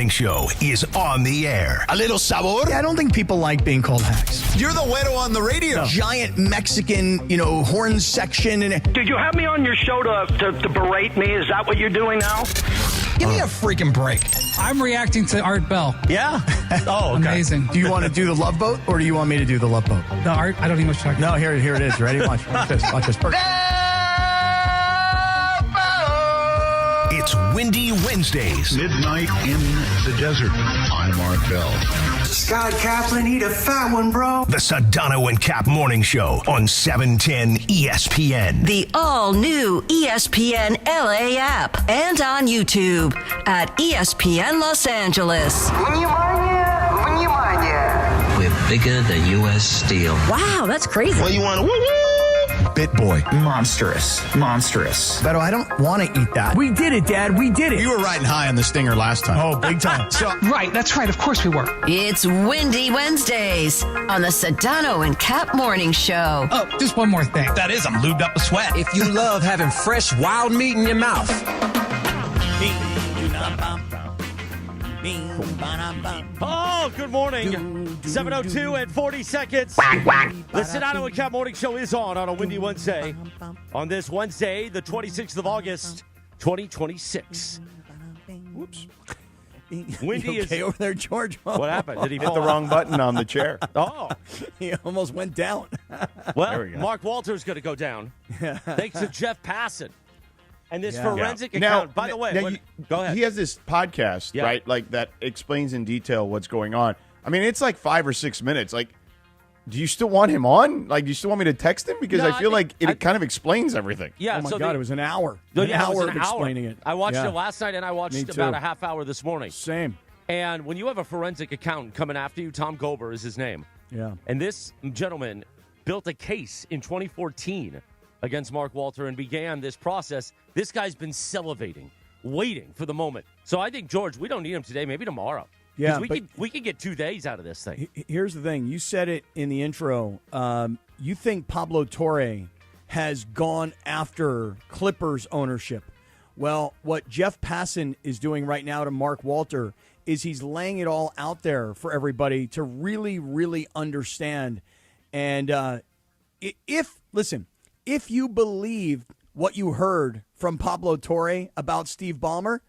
Morning Show is on the air. A little sabor. Yeah, I don't think people like being called hacks. You're the güero on the radio. No. Giant Mexican, horn section. Did you have me on your show to berate me? Is that what you're doing now? Give me a freaking break. I'm reacting to Art Bell. Yeah? Oh, okay. Amazing. Do you want to do the Love Boat, or do you want me to do the Love Boat? The Art, I don't even know what you're talking No, here it is. Ready? Watch this. Watch this. It's Windy Wednesdays. Midnight in the desert. I'm Art Bell. Scott Kaplan, eat a fat one, bro. The Sedano and Kap Morning Show on 710 ESPN. The all-new ESPN LA app and on YouTube at ESPN Los Angeles. We're bigger than U.S. Steel. Wow, that's crazy. Well, you want to Bit boy. Monstrous. Beto, I don't want to eat that. We did it, Dad. We did it. You were riding high on the stinger last time. Oh, big time. Right, that's right. Of course we were. It's Windy Wednesdays on the Sedano and Kap Morning Show. Oh, just one more thing. That is, I'm lubed up a sweat. If you love having fresh, wild meat in your mouth. Oh, good morning. 7:02 and 40 seconds. The Sedano and Kap Morning Show is on a Windy Wednesday. On this Wednesday, the 26th of August, 2026. Whoops. Windy okay is over there, George. What happened? Did he Hit the wrong button on the chair. Oh, He almost went down. well, Mark Walter's going to go down. Thanks to Jeff Passan. And this forensic account, by the way, go ahead. He has this podcast, right, like that explains in detail what's going on. I mean, it's like 5 or 6 minutes. Like, do you still want him on? Like, do you still want me to text him? Because No, I feel I think- like it kind of explains everything. Yeah, Oh, my so God, it was an hour. it An was hour of explaining it. I watched Yeah. it last night, and I watched Me about too. a half hour this morning. Same. And when you have a forensic accountant coming after you, Tom Gober is his name. Yeah. And this gentleman built a case in 2014 against Mark Walter and began this process. This guy's been salivating, waiting for the moment. So I think, George, we don't need him today, maybe tomorrow. Yeah, we could get 2 days out of this thing. Here's the thing. You said it in the intro. You think Pablo Torre has gone after Clippers ownership. Well, what Jeff Passan is doing right now to Mark Walter is he's laying it all out there for everybody to really, really understand. And if you believe what you heard from Pablo Torre about Steve Ballmer,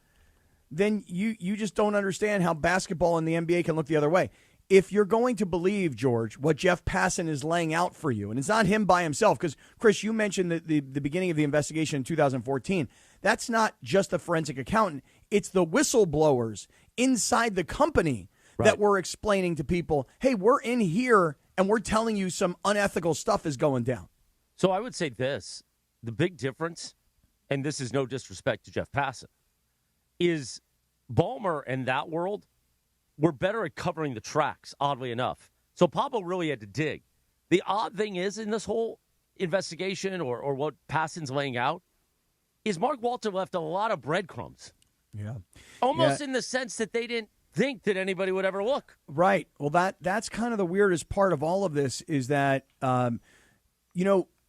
then you just don't understand how basketball in the NBA can look the other way. If you're going to believe, George, what Jeff Passan is laying out for you, and it's not him by himself, because, Chris, you mentioned the beginning of the investigation in 2014. That's not just the forensic accountant. It's the whistleblowers inside the company that were explaining to people, hey, we're in here, and we're telling you some unethical stuff is going down. So I would say this, the big difference, and this is no disrespect to Jeff Passan, is Ballmer and that world were better at covering the tracks, oddly enough. So Pablo really had to dig. The odd thing is in this whole investigation or what Passan's laying out is Mark Walter left a lot of breadcrumbs. Yeah. Almost in the sense that they didn't think that anybody would ever look. Right. Well, that's kind of the weirdest part of all of this is that,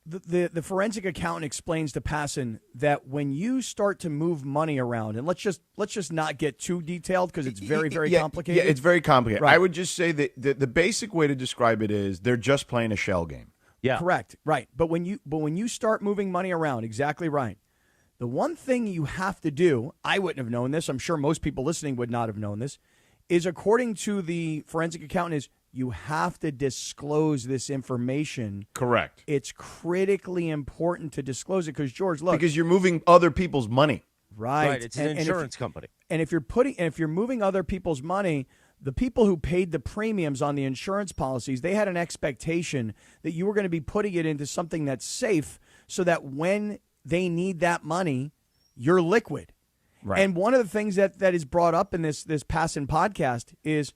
the forensic accountant explains to Passan that when you start to move money around, and let's just not get too detailed because it's very, very complicated. Yeah, it's very complicated. Right. I would just say that the basic way to describe it is they're just playing a shell game. Yeah. Correct. Right. But when you start moving money around, exactly right. The one thing you have to do, I wouldn't have known this, I'm sure most people listening would not have known this, is according to the forensic accountant is you have to disclose this information. Correct. It's critically important to disclose it because, George, look. Because you're moving other people's money. Right. It's an insurance company. And if you're moving other people's money, the people who paid the premiums on the insurance policies, they had an expectation that you were going to be putting it into something that's safe so that when they need that money, you're liquid. Right. And one of the things that is brought up in this Passan podcast is,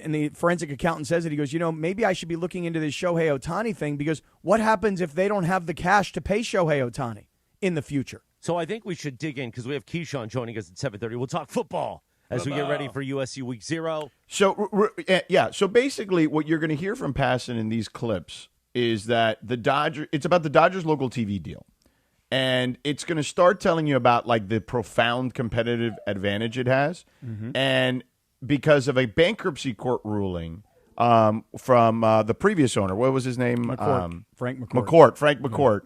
and the forensic accountant says it, he goes, maybe I should be looking into this Shohei Ohtani thing because what happens if they don't have the cash to pay Shohei Ohtani in the future? So I think we should dig in because we have Keyshawn joining us at 7:30. We'll talk football as we get ready for USC Week 0. So, So basically what you're going to hear from Passan in these clips is that it's about the Dodgers local TV deal. And it's going to start telling you about like the profound competitive advantage it has. Mm-hmm. And because of a bankruptcy court ruling from the previous owner. What was his name? Frank McCourt. Frank McCourt.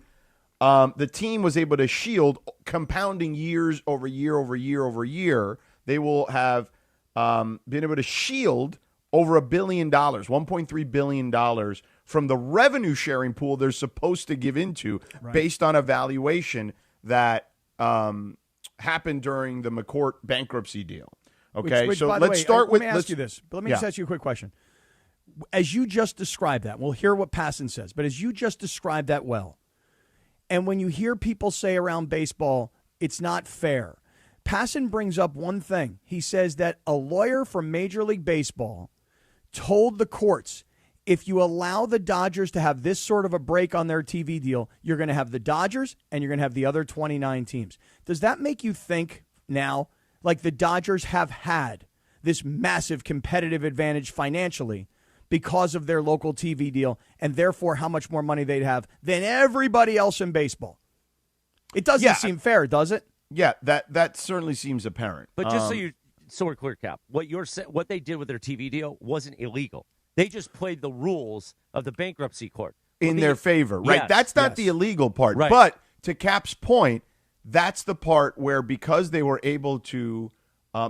Yeah. The team was able to shield, compounding years over year over year over year. They will have been able to shield over $1 billion, $1.3 billion from the revenue sharing pool they're supposed to give into based on a valuation that happened during the McCourt bankruptcy deal. Okay, which, so by the let's way, start with. Let me ask you this. But let me just ask you a quick question. As you just described that, we'll hear what Passan says. But as you just described that well, and when you hear people say around baseball, it's not fair. Passan brings up one thing. He says that a lawyer from Major League Baseball told the courts, if you allow the Dodgers to have this sort of a break on their TV deal, you're going to have the Dodgers and you're going to have the other 29 teams. Does that make you think now, like the Dodgers have had this massive competitive advantage financially because of their local TV deal, and therefore how much more money they'd have than everybody else in baseball? It doesn't seem fair, does it? Yeah, that certainly seems apparent. But just so we're clear, Cap, what they did with their TV deal wasn't illegal. They just played the rules of the bankruptcy court in their favor, right? Yes, that's not the illegal part. Right. But to Cap's point, that's the part where because they were able to,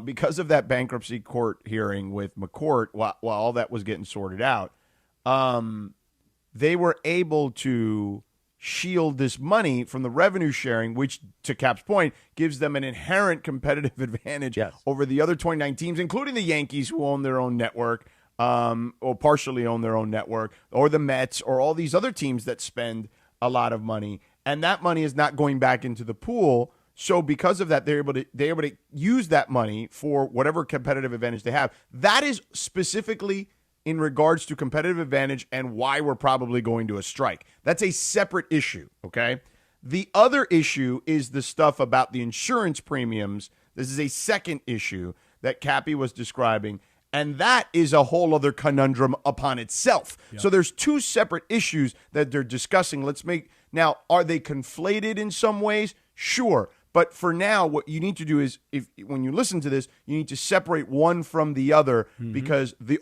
because of that bankruptcy court hearing with McCourt, while all that was getting sorted out, they were able to shield this money from the revenue sharing, which, to Cap's point, gives them an inherent competitive advantage over the other 29 teams, including the Yankees, who own their own network, or partially own their own network, or the Mets, or all these other teams that spend a lot of money. And that money is not going back into the pool. So because of that, they're able to use that money for whatever competitive advantage they have. That is specifically in regards to competitive advantage and why we're probably going to a strike. That's a separate issue, okay? The other issue is the stuff about the insurance premiums. This is a second issue that Cappy was describing, and that is a whole other conundrum upon itself. Yep. So there's two separate issues that they're discussing. Now, are they conflated in some ways? Sure. But for now, what you need to do is, when you listen to this, you need to separate one from the other, because the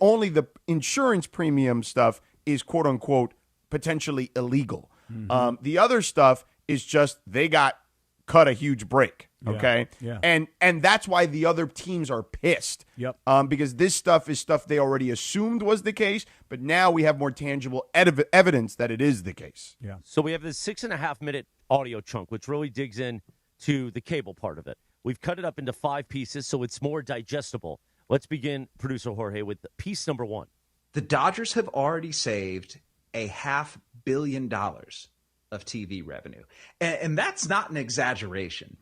insurance premium stuff is, quote unquote, potentially illegal. The other stuff is just they got cut a huge break. Okay. Yeah. And that's why the other teams are pissed. Yep. Because this stuff is stuff they already assumed was the case, but now we have more tangible evidence that it is the case. Yeah. So we have this 6.5-minute audio chunk, which really digs in to the cable part of it. We've cut it up into 5 pieces, so it's more digestible. Let's begin, producer Jorge, with piece number 1. The Dodgers have already saved $500 million of TV revenue. And that's not an exaggeration.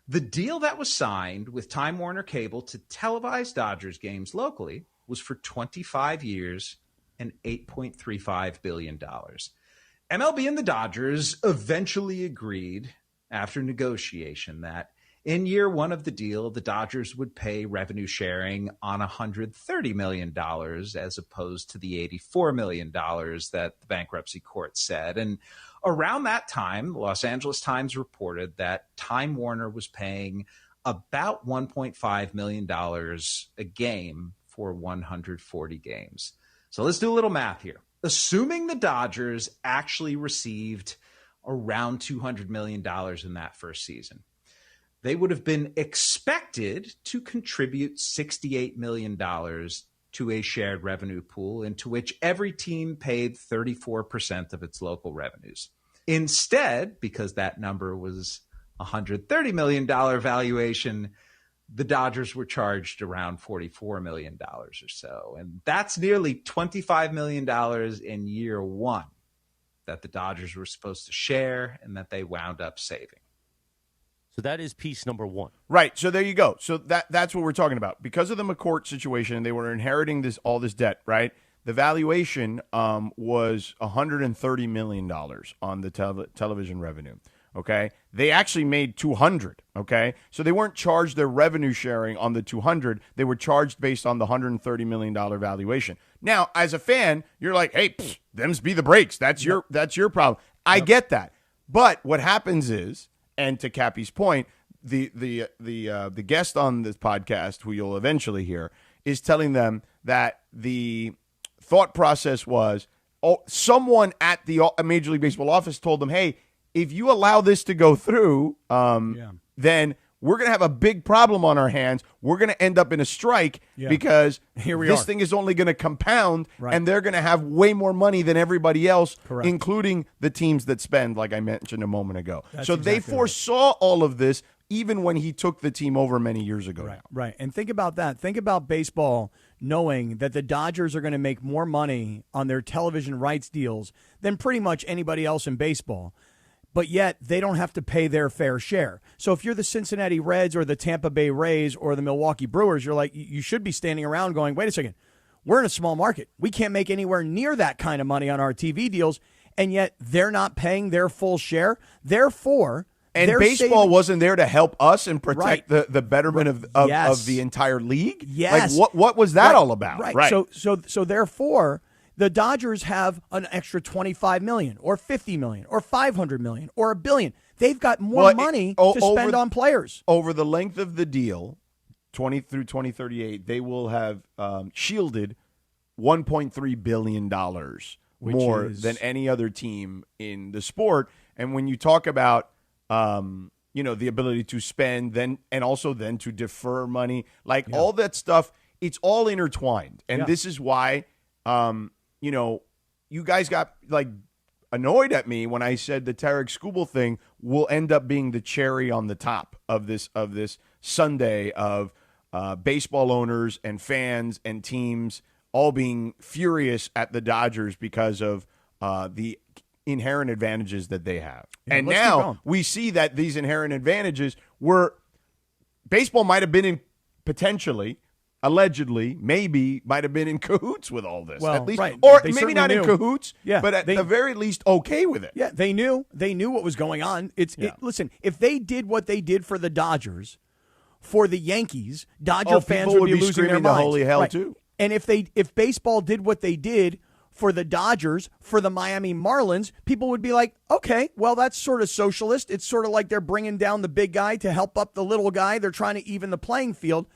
The deal that was signed with Time Warner Cable to televise Dodgers games locally was for 25 years and $8.35 billion. MLB and the Dodgers eventually agreed after negotiation that in year one of the deal, the Dodgers would pay revenue sharing on $130 million as opposed to the $84 million that the bankruptcy court said. And around that time, the Los Angeles Times reported that Time Warner was paying about $1.5 million a game for 140 games. So let's do a little math here. Assuming the Dodgers actually received around $200 million in that first season, they would have been expected to contribute $68 million to a shared revenue pool into which every team paid 34% of its local revenues. Instead, because that number was $130 million valuation, the Dodgers were charged around $44 million or so. And that's nearly $25 million in year one that the Dodgers were supposed to share and that they wound up saving. So that is piece number 1. Right. So there you go. So that's what we're talking about. Because of the McCourt situation, they were inheriting all this debt, right? The valuation was $130 million on the television revenue. Okay. They actually made 200. Okay. So they weren't charged their revenue sharing on the 200. They were charged based on the $130 million valuation. Now, as a fan, you're like, hey, them's be the breaks. That's your problem. I get that. But what happens is, and to Cappy's point, the guest on this podcast, who you'll eventually hear, is telling them that the thought process was, someone at the Major League Baseball office told them, hey, if you allow this to go through, then we're going to have a big problem on our hands. We're going to end up in a strike because this thing is only going to compound, and they're going to have way more money than everybody else, including the teams that spend, like I mentioned a moment ago. So they foresaw all of this even when he took the team over many years ago. Right. And think about that. Think about baseball knowing that the Dodgers are going to make more money on their television rights deals than pretty much anybody else in baseball. But yet they don't have to pay their fair share. So if you're the Cincinnati Reds or the Tampa Bay Rays or the Milwaukee Brewers, you're like, you should be standing around going, wait a second, we're in a small market. We can't make anywhere near that kind of money on our TV deals, and yet they're not paying their full share. Therefore, baseball wasn't there to help us and protect the betterment of the entire league? Yes. Like, what was that all about? Right. So therefore, the Dodgers have an extra $25 million or $50 million or $500 million or $1 billion. They've got more money to spend on players. Over the length of the deal, 20 through 2038, they will have shielded $1.3 billion more than any other team in the sport. And when you talk about the ability to spend and also to defer money, all that stuff, it's all intertwined. And this is why you guys got annoyed at me when I said the Tarek Skubal thing will end up being the cherry on the top of this Sunday of baseball owners and fans and teams all being furious at the Dodgers because of the inherent advantages that they have. And now we see that these inherent advantages baseball might have been in potentially, allegedly, maybe might have been in cahoots with all this. Well, at least, right. or They maybe not certainly in cahoots, but at the very least okay with it. Yeah, they knew what was going on. Listen, if they did what they did for the Dodgers, for the Yankees, Dodger fans would be losing their minds. Holy hell too. And if baseball did what they did for the Dodgers, for the Miami Marlins, people would be like, okay, well, that's sort of socialist. It's sort of like they're bringing down the big guy to help up the little guy. They're trying to even the playing field.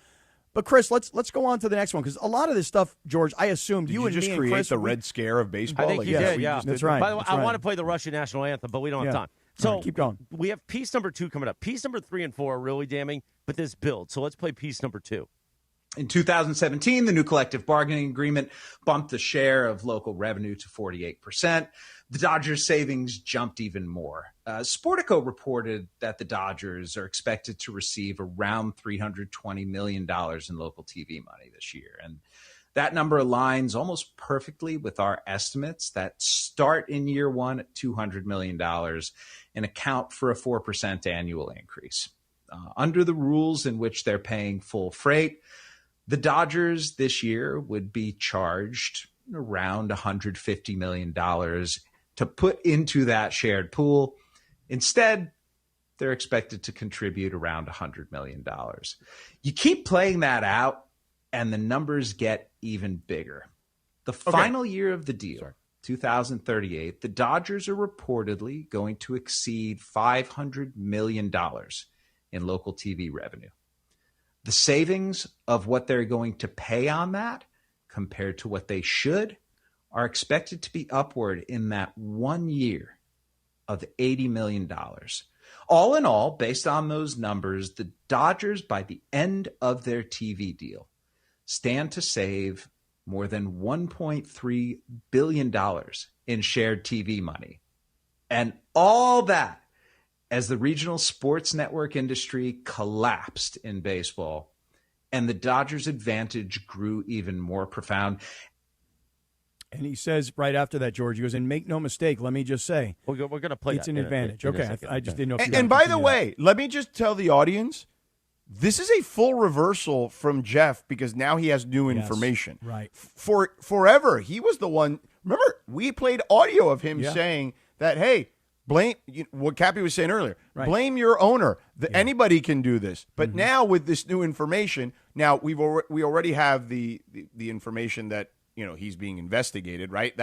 But Chris, let's go on to the next one, because a lot of this stuff, George, I assumed you and me and Chris. Did you just create the Red Scare of baseball? I think you did, yeah. That's right. By the way, I want to play the Russian national anthem, but we don't have time. So right, keep going. We have piece number 2 coming up. Piece number 3 and 4 are really damning, but this builds. So let's play piece number 2. In 2017, the new collective bargaining agreement bumped the share of local revenue to 48%. The Dodgers' savings jumped even more. Sportico reported that the Dodgers are expected to receive around $320 million in local TV money this year. And that number aligns almost perfectly with our estimates that start in year one at $200 million and account for a 4% annual increase. Under the rules in which they're paying full freight, the Dodgers this year would be charged around $150 million to put into that shared pool. Instead, they're expected to contribute around $100 million. You keep playing that out, and the numbers get even bigger. The final year of the deal, 2038, the Dodgers are reportedly going to exceed $500 million in local TV revenue. The savings of what they're going to pay on that compared to what they should are expected to be upward in that 1 year of $80 million. All in all, based on those numbers, the Dodgers, by the end of their TV deal, stand to save more than $1.3 billion in shared TV money. And all that as the regional sports network industry collapsed in baseball and the Dodgers' advantage grew even more profound. And he says right after that, George, he goes, and make no mistake, let me just say, we're going to play it's an advantage. I just didn't know if you and by the way, let me just tell the audience, this is a full reversal from Jeff because now he has new information. Right. For forever, he was the one. Remember, we played audio of him saying that, hey, blame what Cappy was saying earlier. Right. Blame your owner. Anybody can do this. But now with this new information, now we already have the information that he's being investigated. Right.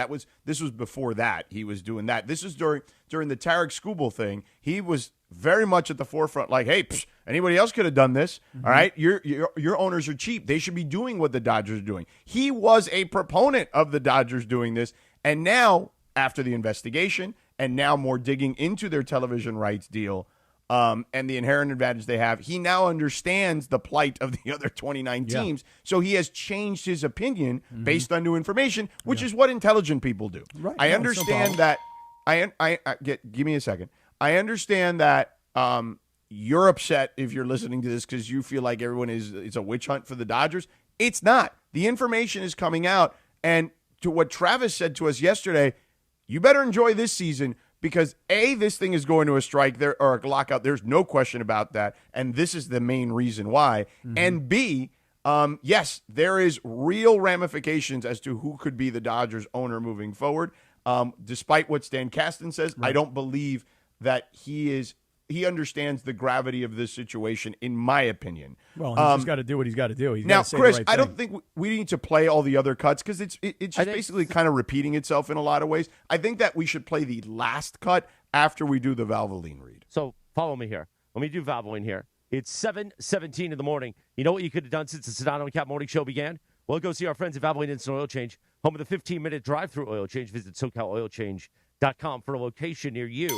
This was before that he was doing that. This is during the Tarek Skubal thing. He was very much at the forefront, like, hey, anybody else could have done this. All right, your owners are cheap. They should be doing what the Dodgers are doing. He was a proponent of the Dodgers doing this, and now, after the investigation, and now more digging into their television rights deal, and the inherent advantage they have, he now understands the plight of the other 29 teams. So he has changed his opinion based on new information, which is what intelligent people do. Right. I understand that. Give me a second. I understand that you're upset if you're listening to this because you feel like it's a witch hunt for the Dodgers. It's not. The information is coming out, and to what Travis said to us yesterday, you better enjoy this season. Because A, this thing is going to a strike there or a lockout. There's no question about that. And this is the main reason why. And B, yes, there is real ramifications as to who could be the Dodgers owner moving forward. Despite what Stan Kasten says, I don't believe that he understands the gravity of this situation, in my opinion. Well, he's just got to do what he's got to do. He's now, got to say Chris, the right I thing. don't think we need to play all the other cuts because it's just basically kind of repeating itself in a lot of ways. I think that we should play the last cut after we do the Valvoline read. So follow me here. Let me do Valvoline here. It's 7:17 in the morning. You know what you could have done since the Sedano Kap morning show began? Well, go see our friends at Valvoline Instant Oil Change, home of the 15-minute drive-through oil change. Visit SoCalOilChange.com for a location near you.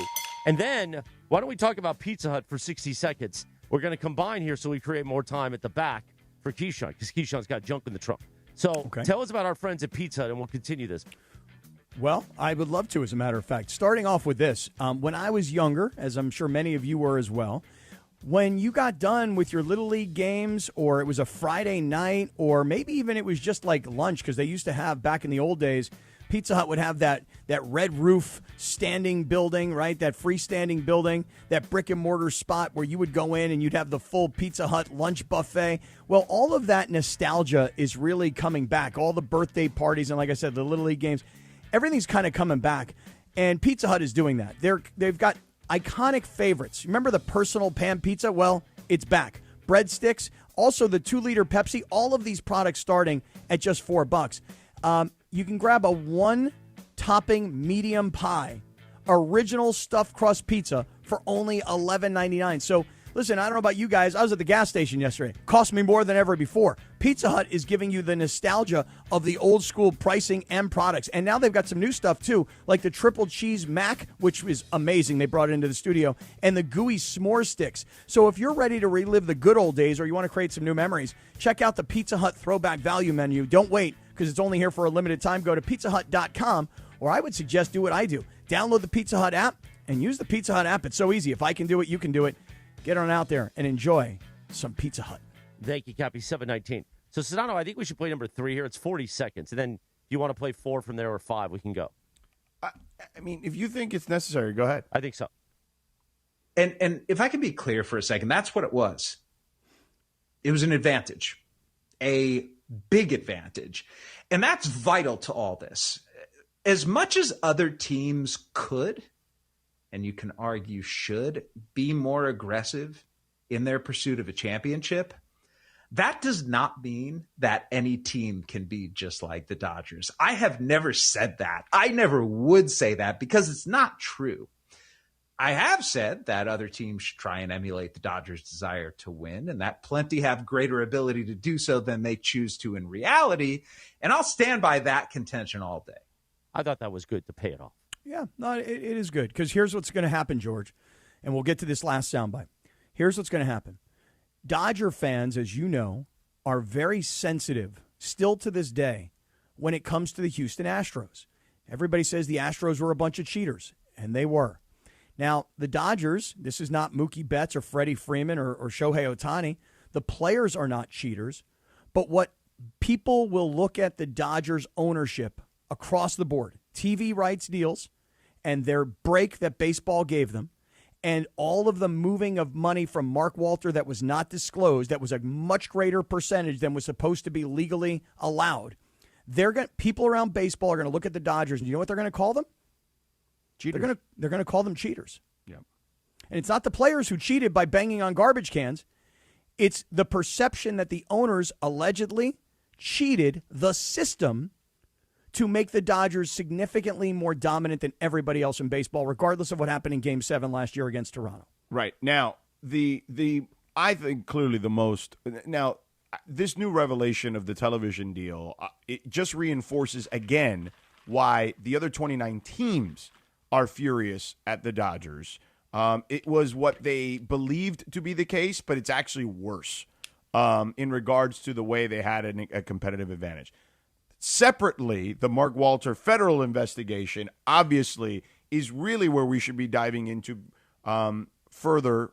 And then, why don't we talk about Pizza Hut for 60 seconds? We're going to combine here so we create more time at the back for Keyshawn, because Keyshawn's got junk in the trunk. So tell us about our friends at Pizza Hut, and we'll continue this. Well, I would love to, as a matter of fact. Starting off with this, when I was younger, as I'm sure many of you were as well, when you got done with your Little League games, or it was a Friday night, or maybe even it was just like lunch, because they used to have, back in the old days, Pizza Hut would have that red roof standing building, right? That freestanding building, that brick and mortar spot where you would go in and you'd have the full Pizza Hut lunch buffet. Well, all of that nostalgia is really coming back. All the birthday parties and, like I said, the Little League games, everything's kind of coming back. And Pizza Hut is doing that. They've got iconic favorites. Remember the personal pan pizza? Well, it's back. Breadsticks, also the 2-liter Pepsi, all of these products starting at just $4. You can grab a 1-topping medium pie, original stuffed crust pizza for only $11.99. So, listen, I don't know about you guys. I was at the gas station yesterday. Cost me more than ever before. Pizza Hut is giving you the nostalgia of the old school pricing and products. And now they've got some new stuff, too, like the triple cheese mac, which is amazing. They brought it into the studio, and the gooey s'more sticks. So if you're ready to relive the good old days or you want to create some new memories, check out the Pizza Hut throwback value menu. Don't wait, because it's only here for a limited time. Go to pizzahut.com, or I would suggest do what I do. Download the Pizza Hut app and use the Pizza Hut app. It's so easy. If I can do it, you can do it. Get on out there and enjoy some Pizza Hut. Thank you, Cappy. 7:19. So, Sedano, I think we should play number 3 here. It's 40 seconds. And then if you want to play 4 from there or 5, we can go. I mean, if you think it's necessary, go ahead. I think so. And if I can be clear for a second, that's what it was. It was an advantage, a big advantage. And that's vital to all this. As much as other teams could, and you can argue should, be more aggressive in their pursuit of a championship, that does not mean that any team can be just like the Dodgers. I have never said that. I never would say that because it's not true. I have said that other teams should try and emulate the Dodgers' desire to win, and that plenty have greater ability to do so than they choose to in reality. And I'll stand by that contention all day. I thought that was good to pay it off. Yeah, no, it is good, because here's what's going to happen, George, and we'll get to this last soundbite. Here's what's going to happen. Dodger fans, as you know, are very sensitive, still to this day, when it comes to the Houston Astros. Everybody says the Astros were a bunch of cheaters, and they were. Now, the Dodgers, this is not Mookie Betts or Freddie Freeman or Shohei Ohtani. The players are not cheaters, but what people will look at the Dodgers ownership across the board, TV rights deals, and their break that baseball gave them, and all of the moving of money from Mark Walter that was not disclosed, that was a much greater percentage than was supposed to be legally allowed. People around baseball are going to look at the Dodgers, and you know what they're going to call them? Cheaters. They're going to call them cheaters. Yeah. And it's not the players who cheated by banging on garbage cans. It's the perception that the owners allegedly cheated the system to make the Dodgers significantly more dominant than everybody else in baseball, regardless of what happened in Game 7 last year against Toronto. Right. Now, I think clearly the most now this new revelation of the television deal, it just reinforces again why the other 29 teams are furious at the Dodgers. It was what they believed to be the case, but it's actually worse in regards to the way they had a competitive advantage. Separately, the Mark Walter federal investigation obviously is really where we should be diving into further,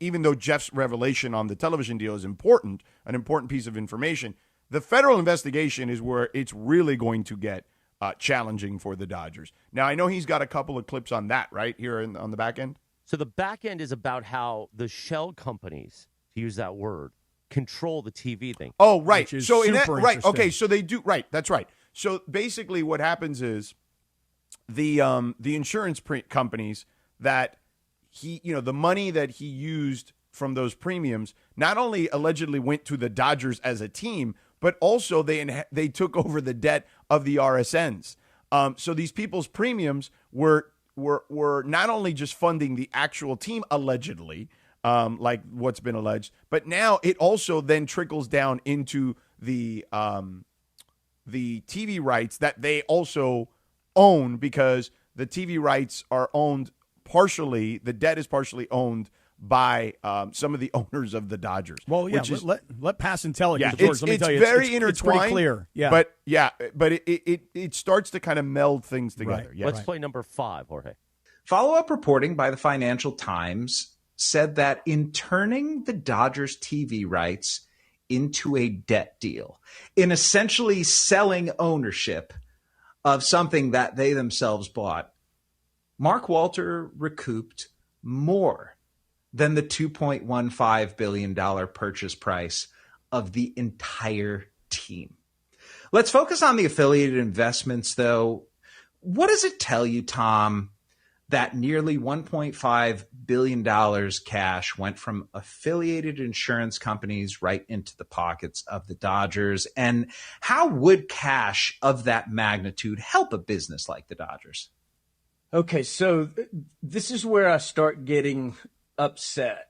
even though Jeff's revelation on the television deal is important, an important piece of information. The federal investigation is where it's really going to get challenging for the Dodgers. Now, I know he's got a couple of clips on that, right, here on the back end? So the back end is about how the shell companies, to use that word, control the TV thing. Oh, right. So in that, right. Okay, so they do. Right. That's right. So basically what happens is the insurance companies that the money that he used from those premiums not only allegedly went to the Dodgers as a team, but also they took over the debt of the RSNs. So these people's premiums were not only just funding the actual team allegedly, like what's been alleged, but now it also then trickles down into the TV rights that they also own, because the TV rights are owned partially, the debt is partially owned by some of the owners of the Dodgers. Well, yeah, let pass and tell it. Yeah, George, let me it's tell you, very it's intertwined. pretty clear. Yeah, but it starts to kind of meld things together. Right. Yes. Let's play number 5, Jorge. Follow-up reporting by the Financial Times said that in turning the Dodgers TV rights into a debt deal, in essentially selling ownership of something that they themselves bought, Mark Walter recouped more than the $2.15 billion purchase price of the entire team. Let's focus on the affiliated investments, though. What does it tell you, Tom, that nearly $1.5 billion cash went from affiliated insurance companies right into the pockets of the Dodgers? And how would cash of that magnitude help a business like the Dodgers? Okay, so this is where I start getting upset,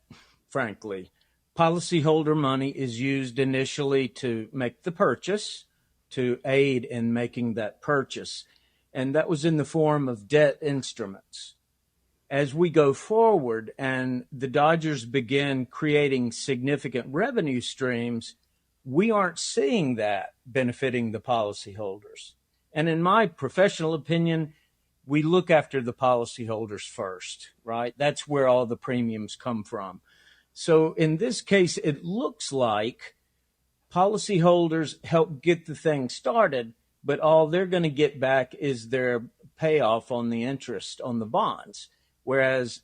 frankly. Policyholder money is used initially to make the purchase, to aid in making that purchase, and that was in the form of debt instruments. As we go forward and the Dodgers begin creating significant revenue streams, we aren't seeing that benefiting the policyholders. And in my professional opinion, we look after the policyholders first, right? That's where all the premiums come from. So in this case, it looks like policyholders help get the thing started, but all they're going to get back is their payoff on the interest on the bonds, whereas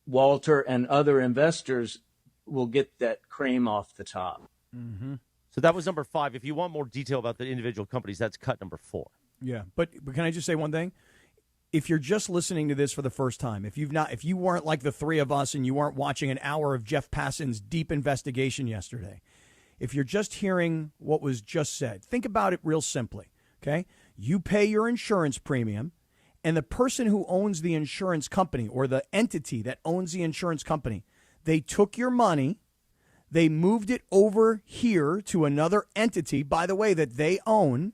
Walter and other investors will get that cream off the top. Mm-hmm. So that was number 5. If you want more detail about the individual companies, that's cut number 4. Yeah, but can I just say one thing? If you're just listening to this for the first time, if you weren't like the three of us and you weren't watching an hour of Jeff Passan's deep investigation yesterday, if you're just hearing what was just said, think about it real simply, okay? You pay your insurance premium, and the person who owns the insurance company or the entity that owns the insurance company, they took your money, they moved it over here to another entity, by the way, that they own.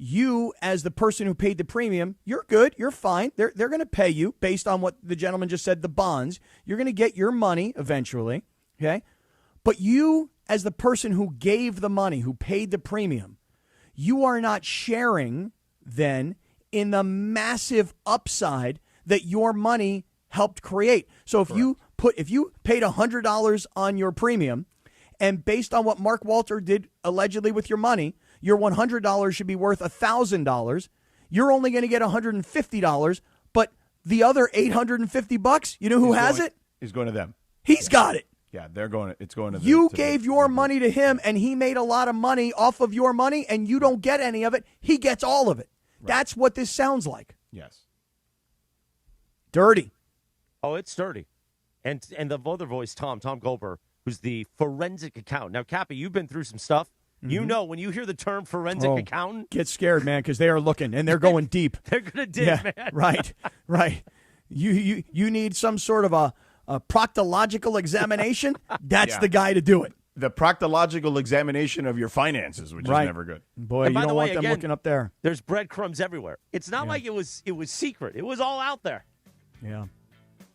You, as the person who paid the premium, you're good. You're fine. They're going to pay you based on what the gentleman just said, the bonds. You're going to get your money eventually, okay? But you, as the person who gave the money, who paid the premium, you are not sharing then in the massive upside that your money helped create. So if you paid $100 on your premium, and based on what Mark Walter did allegedly with your money, your $100 should be worth $1,000. You're only going to get $150, but the other $850, you know who has it? Is going to them. He's got it. Yeah, it's going to them. You gave your money to him, and he made a lot of money off of your money, and you don't get any of it. He gets all of it. Right. That's what this sounds like. Yes. Dirty. Oh, it's dirty. And the other voice, Tom Goldberg, who's the forensic accountant. Now, Cappy, you've been through some stuff. Mm-hmm. You know, when you hear the term forensic accountant, get scared, man, because they are looking and they're going deep. They're going to dig, man. Right. You need some sort of proctological examination, that's the guy to do it. The proctological examination of your finances, which is never good. Boy, you don't want them looking up there. There's breadcrumbs everywhere. It's not like it was secret. It was all out there. Yeah.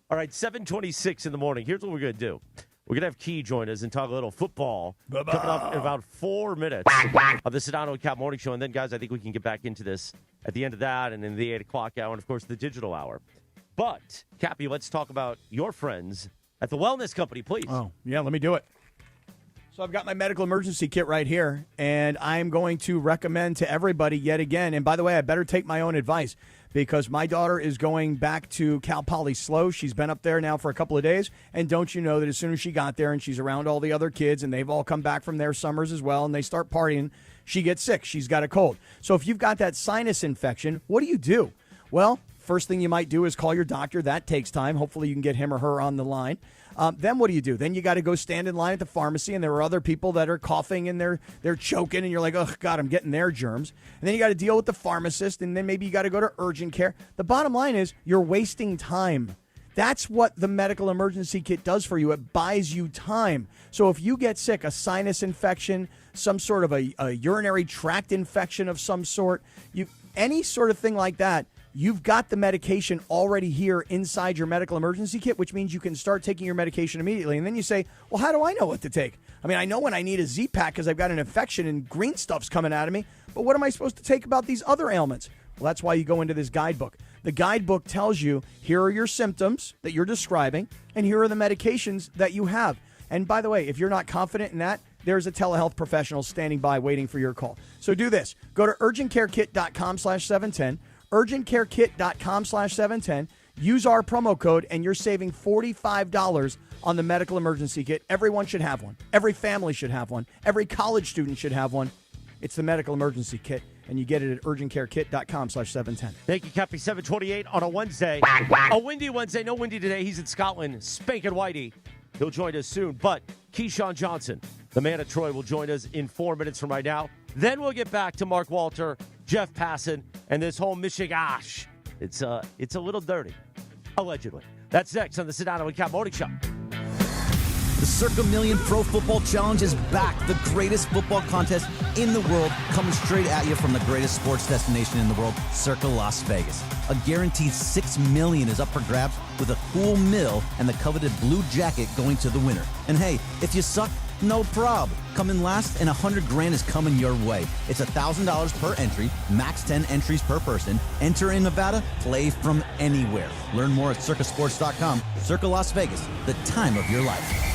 All right, 7:26 in the morning. Here's what we're going to do. We're going to have Key join us and talk a little football coming up in about 4 minutes of the Sedano Kap Morning Show. And then, guys, I think we can get back into this at the end of that and in the 8 o'clock hour and, of course, the digital hour. But, Cappy, let's talk about your friends at the Wellness Company, please. Oh, yeah, let me do it. So I've got my medical emergency kit right here, and I'm going to recommend to everybody yet again. And by the way, I better take my own advice because my daughter is going back to Cal Poly SLO. She's been up there now for a couple of days. And don't you know that as soon as she got there and she's around all the other kids and they've all come back from their summers as well and they start partying, she gets sick. She's got a cold. So if you've got that sinus infection, what do? Well, first thing you might do is call your doctor. That takes time. Hopefully you can get him or her on the line. Then what do? Then you got to go stand in line at the pharmacy, and there are other people that are coughing and they're choking, and you're like, oh, God, I'm getting their germs. And then you got to deal with the pharmacist, and then maybe you got to go to urgent care. The bottom line is you're wasting time. That's what the medical emergency kit does for you. It buys you time. So if you get sick, a sinus infection, some sort of a urinary tract infection of some sort, any sort of thing like that, you've got the medication already here inside your medical emergency kit, which means you can start taking your medication immediately. And then you say, well, how do I know what to take? I mean, I know when I need a Z-Pack because I've got an infection and green stuff's coming out of me, but what am I supposed to take about these other ailments? Well, that's why you go into this guidebook. The guidebook tells you, here are your symptoms that you're describing, and here are the medications that you have. And by the way, if you're not confident in that, there's a telehealth professional standing by waiting for your call. So do this. Go to urgentcarekit.com/710. urgentcarekit.com/710. Use our promo code, and you're saving $45 on the medical emergency kit. Everyone should have one. Every family should have one. Every college student should have one. It's the medical emergency kit, and you get it at urgentcarekit.com/710. Thank you, Cappy. 7:28 on a Wednesday. A windy Wednesday. No windy today. He's in Scotland. Spankin' Whitey. He'll join us soon. But Keyshawn Johnson, the man at Troy, will join us in 4 minutes from right now. Then we'll get back to Mark Walter, Jeff Passan, and this whole Michigash. It's a little dirty, allegedly. That's next on the Sedano Kap Morning Show. The Circa Million Pro Football Challenge is back. The greatest football contest in the world, coming straight at you from the greatest sports destination in the world, Circa Las Vegas. A guaranteed $6 million is up for grabs with a cool mill and the coveted blue jacket going to the winner. And hey, if you suck, no prob. Come in last and $100,000 is coming your way. It's $1,000 per entry, max 10 entries per person. Enter in Nevada, play from anywhere. Learn more at circasports.com. Circa Las Vegas, the time of your life.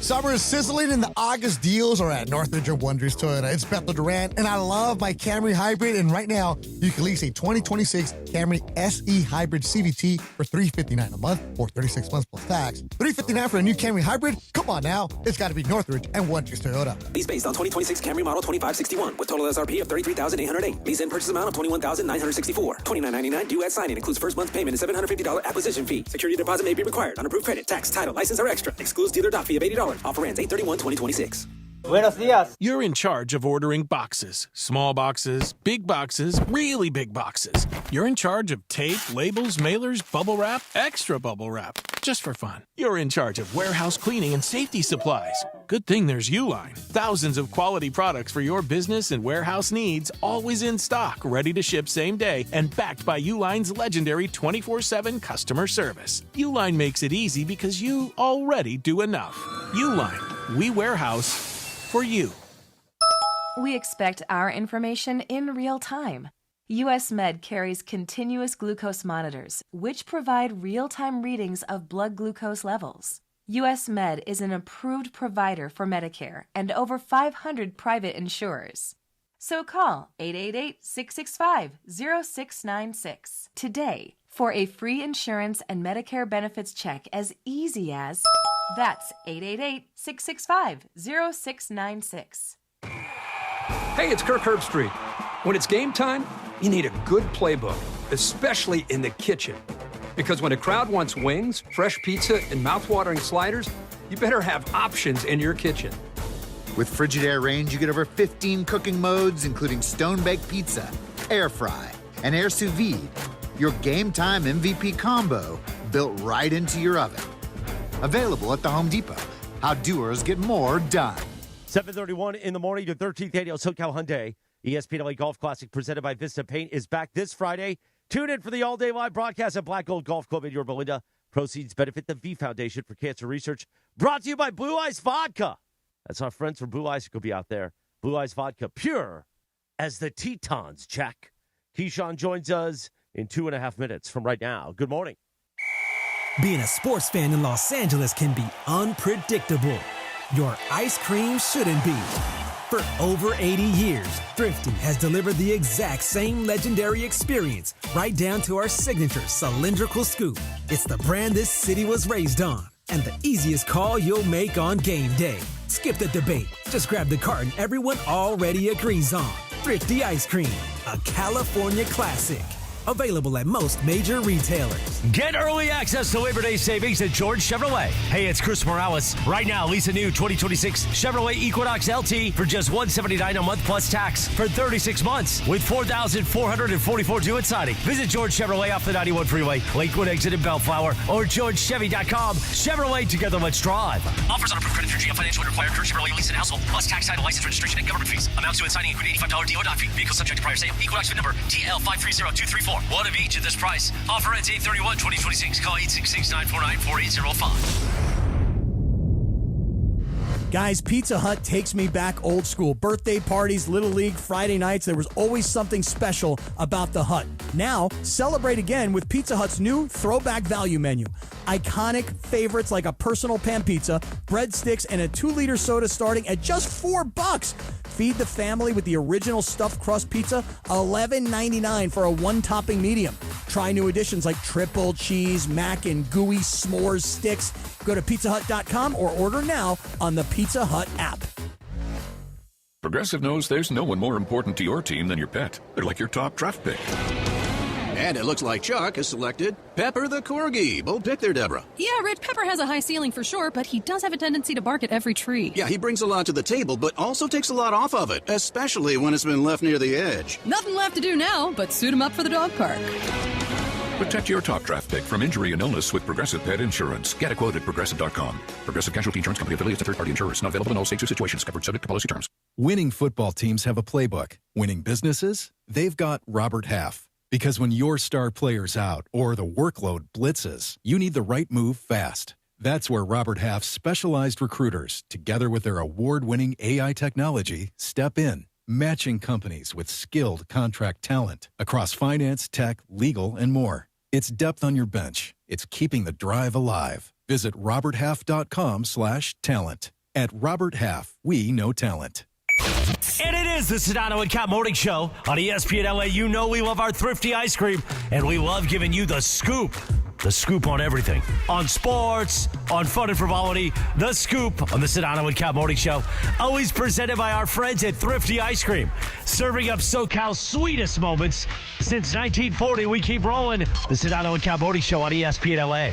Summer is sizzling and the August deals are at Northridge or Wonders Toyota. It's Bethel Durant, and I love my Camry Hybrid. And right now, you can lease a 2026 Camry SE Hybrid CVT for $359 a month or 36 months plus tax. $359 for a new Camry Hybrid? Come on now. It's got to be Northridge and Wonders Toyota. Lease based on 2026 Camry model 2561 with total SRP of $33,808. Lease in purchase amount of $21,964. $29.99 due at signing. Includes first month's payment and $750 acquisition fee. Security deposit may be required. Unapproved credit, tax, title, license, or extra. Excludes dealer doc fee of $80. Offer ends 8/31/2026. Buenos dias. You're in charge of ordering boxes. Small boxes, big boxes, really big boxes. You're in charge of tape, labels, mailers, bubble wrap, extra bubble wrap. Just for fun. You're in charge of warehouse cleaning and safety supplies. Good thing there's Uline. Thousands of quality products for your business and warehouse needs, always in stock, ready to ship same day, and backed by Uline's legendary 24/7 customer service. Uline makes it easy because you already do enough. Uline. We warehouse for you. We expect our information in real time. US Med carries continuous glucose monitors, which provide real-time readings of blood glucose levels. US Med is an approved provider for Medicare and over 500 private insurers. So call 888-665-0696 today for a free insurance and Medicare benefits check as easy as... That's 888-665-0696. Hey, it's Kirk Herbstreit. When it's game time, you need a good playbook, especially in the kitchen. Because when a crowd wants wings, fresh pizza, and mouthwatering sliders, you better have options in your kitchen. With Frigidaire range, you get over 15 cooking modes, including stone-baked pizza, air fry, and air sous vide. Your game time MVP combo, built right into your oven. Available at the Home Depot. How doers get more done. 7:31 in the morning. The 13th annual SoCal Hyundai ESPN LA Golf Classic presented by Vista Paint is back this Friday. Tune in for the all-day live broadcast at Black Gold Golf Club in Yorba Linda. Proceeds benefit the V Foundation for Cancer Research. Brought to you by Blue Ice Vodka. That's our friends from Blue Ice who will be out there. Blue Ice Vodka, pure as the Tetons, Jack. Keyshawn joins us in 2.5 minutes from right now. Good morning. Being a sports fan in Los Angeles can be unpredictable. Your ice cream shouldn't be. For over 80 years, Thrifty has delivered the exact same legendary experience right down to our signature cylindrical scoop. It's the brand this city was raised on and the easiest call you'll make on game day. Skip the debate. Just grab the carton everyone already agrees on. Thrifty Ice Cream, a California classic. Available at most major retailers. Get early access to Labor Day savings at George Chevrolet. Hey, it's Chris Morales. Right now, lease a new 2026 Chevrolet Equinox LT for just $179 a month plus tax for 36 months with 4,444 due at signing. Visit George Chevrolet off the 91 freeway, Lakewood exit in Bellflower, or GeorgeChevy.com. Chevrolet, together let's drive. Offers on approved credit through GM Financial and required per Chevrolet lease and household, plus tax, title, license, registration, and government fees. Amounts due at signing include $85 DO doc fee. Vehicle subject to prior sale. Equinox VIN number TL530234. One of each at this price. Offer ends 8/31/2026. Call 866-949-4805. Guys, Pizza Hut takes me back old school. Birthday parties, Little League, Friday nights. There was always something special about the Hut. Now, celebrate again with Pizza Hut's new throwback value menu. Iconic favorites like a personal pan pizza, breadsticks, and a 2-liter soda starting at just $4. Feed the family with the original stuffed crust pizza, $11.99 for a 1-topping medium. Try new additions like triple cheese, mac and gooey s'mores sticks. Go to pizzahut.com or order now on the Pizza Hut app. Progressive knows there's no one more important to your team than your pet. They're like your top draft pick. And it looks like Chuck has selected Pepper the Corgi. Bold pick there, Deborah. Yeah, Rich, Pepper has a high ceiling for sure, but he does have a tendency to bark at every tree. Yeah, he brings a lot to the table, but also takes a lot off of it, especially when it's been left near the edge. Nothing left to do now but suit him up for the dog park. Protect your top draft pick from injury and illness with Progressive Pet Insurance. Get a quote at Progressive.com. Progressive Casualty Insurance Company affiliates and third-party insurers. Not available in all states or situations. Covered subject to policy terms. Winning football teams have a playbook. Winning businesses? They've got Robert Half. Because when your star player's out or the workload blitzes, you need the right move fast. That's where Robert Half's specialized recruiters, together with their award-winning AI technology, step in, matching companies with skilled contract talent across finance, tech, legal, and more. It's depth on your bench. It's keeping the drive alive. Visit roberthalf.com/talent. At Robert Half, we know talent. And it is the Sedano Kap Morning Show on ESPN LA. You know we love our thrifty ice cream, and we love giving you the scoop. The scoop on everything. On sports, on fun and frivolity, the scoop on the Sedano Kap Morning Show. Always presented by our friends at Thrifty Ice Cream. Serving up SoCal's sweetest moments. Since 1940, we keep rolling. The Sedano Kap Morning Show on ESPN LA.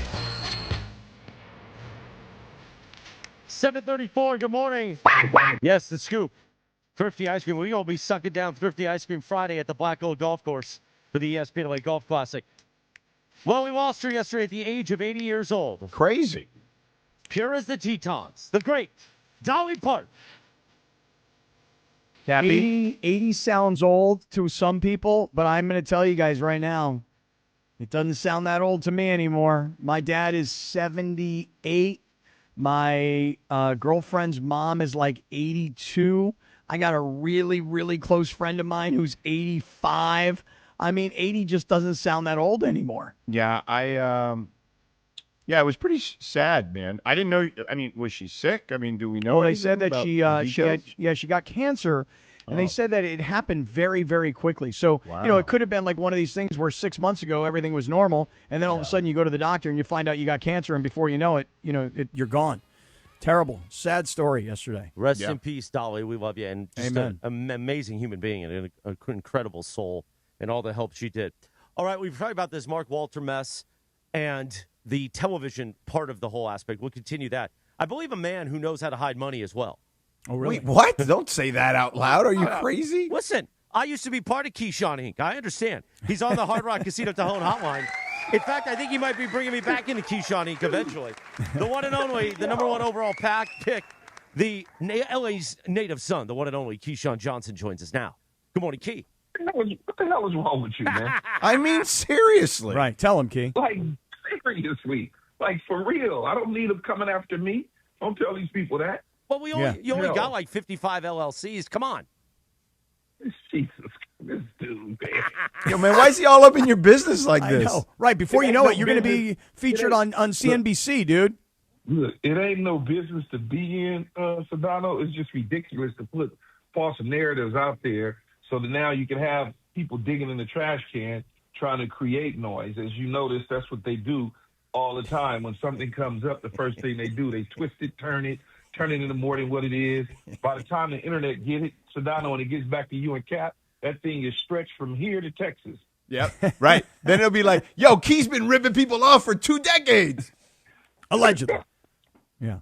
7:34, good morning. Yes, the scoop. Thrifty Ice Cream. We're going to be sucking down Thrifty Ice Cream Friday at the Black Gold Golf Course for the ESPN LA Golf Classic. Well, we lost her yesterday at the age of 80 years old. Crazy. Pure as the Tetons. The great Dolly Parton. Cappy? 80 sounds old to some people, but I'm going to tell you guys right now, it doesn't sound that old to me anymore. My dad is 78. My girlfriend's mom is like 82. I got a really, really close friend of mine who's 85. I mean, 80 just doesn't sound that old anymore. Yeah, it was pretty sad, man. I didn't know. I mean, was she sick? I mean, do we know? Well, they said that she got cancer, and they Oh. said that it happened very, very quickly. So, it could have been like one of these things where 6 months ago everything was normal, and then all of a sudden you go to the doctor and you find out you got cancer, and before you know it, you're gone. Terrible, sad story yesterday. Rest in peace, Dolly. We love you, and just Amen. an amazing human being and an incredible soul, and all the help she did. All right, we've talked about this Mark Walter mess and the television part of the whole aspect. We'll continue that. I believe a man who knows how to hide money as well. Oh, really? Wait, what? Don't say that out loud. Are you crazy? Listen, I used to be part of Keyshawn Inc. I understand. He's on the Hard Rock Casino Tajon hotline. In fact, I think he might be bringing me back into Keyshawn Inc. eventually. The one and only, the number one overall pick, the LA's native son, the one and only Keyshawn Johnson joins us now. Good morning, Key. What the hell is wrong with you, man? I mean, seriously. Right. Tell him, Key. Like, seriously. Like, for real. I don't need them coming after me. Don't tell these people that. Well, you only got like 55 LLCs. Come on. Jesus, this dude, man. Yo, man, why is he all up in your business like this? I know. Right. Before you know it, you're going to be featured on CNBC, dude. Look, it ain't no business to be in, Sedano. It's just ridiculous to put false narratives out there so that now you can have people digging in the trash can trying to create noise. As you notice, that's what they do all the time. When something comes up, the first thing they do, they twist it, turn it into more than what it is. By the time the internet get it, Sedano, and it gets back to you and Cap, that thing is stretched from here to Texas. Yep, right. Then it'll be like, yo, Key's been ripping people off for 2 decades. Allegedly. Yeah.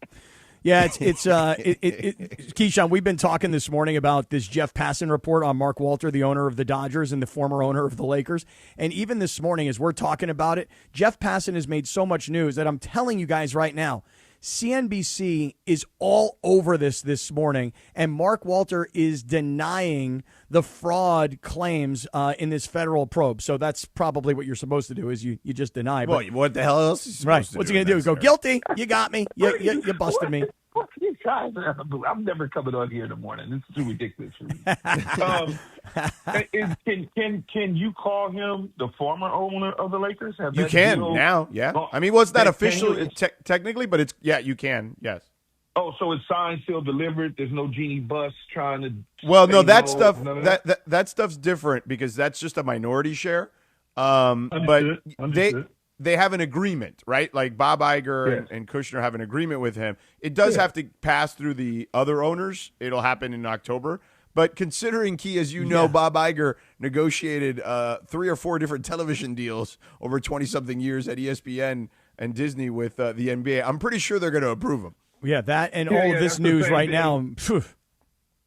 Yeah, it's Keyshawn, we've been talking this morning about this Jeff Passan report on Mark Walter, the owner of the Dodgers and the former owner of the Lakers. And even this morning, as we're talking about it, Jeff Passan has made so much news that I'm telling you guys right now, CNBC is all over this morning, and Mark Walter is denying the fraud claims in this federal probe. So that's probably what you're supposed to do, is you just deny. Well, what the hell else is he supposed to do? What's he going to do? Go, guilty, you got me, you busted me. What are you guys? I'm never coming on here in the morning. This is too ridiculous for me. Can you call him the former owner of the Lakers? You can now, yeah. I mean, it's not official technically, but you can, yes. Oh, so it's signed, sealed, delivered. There's no genie bus trying to. Well, no, that stuff that stuff's different because that's just a minority share. But they have an agreement, right? Like Bob Iger and Kushner have an agreement with him. It does have to pass through the other owners. It'll happen in October. But considering, Key, as you know, Bob Iger negotiated 3 or 4 different television deals over 20-something years at ESPN and Disney with the NBA, I'm pretty sure they're going to approve him. Yeah, that and all of this news right now.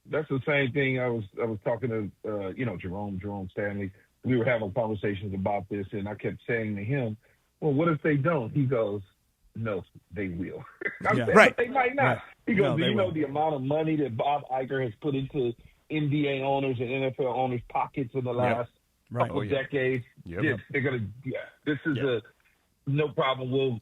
That's the same thing. I was talking to Jerome Stanley. We were having conversations about this, and I kept saying to him, well, what if they don't? He goes, no, they will. But they might not. Right. He goes, do you know the amount of money that Bob Iger has put into NBA owners and NFL owners' pockets in the last couple of decades? Yep. They're going to, this is no problem. We'll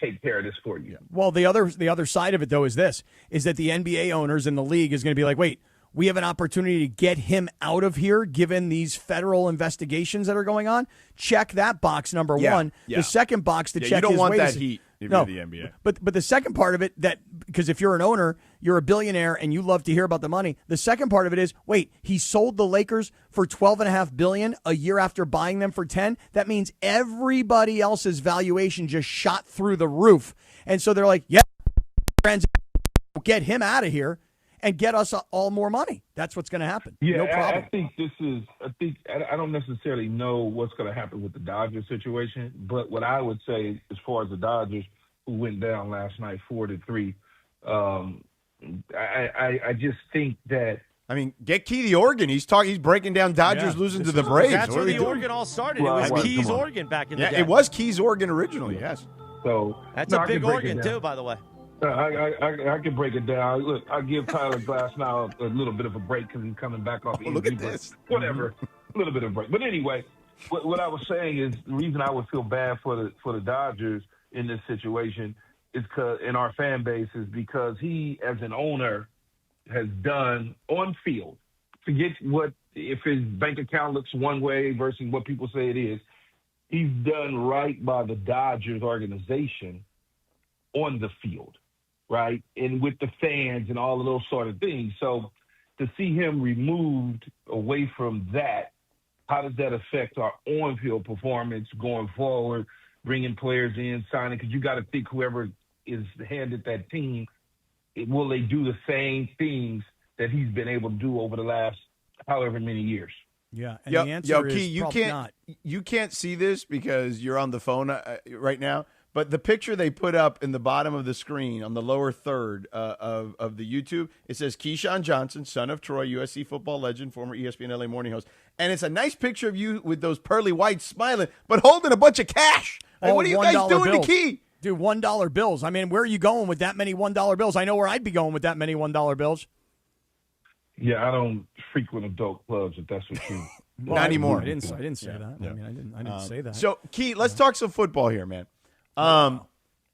take care of this for you. Well, the other side of it, though, is that the NBA owners in the league is going to be like, wait, we have an opportunity to get him out of here given these federal investigations that are going on. Check that box, number one. Yeah. The second box to check is, you don't want that heat if you're the NBA. But the second part of it, because if you're an owner, you're a billionaire and you love to hear about the money. The second part of it is, wait, he sold the Lakers for $12.5 billion a year after buying them for $10. That means everybody else's valuation just shot through the roof. And so they're like, get him out of here and get us all more money. That's what's going to happen. Yeah, no problem. I don't necessarily know what's going to happen with the Dodgers situation, but what I would say as far as the Dodgers, who went down last night 4-3, I just think that. I mean, get Key the organ. He's breaking down Dodgers losing to the Braves. That's where the organ all started. It was Key's organ back in the day. It was Key's organ originally, yes. So that's a big organ, too, by the way. I can break it down. Look, I give Tyler Glasnow a little bit of a break because he's coming back off. Look at this. Whatever, a little bit of a break. But anyway, what I was saying is the reason I would feel bad for the Dodgers in this situation is in our fan base is because he, as an owner, has done on field. Forget if his bank account looks one way versus what people say it is. He's done right by the Dodgers organization on the field. Right, and with the fans and all of those sort of things. So to see him removed away from that, how does that affect our on-field performance going forward, bringing players in, signing? Because you got to think whoever is handed that team, will they do the same things that he's been able to do over the last however many years? Yeah, and the answer Key, is probably not. You can't see this because you're on the phone right now. But the picture they put up in the bottom of the screen on the lower third of the YouTube, it says Keyshawn Johnson, son of Troy, USC football legend, former ESPN LA morning host. And it's a nice picture of you with those pearly whites smiling, but holding a bunch of cash. Like, what are you guys doing to Key? Dude, $1 bills. I mean, where are you going with that many $1 bills? I know where I'd be going with that many $1 bills. Yeah, I don't frequent adult clubs, if that's what you... Not anymore. I didn't say that. Yeah. I mean, I didn't say that. So, Key, let's talk some football here, man.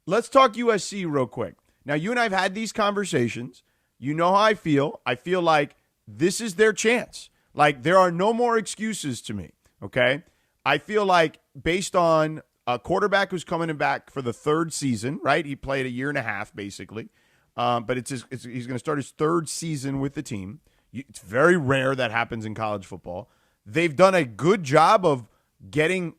Let's talk USC real quick. Now, you and I have had these conversations. You know how I feel. I feel like this is their chance. Like, there are no more excuses to me, okay? I feel like based on a quarterback who's coming back for the third season, right? He played a year and a half, basically. But he's going to start his third season with the team. It's very rare that happens in college football. They've done a good job of getting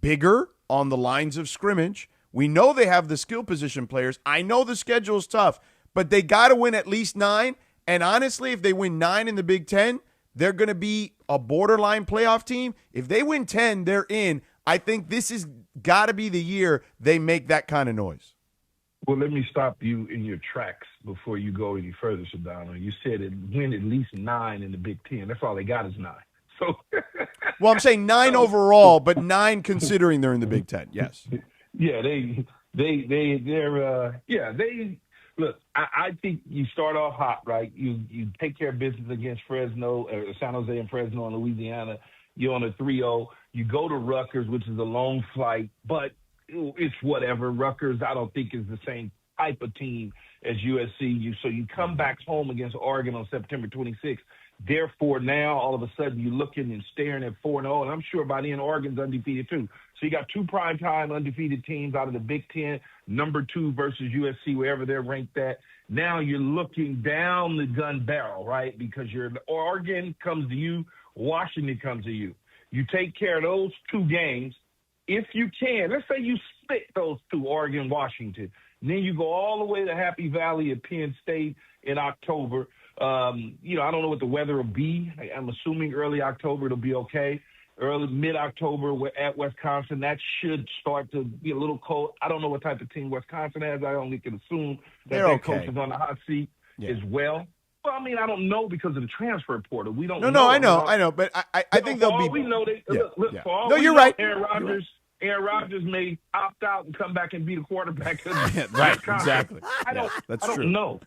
bigger on the lines of scrimmage. We know they have the skill position players. I know the schedule's tough, but they got to win at least 9. And honestly, if they win 9 in the Big Ten, they're going to be a borderline playoff team. If they win 10, they're in. I think this has got to be the year they make that kind of noise. Well, let me stop you in your tracks before you go any further, Sedano. You said it win at least 9 in the Big Ten. That's all they got is 9. So, well, I'm saying 9 overall, but 9 considering they're in the Big Ten. Yes. Yeah, look. I think you start off hot, right? You take care of business against Fresno, or San Jose and Fresno in Louisiana. You're on a 3-0. You go to Rutgers, which is a long flight, but it's whatever. Rutgers, I don't think, is the same type of team as USC. So you come back home against Oregon on September 26th. Therefore, now all of a sudden you're looking and staring at 4-0, and I'm sure by then Oregon's undefeated too. So you got 2 primetime undefeated teams out of the Big Ten, number 2 versus USC, wherever they're ranked at. Now you're looking down the gun barrel, right? Because Oregon comes to you, Washington comes to you. You take care of those 2 games. If you can, let's say you split those 2, Oregon, Washington, and then you go all the way to Happy Valley at Penn State in October. I don't know what the weather will be. I'm assuming early October it'll be okay. Mid-October we're at Wisconsin. That should start to be a little cold. I don't know what type of team Wisconsin has. I only can assume that their coach is on the hot seat as well. Well, I mean, I don't know because of the transfer portal. We don't know. No, I know. But I think they'll be. We know they look. For all no, we you're know, right. Aaron Rodgers may opt out and come back and be the quarterback. Right, exactly. I don't know.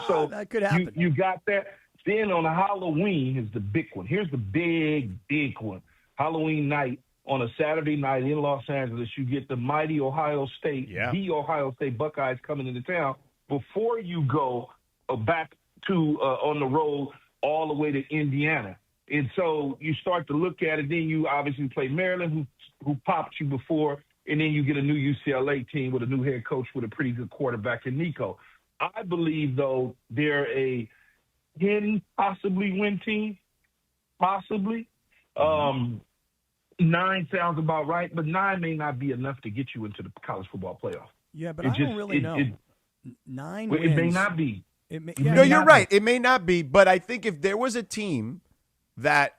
So that could happen. You got that. Then on Halloween is the big one. Here's the big one. Halloween night on a Saturday night in Los Angeles, you get the mighty Ohio State, the Ohio State Buckeyes coming into town before you go back to on the road all the way to Indiana. And so you start to look at it. Then you obviously play Maryland, who popped you before, and then you get a new UCLA team with a new head coach with a pretty good quarterback in Nico. I believe, though, they're a 10 possibly win team, possibly. 9 sounds about right, but 9 may not be enough to get you into the college football playoff. Yeah, but I don't really know. 9 wins. It may not be. No, you're right. It may not be, but I think if there was a team that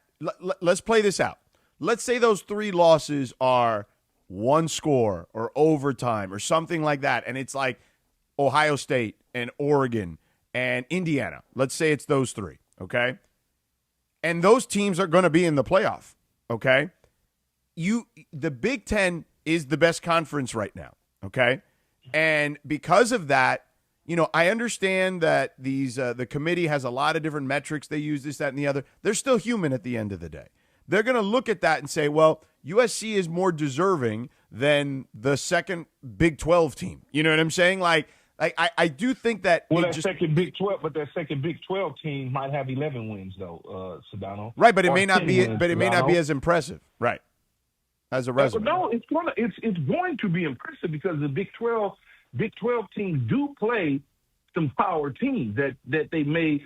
let's play this out. Let's say those 3 losses are 1 score or overtime or something like that, and it's like Ohio State and Oregon and Indiana. Let's say it's those 3, okay? And those teams are going to be in the playoff, okay? The Big Ten is the best conference right now, okay? And because of that, I understand that the committee has a lot of different metrics. They use this, that, and the other. They're still human at the end of the day. They're going to look at that and say, well, USC is more deserving than the second Big 12 team. You know what I'm saying? Like I do think that. Well, that second Big 12 team might have 11 wins though, Sedano. Right, but it may not be. But it may not be as impressive, right? As a resume. No, it's going to be impressive because the Big 12 teams do play some power teams that they may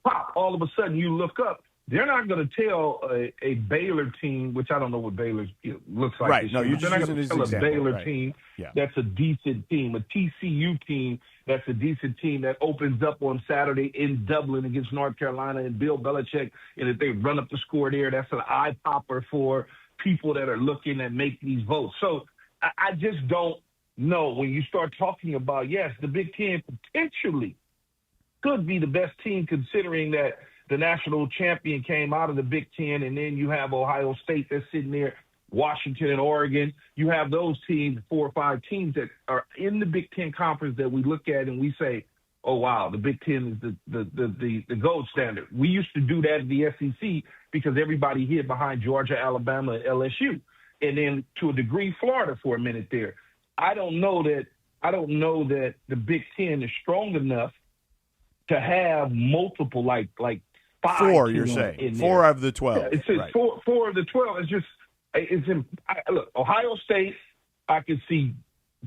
pop. All of a sudden, you look up. They're not going to tell a Baylor team, which I don't know what Baylor looks like. Right. No, you're just not going to tell a Baylor team Yeah. that's a decent team, a TCU team that's a decent team that opens up on Saturday in Dublin against North Carolina and Bill Belichick. And if they run up the score there, that's an eye popper for people that are looking and make these votes. So I just don't know. When you start talking about, yes, the Big Ten potentially could be the best team, considering that the national champion came out of the Big Ten, and then you have Ohio State that's sitting there, Washington and Oregon. You have those teams, 4 or 5 teams that are in the Big Ten conference that we look at and we say, oh, wow, the Big Ten is the gold standard. We used to do that at the SEC because everybody hid behind Georgia, Alabama, and LSU, and then to a degree Florida for a minute there. I don't know that the Big Ten is strong enough to have multiple like 5. 4, you're saying 4 of the 12. Yeah, it says right. 4 of the 12. Look, Ohio State, I could see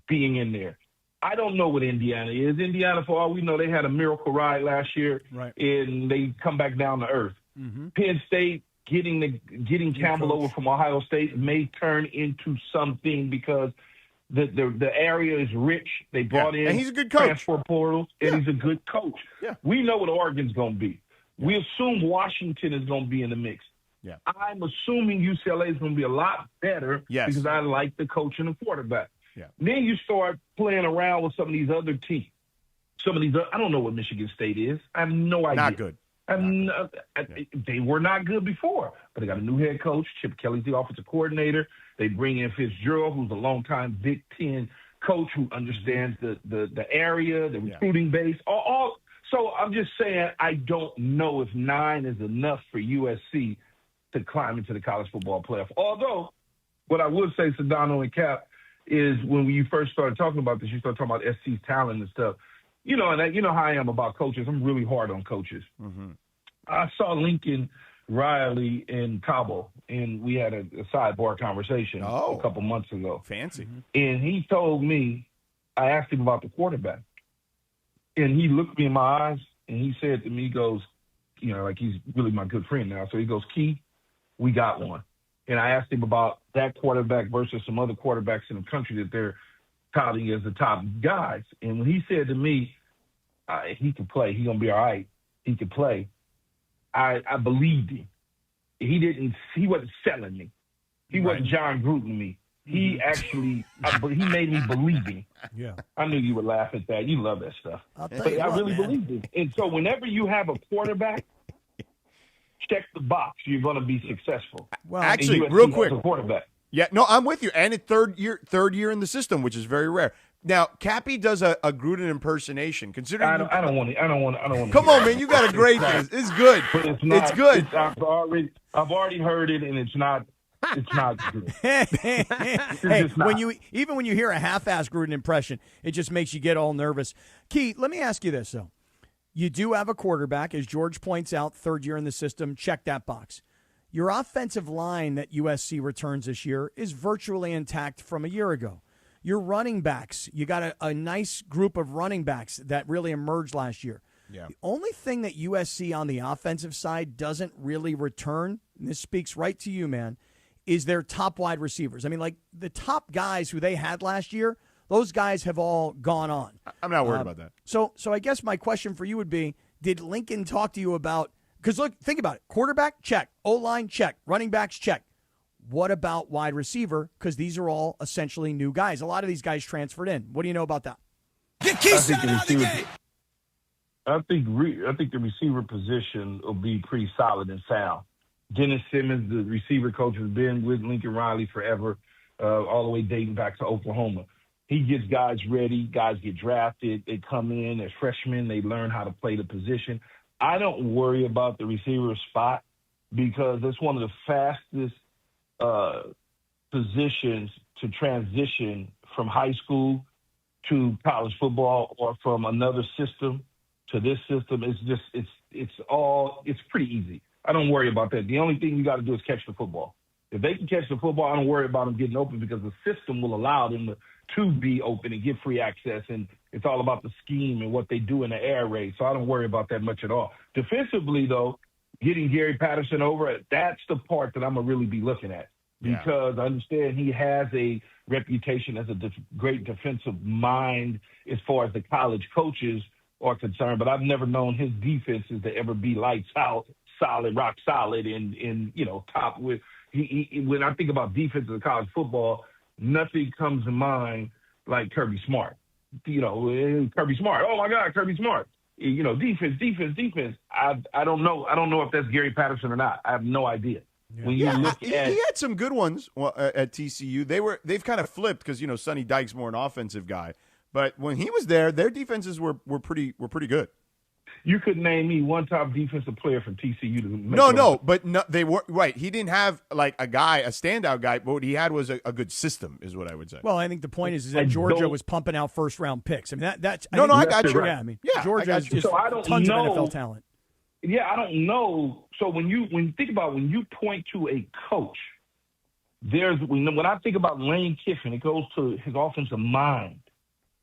being in there. I don't know what Indiana is. Indiana, for all we know, they had a miracle ride last year, right, and they come back down to earth. Mm-hmm. Penn State getting Campbell over from Ohio State may turn into something because the area is rich. They brought in and he's a good coach. Transfer portals, and he's a good coach. Yeah. We know what Oregon's going to be. Yeah. We assume Washington is going to be in the mix. Yeah. I'm assuming UCLA is going to be a lot better because I like the coach and the quarterback. Yeah. Then you start playing around with some of these other teams. I don't know what Michigan State is. I have no idea. Not good. They were not good before, but they got a new head coach. Chip Kelly's the offensive coordinator. They bring in Fitzgerald, who's a longtime Big Ten coach who understands the area, the recruiting base. So I'm just saying I don't know if 9 is enough for USC to climb into the college football playoff. Although, what I would say, Sedano and Cap, is when you first started talking about this, you started talking about SC's talent and stuff. You know, and you know how I am about coaches. I'm really hard on coaches. Mm-hmm. I saw Lincoln Riley in Cabo, and we had a sidebar conversation a couple months ago. Fancy. And he told me, I asked him about the quarterback. And he looked me in my eyes, and he said to me, he goes, you know, like he's really my good friend now. So he goes, Key, we got one. And I asked him about that quarterback versus some other quarterbacks in the country that they're touting as the top guys. And when he said to me, he can play, he's going to be all right, he can play, I believed him. He wasn't selling me. He wasn't John Gruden me. He actually, he made me believe him. Yeah. I knew you would laugh at that. You love that stuff. But I really believed him. And so whenever you have a quarterback, check the box. You're going to be successful. Well, actually, real quick, quarterback. Yeah, no, I'm with you. And it's third year in the system, which is very rare. Now, Cappy does a Gruden impersonation. Considering I don't want to. Come on, man, you got a great thing. It's good. But it's not. It's good. I've already heard it, and it's not. It's not good. Hey, when you hear a half-assed Gruden impression, it just makes you get all nervous. Key, let me ask you this though: you do have a quarterback, as George points out, third year in the system. Check that box. Your offensive line that USC returns this year is virtually intact from a year ago. Your running backs, you got a nice group of running backs that really emerged last year. Yeah. The only thing that USC on the offensive side doesn't really return, and this speaks right to you, man, is their top wide receivers. I mean, like the top guys who they had last year, those guys have all gone on. I'm not worried about that. So I guess my question for you would be, did Lincoln talk to you about, because look, think about it. Quarterback, check. O-line, check. Running backs, check. What about wide receiver? Because these are all essentially new guys. A lot of these guys transferred in. What do you know about that? I think the receiver position will be pretty solid and sound. Dennis Simmons, the receiver coach, has been with Lincoln Riley forever, all the way dating back to Oklahoma. He gets guys ready. Guys get drafted. They come in as freshmen. They learn how to play the position. I don't worry about the receiver spot because it's one of the fastest positions to transition from high school to college football or from another system to this system. It's pretty easy. I don't worry about that. The only thing you got to do is catch the football. If they can catch the football, I don't worry about them getting open because the system will allow them to be open and get free access. And it's all about the scheme and what they do in the air raid. So I don't worry about that much at all. Defensively, though, getting Gary Patterson over, that's the part that I'm going to really be looking at. Because I understand he has a reputation as a great defensive mind as far as the college coaches are concerned, but I've never known his defenses to ever be lights out, solid, rock solid, and top with. When I think about defense in college football, nothing comes to mind like Kirby Smart. Kirby Smart. Oh my God, Kirby Smart. Defense. I don't know. I don't know if that's Gary Patterson or not. I have no idea. Yeah. When you look at, he had some good ones at TCU. They've kind of flipped because Sonny Dykes more an offensive guy, but when he was there, their defenses were pretty good. You could name me one top defensive player from TCU. But they were right. He didn't have like a standout guy, but what he had was a good system, is what I would say. Well, I think the point is that Georgia was pumping out first round picks. I mean, that's I got you. Right. Georgia has just tons of NFL talent. Yeah, I don't know. So when you think about when you point to a coach, when I think about Lane Kiffin, it goes to his offensive mind,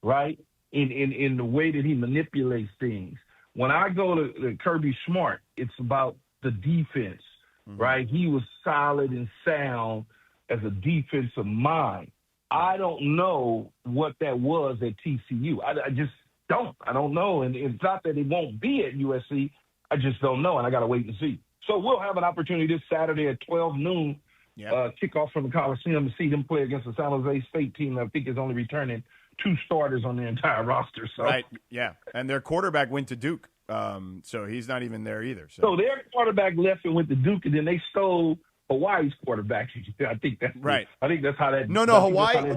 right? In the way that he manipulates things. When I go to Kirby Smart, it's about the defense, right? He was solid and sound as a defensive mind. I don't know what that was at TCU. I just don't. I don't know. And it's not that it won't be at USC. I just don't know, and I got to wait and see. So we'll have an opportunity this Saturday at 12 noon, kickoff from the Coliseum to see them play against the San Jose State team that I think is only returning 2 starters on the entire roster. So. Right, yeah. And their quarterback went to Duke, so he's not even there either. So their quarterback left and went to Duke, and then they stole Hawaii's quarterback. I think that's right. I think that's how that. No, Hawaii.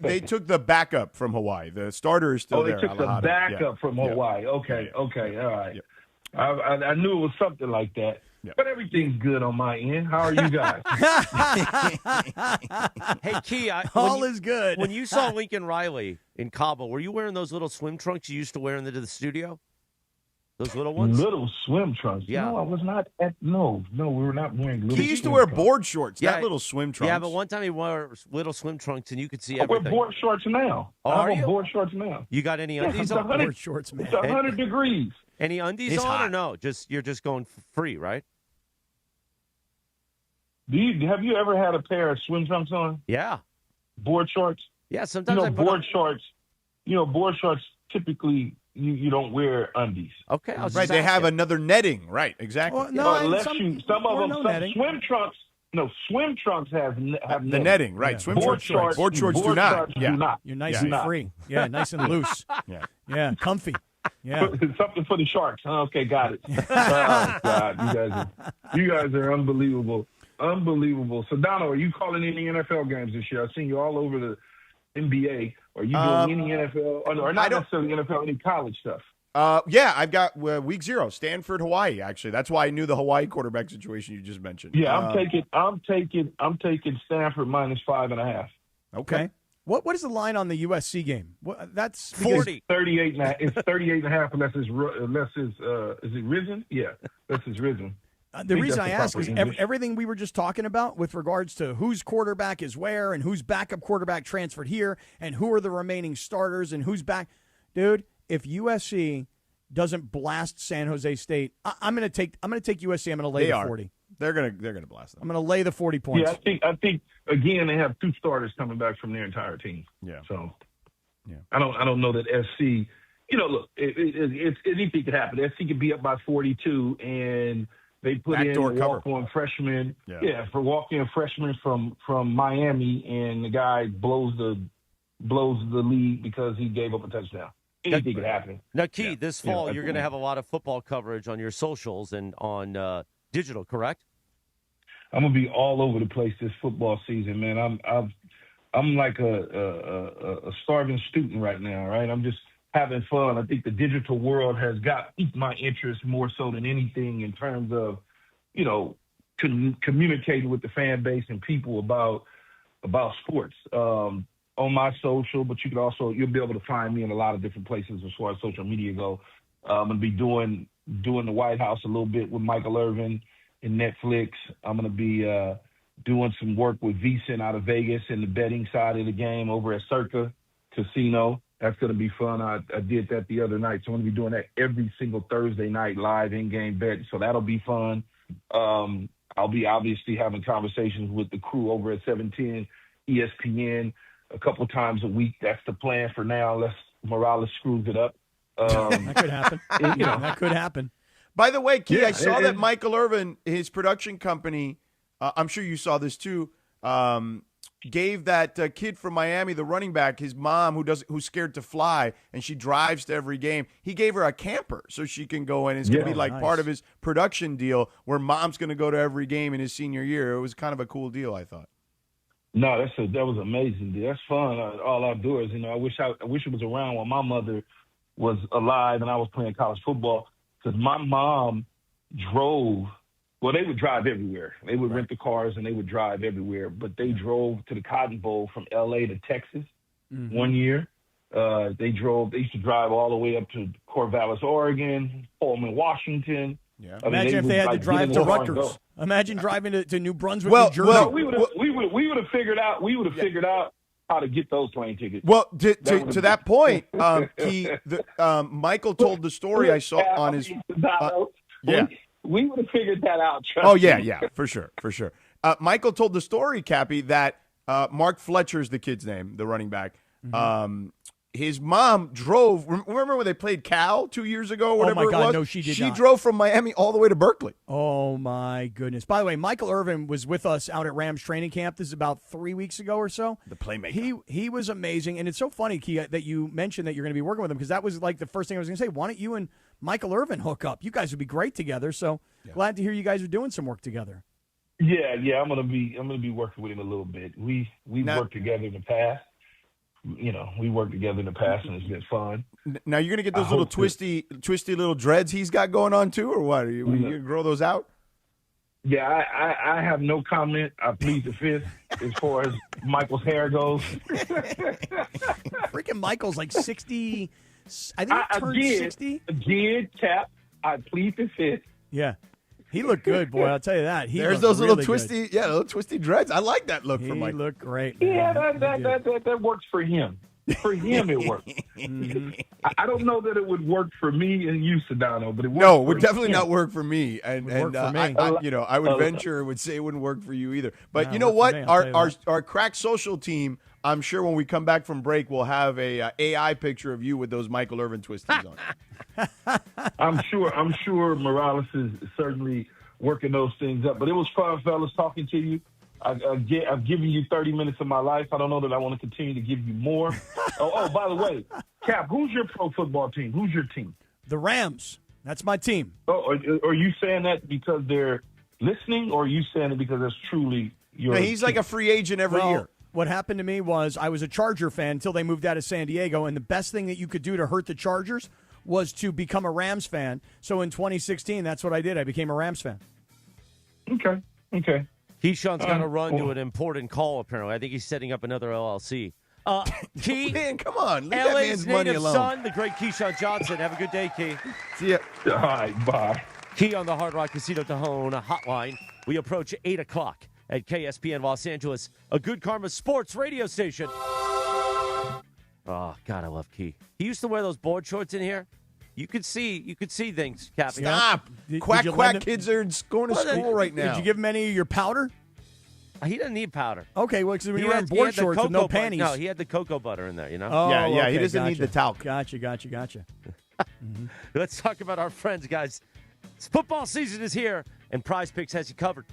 They took the backup from Hawaii. The starter is still there. They took the backup from Hawaii. Okay, all right. Yep. I knew it was something like that. Yep. But everything's good on my end. How are you guys? Hey, Key. All is good. When you saw Lincoln Riley in Cabo, were you wearing those little swim trunks you used to wear into the studio? Those little ones? Little swim trunks. Yeah. No, I was not no, we were not wearing little He used to wear board shorts, not little swim trunks. Yeah, but one time he wore little swim trunks and you could see I everything. wear board shorts now. I wear board shorts now. You got any undies on? Board shorts, man. It's 100 degrees. Any undies It's on hot. or no? You're just going free, right? Have you ever had a pair of swim trunks on? Yeah. Board shorts? Yeah, sometimes I put board shorts. Board shorts typically you don't wear undies. Okay, right. They have another netting. Right, exactly. Well, no, some of them swim trunks. No, swim trunks have the netting. Right, swim shorts. Board shorts do not. Do not. You're nice and free. Yeah, nice and loose. Yeah, comfy. Yeah, something for the Sharks. Okay, got it. Oh God, you guys are unbelievable. Unbelievable. Sedano, are you calling any NFL games this year? I've seen you all over the NBA. Are you doing any NFL, or not necessarily NFL, any college stuff? Yeah, I've got week 0, Stanford, Hawaii. Actually, that's why I knew the Hawaii quarterback situation you just mentioned. Yeah, I'm taking Stanford -5.5. Okay. What is the line on the USC game? That's 40. 38.5. It's 38.5 unless is it risen? Yeah, unless it's risen. The reason I ask is everything we were just talking about with regards to whose quarterback is where and whose backup quarterback transferred here and who are the remaining starters and who's back. Dude, if USC doesn't blast San Jose State, I'm going to take USC. I'm going to lay the 40. They're going to blast them. I'm going to lay the 40 points. Yeah, I think again they have 2 starters coming back from their entire team. Yeah. So I don't know that SC. Look, it's anything could happen. SC could be up by 42 and they put in a walk-on freshman. For walk-in freshman from Miami, and the guy blows the lead because he gave up a touchdown. Anything could happen. Now, Key, this fall you're going to have a lot of football coverage on your socials and on digital, correct? I'm gonna be all over the place this football season, man. I'm like a starving student right now, right? I'm just having fun. I think the digital world has got piqued my interest more so than anything in terms of, communicating with the fan base and people about sports on my social. But you'll be able to find me in a lot of different places as far as social media go. I'm gonna be doing the White House a little bit with Michael Irvin and Netflix. I'm gonna be doing some work with VSiN out of Vegas and the betting side of the game over at Circa Casino. That's going to be fun. I did that the other night. So I'm going to be doing that every single Thursday night, live in-game bet. So that'll be fun. I'll be obviously having conversations with the crew over at 710 ESPN a couple times a week. That's the plan for now, unless Morales screws it up. That could happen. That could happen. By the way, Key, I saw that Michael Irvin, his production company, I'm sure you saw this too, gave that kid from Miami, the running back, his mom who's scared to fly, and she drives to every game. He gave her a camper so she can go in. It's going to be like part of his production deal where mom's going to go to every game in his senior year. It was kind of a cool deal, I thought. No, that was amazing. That's fun. All outdoors. I wish it was around when my mother was alive and I was playing college football, because my mom drove. Well, they would drive everywhere. They would rent the cars and they would drive everywhere. But they drove to the Cotton Bowl from L.A. to Texas one year. They used to drive all the way up to Corvallis, Oregon, Pullman, Washington. Yeah. Imagine if they had to drive to Rutgers. Imagine driving to New Brunswick, New Jersey. Well, we would have figured out how to get those plane tickets. Well, to that point, Michael told the story I saw on his. We would have figured that out. Oh yeah, for sure. Michael told the story, Cappy, that Mark Fletcher's the kid's name, the running back. His mom drove. Remember when they played Cal 2 years ago? Whatever oh my God, it was? no, she did She not. drove from Miami all the way to Berkeley. Oh my goodness! By the way, Michael Irvin was with us out at Rams training camp. This is about 3 weeks ago or so. The playmaker. He was amazing, and it's so funny, Key, that you mentioned that you're going to be working with him, because that was like the first thing I was going to say. Why don't you and Michael Irvin hook up? You guys would be great together. So glad to hear you guys are doing some work together. Yeah, I'm gonna be working with him a little bit. We've worked together in the past. We worked together in the past, and it's been fun. Now you're gonna get those little twisty little dreads he's got going on too, or what? Are you gonna grow those out? Yeah, I have no comment. I plead the fifth as far as Michael's hair goes. Freaking Michael's like 60. I think he turned 60. Again, Cap, I plead the fifth. Yeah. He looked good, boy. I'll tell you that. There's those little twisty, little twisty dreads. I like that look for Mike. He looked great. Yeah, that works for him. For him, it works. I don't know that it would work for me and you, Sedano, but it works. No, it would for definitely him. not work for me. And I would venture would say it wouldn't work for you either. But No, you know work what? for me, Our crack social team, I'm sure when we come back from break, we'll have a AI picture of you with those Michael Irvin twisties on. I'm sure Morales is certainly working those things up. But it was fun, fellas, talking to you. I've given you 30 minutes of my life. I don't know that I want to continue to give you more. By the way, Cap, who's your pro football team? Who's your team? The Rams. That's my team. Oh, are you saying that because they're listening, or are you saying it because that's truly your he's team? like a free agent every year. What happened to me was I was a Charger fan until they moved out of San Diego, and the best thing that you could do to hurt the Chargers was to become a Rams fan. So in 2016, that's what I did. I became a Rams fan. Okay. Keyshawn's got to run to an important call, apparently. I think he's setting up another LLC. Key. Man, come on. Leave that LA's man's money native alone. son, the great Keyshawn Johnson. Have a good day, Key. See ya. All right, bye. Key on the Hard Rock Casino Cajon hotline. We approach 8 o'clock at KSPN Los Angeles, a Good Karma sports radio station. Oh, God, I love Key. He used to wear those board shorts in here. You could see things, Cappy. Stop. Quack kids are going to school right now. Did you give him any of your powder? He doesn't need powder. Okay, well, because when you're wearing board shorts with no panties. No, he had the cocoa butter in there, you know? Oh, Yeah, okay, he doesn't need the talc. Gotcha. Let's talk about our friends, guys. Football season is here, and Prize Picks has you covered.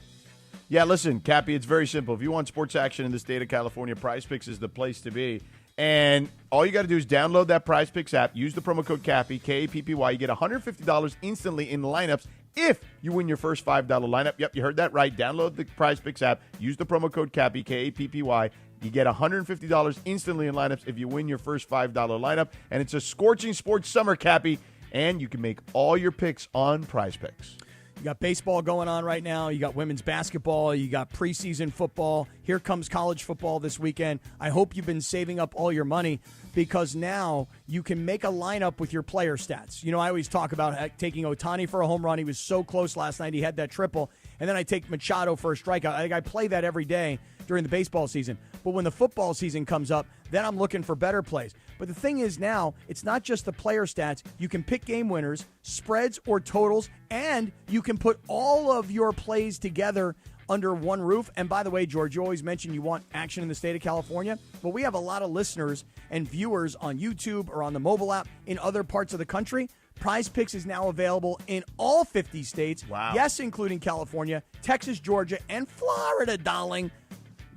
Yeah, listen, Cappy, it's very simple. If you want sports action in the state of California, Prize Picks is the place to be. And all you got to do is download that Prize Picks app, use the promo code Cappy, K-A-P-P-Y. You get $150 instantly in lineups if you win your first $5 lineup. Yep, you heard that right. Download the Prize Picks app, use the promo code Cappy, K-A-P-P-Y. You get $150 instantly in lineups if you win your first $5 lineup. And it's a scorching sports summer, Cappy, and you can make all your picks on Prize Picks. You got baseball going on right now. You got women's basketball. You got preseason football. Here comes college football this weekend. I hope you've been saving up all your money, because now you can make a lineup with your player stats. You know, I always talk about taking Ohtani for a home run. He was so close last night. He had that triple. And then I take Machado for a strikeout. I play that every day during the baseball season. But when the football season comes up, then I'm looking for better plays. But the thing is now, it's not just the player stats. You can pick game winners, spreads or totals, and you can put all of your plays together under one roof. And by the way, George, you always mention you want action in the state of California. But we have a lot of listeners and viewers on YouTube or on the mobile app in other parts of the country. Prize Picks is now available in all 50 states. Wow. Yes, including California, Texas, Georgia, and Florida, darling.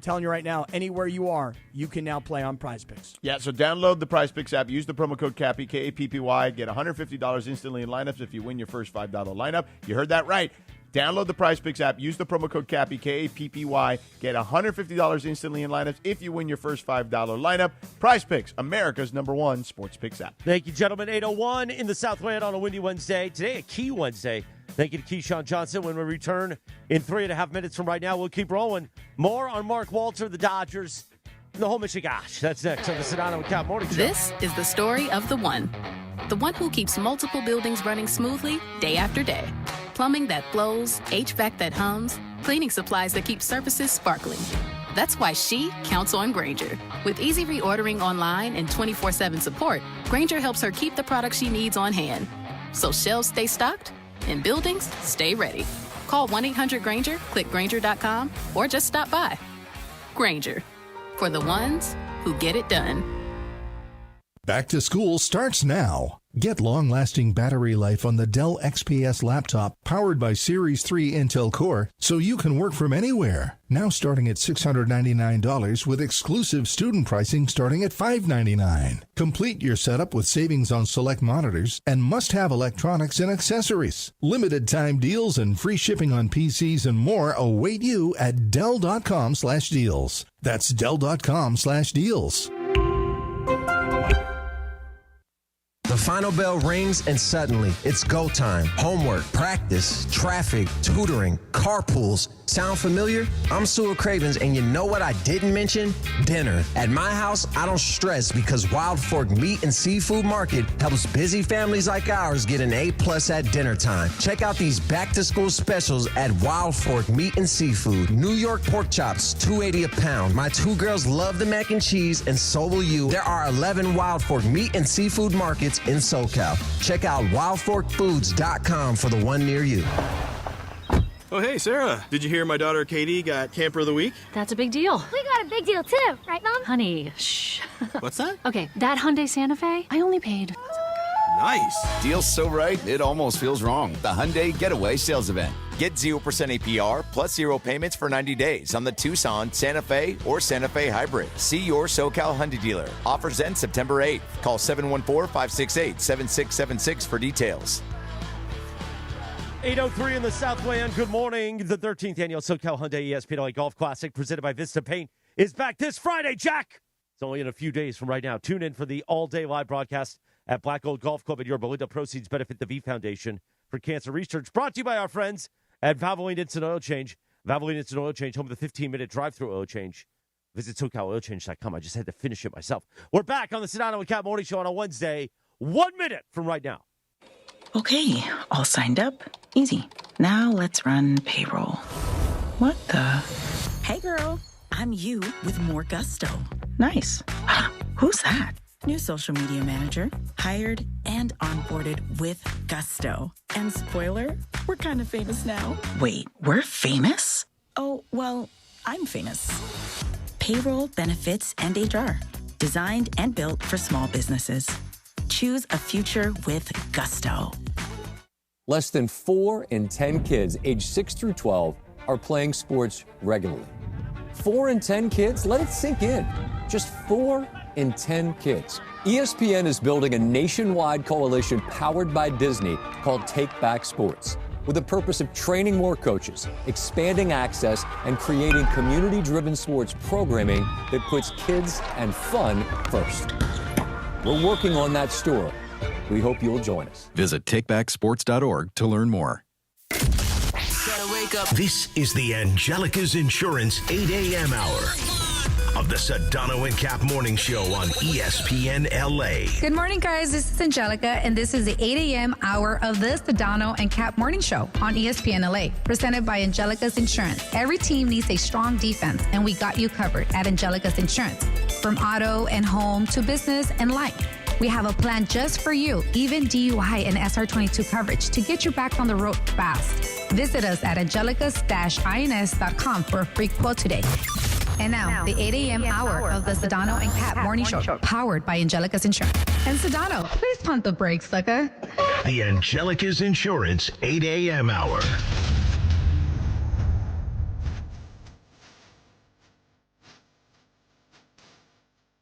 telling you right now, anywhere you are, you can now play on Prize Picks. Yeah, so download the Prize Picks app. Use the promo code Kappy, K-A-P-P-Y. Get $150 instantly in lineups if you win your first $5 lineup. You heard that right. Download the Prize Picks app. Use the promo code Kappy, K-A-P-P-Y. Get $150 instantly in lineups if you win your first $5 lineup. Prize Picks, America's #1 sports picks app. Thank you, gentlemen. 8:01 in the Southland on a windy Wednesday. Today, a key Wednesday. Thank you to Keyshawn Johnson. When we return in 3.5 minutes from right now, we'll keep rolling. More on Mark Walter, the Dodgers, and the whole Michigash. That's next on the Sedano and Kap Morning Show. This is the story of the one who keeps multiple buildings running smoothly day after day. Plumbing that flows, HVAC that hums, cleaning supplies that keep surfaces sparkling. That's why she counts on Grainger. With easy reordering online and 24/7 support, Grainger helps her keep the products she needs on hand. So shelves stay stocked and buildings stay ready. Call 1-800-GRAINGER, click Grainger.com, or just stop by. Grainger, for the ones who get it done. Back to school starts now. Get long-lasting battery life on the Dell XPS laptop powered by Series 3 Intel Core so you can work from anywhere. Now starting at $699 with exclusive student pricing starting at $599. Complete your setup with savings on select monitors and must-have electronics and accessories. Limited time deals and free shipping on PCs and more await you at Dell.com/deals. That's Dell.com/deals. The final bell rings and suddenly it's go time. Homework, practice, traffic, tutoring, carpools. Sound familiar? I'm Sewell Cravens, and you know what I didn't mention? Dinner. At my house, I don't stress because Wild Fork Meat and Seafood Market helps busy families like ours get an A+ at dinner time. Check out these back-to-school specials at Wild Fork Meat and Seafood. New York pork chops, $2.80 a pound. My two girls love the mac and cheese, and so will you. There are 11 Wild Fork Meat and Seafood markets in SoCal. Check out wildforkfoods.com for the one near you. Oh, hey, Sarah. Did you hear my daughter Katie got Camper of the Week? That's a big deal. We got a big deal, too. Right, Mom? Honey, shh. What's that? Okay, that Hyundai Santa Fe, I only paid. Nice. Deal's so right, it almost feels wrong. The Hyundai Getaway Sales Event. Get 0% APR plus 0 payments for 90 days on the Tucson, Santa Fe, or Santa Fe Hybrid. See your SoCal Hyundai dealer. Offers end September 8th. Call 714-568-7676 for details. 8:03 in the Southland. Good morning. The 13th annual SoCal Hyundai ESPN LA Golf Classic presented by Vista Paint is back this Friday, Jack. It's only in a few days from right now. Tune in for the all-day live broadcast at Black Gold Golf Club at Yorba Linda. Proceeds benefit the V Foundation for Cancer Research. Brought to you by our friends at Valvoline Instant Oil Change. Valvoline Instant Oil Change, home of the 15-minute drive-through oil change. Visit SoCalOilChange.com. I just had to finish it myself. We're back on the Sedano and Kap Morning Show on a Wednesday, 1 minute from right now. Okay, all signed up. Easy. Now let's run payroll. What the? Hey, girl. I'm you with more gusto. Nice. Who's that? New social media manager. Hired and onboarded with gusto. And spoiler, we're kind of famous now. Wait, we're famous? Oh, well, I'm famous. Payroll, benefits, and HR. Designed and built for small businesses. Choose a future with gusto. Less than 4 in 10 kids aged 6 through 12 are playing sports regularly. 4 in 10 kids? Let it sink in. Just 4 in 10 kids. ESPN is building a nationwide coalition powered by Disney called Take Back Sports, with the purpose of training more coaches, expanding access, and creating community-driven sports programming that puts kids and fun first. We're working on that story. We hope you'll join us. Visit takebacksports.org to learn more. This is the Angelica's Insurance 8 a.m. hour of the Sedano and Kap Morning Show on ESPN LA. Good morning, guys. This is Angelica, and this is the 8 a.m. hour of the Sedano and Kap Morning Show on ESPN LA, presented by Angelica's Insurance. Every team needs a strong defense, and we got you covered at Angelica's Insurance. From auto and home to business and life, we have a plan just for you, even DUI and SR22 coverage to get you back on the road fast. Visit us at angelicas-ins.com for a free quote today. And now, the 8 a.m. hour of the Sedano and Kap Morning Show, powered by Angelica's Insurance. And Sedano, please pump the brakes, sucker. The Angelica's Insurance 8 a.m. hour.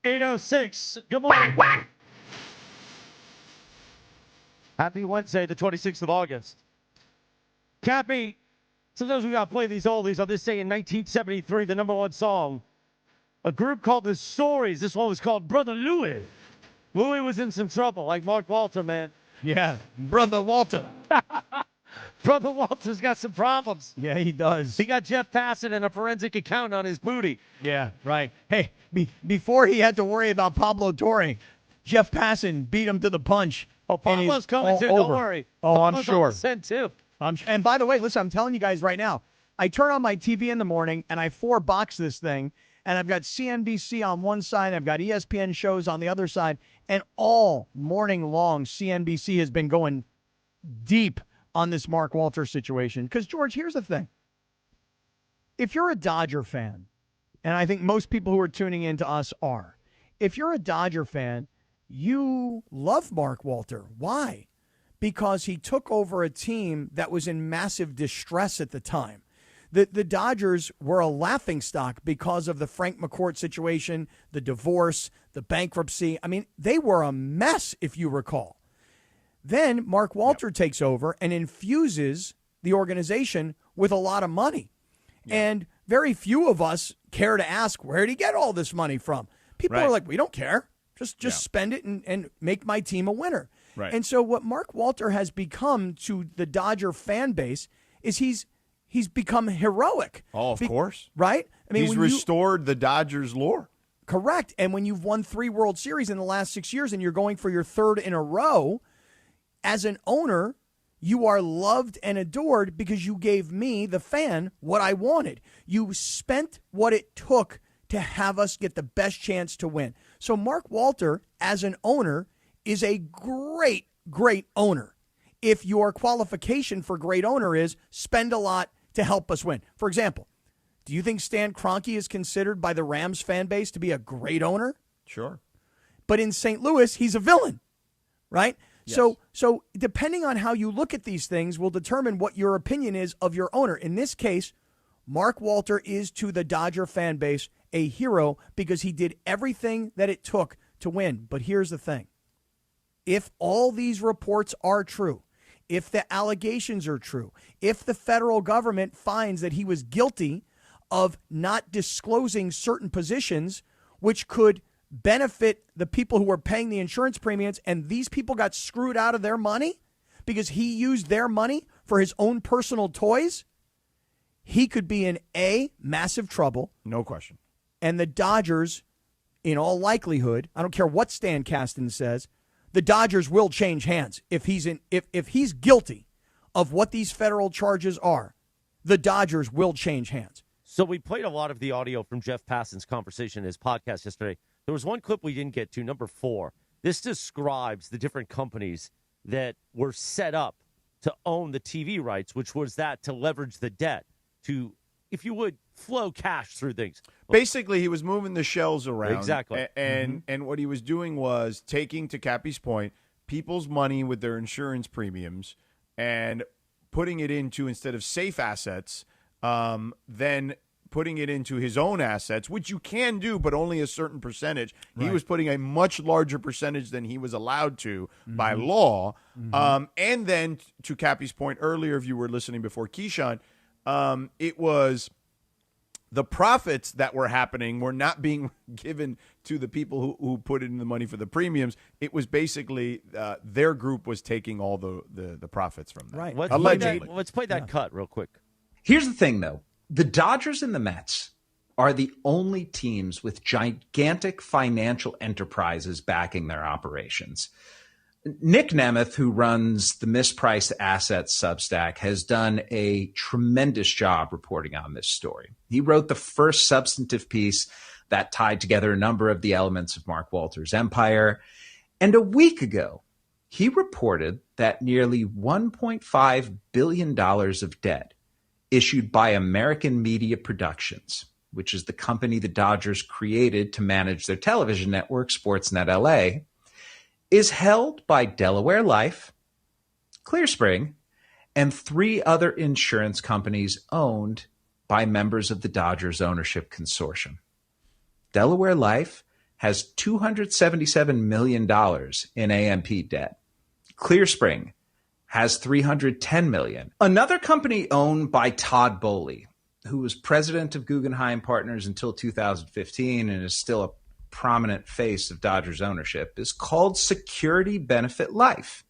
8:06. Good morning. Happy Wednesday, the 26th of August. Cappy, sometimes we got to play these oldies. On this day in 1973, the number one song, a group called The Stories. This one was called Brother Louie. Louie was in some trouble, like Mark Walter, man. Yeah, Brother Walter. Brother Walter's got some problems. Yeah, he does. He got Jeff Passan and a forensic account on his booty. Yeah, right. Hey, before he had to worry about Pablo Torre, Jeff Passan beat him to the punch. Oh, Pablo's coming too. Don't worry. Oh, I'm Pablo's sure. on the scent too. And by the way, listen, I'm telling you guys right now, I turn on my TV in the morning and I 4-box this thing, and I've got CNBC on one side, I've got ESPN shows on the other side, and all morning long, CNBC has been going deep on this Mark Walter situation. Because, George, here's the thing. If you're a Dodger fan, and I think most people who are tuning in to us are, if you're a Dodger fan, you love Mark Walter. Why? Because he took over a team that was in massive distress at the time. The Dodgers were a laughingstock because of the Frank McCourt situation, the divorce, the bankruptcy. I mean, they were a mess, if you recall. Then Mark Walter takes over and infuses the organization with a lot of money. And very few of us care to ask, where did he get all this money from? People are like, we don't care. Just spend it and make my team a winner. Right. And so what Mark Walter has become to the Dodger fan base is he's become heroic. Oh, of course. Right? I mean, he's restored the Dodgers lore. Correct. And when you've won 3 World Series in the last 6 years and you're going for your 3rd in a row, as an owner, you are loved and adored because you gave me, the fan, what I wanted. You spent what it took to have us get the best chance to win. So Mark Walter, as an owner, is a great, great owner. If your qualification for great owner is spend a lot to help us win. For example, do you think Stan Kroenke is considered by the Rams fan base to be a great owner? Sure. But in St. Louis, he's a villain, right? Yes. So depending on how you look at these things will determine what your opinion is of your owner. In this case, Mark Walter is to the Dodger fan base a hero because he did everything that it took to win. But here's the thing. If all these reports are true, if the allegations are true, if the federal government finds that he was guilty of not disclosing certain positions, which could benefit the people who are paying the insurance premiums, and these people got screwed out of their money because he used their money for his own personal toys, he could be in massive trouble. No question. And the Dodgers, in all likelihood, I don't care what Stan Kasten says, the Dodgers will change hands. If he's guilty of what these federal charges are, the Dodgers will change hands. So we played a lot of the audio from Jeff Passan's conversation in his podcast yesterday. There was one clip we didn't get to, number 4. This describes the different companies that were set up to own the TV rights, which was that to leverage the debt, to, if you would, flow cash through things. Basically, he was moving the shells around. Exactly. And what he was doing was taking, to Cappy's point, people's money with their insurance premiums and putting it into, instead of safe assets, then putting it into his own assets, which you can do, but only a certain percentage. Right. He was putting a much larger percentage than he was allowed to by law. And then, to Cappy's point earlier, if you were listening before Keyshawn, it was the profits that were happening were not being given to the people who put in the money for the premiums. It was basically their group was taking all the profits from that. Right. Let's play that cut real quick. Here's the thing, though. The Dodgers and the Mets are the only teams with gigantic financial enterprises backing their operations. Nick Nemeth, who runs the Mispriced Assets Substack, has done a tremendous job reporting on this story. He wrote the first substantive piece that tied together a number of the elements of Mark Walter's empire. And a week ago, he reported that nearly $1.5 billion of debt issued by American Media Productions, which is the company the Dodgers created to manage their television network, Sportsnet LA, is held by Delaware Life, ClearSpring, and 3 other insurance companies owned by members of the Dodgers ownership consortium. Delaware Life has $277 million in AMP debt. ClearSpring has $310 million. Another company owned by Todd Boehly, who was president of Guggenheim Partners until 2015 and is still a prominent face of Dodgers ownership, is called Security Benefit Life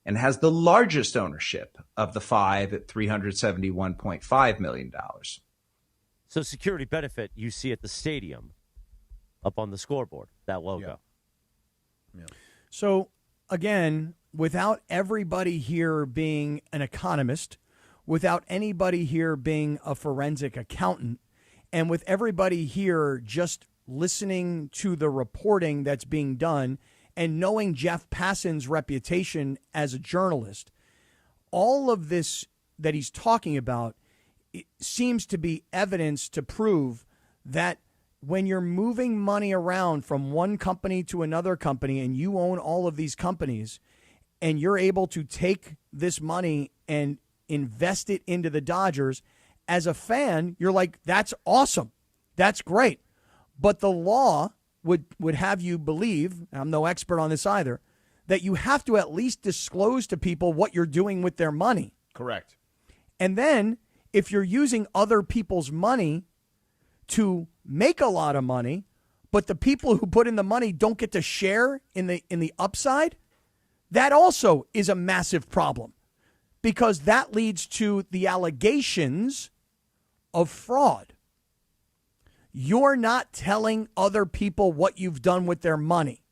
and has the largest ownership of the five at $371.5 million. So Security Benefit, you see at the stadium up on the scoreboard, that logo. Yeah. So, again, without everybody here being an economist, without anybody here being a forensic accountant, and with everybody here just listening to the reporting that's being done and knowing Jeff Passan's reputation as a journalist, all of this that he's talking about seems to be evidence to prove that when you're moving money around from one company to another company and you own all of these companies and you're able to take this money and invest it into the Dodgers, as a fan, you're like, that's awesome. That's great. But the law would have you believe, I'm no expert on this either, that you have to at least disclose to people what you're doing with their money. Correct. And then if you're using other people's money to make a lot of money, but the people who put in the money don't get to share in the upside, that also is a massive problem, because that leads to the allegations of fraud. You're not telling other people what you've done with their money.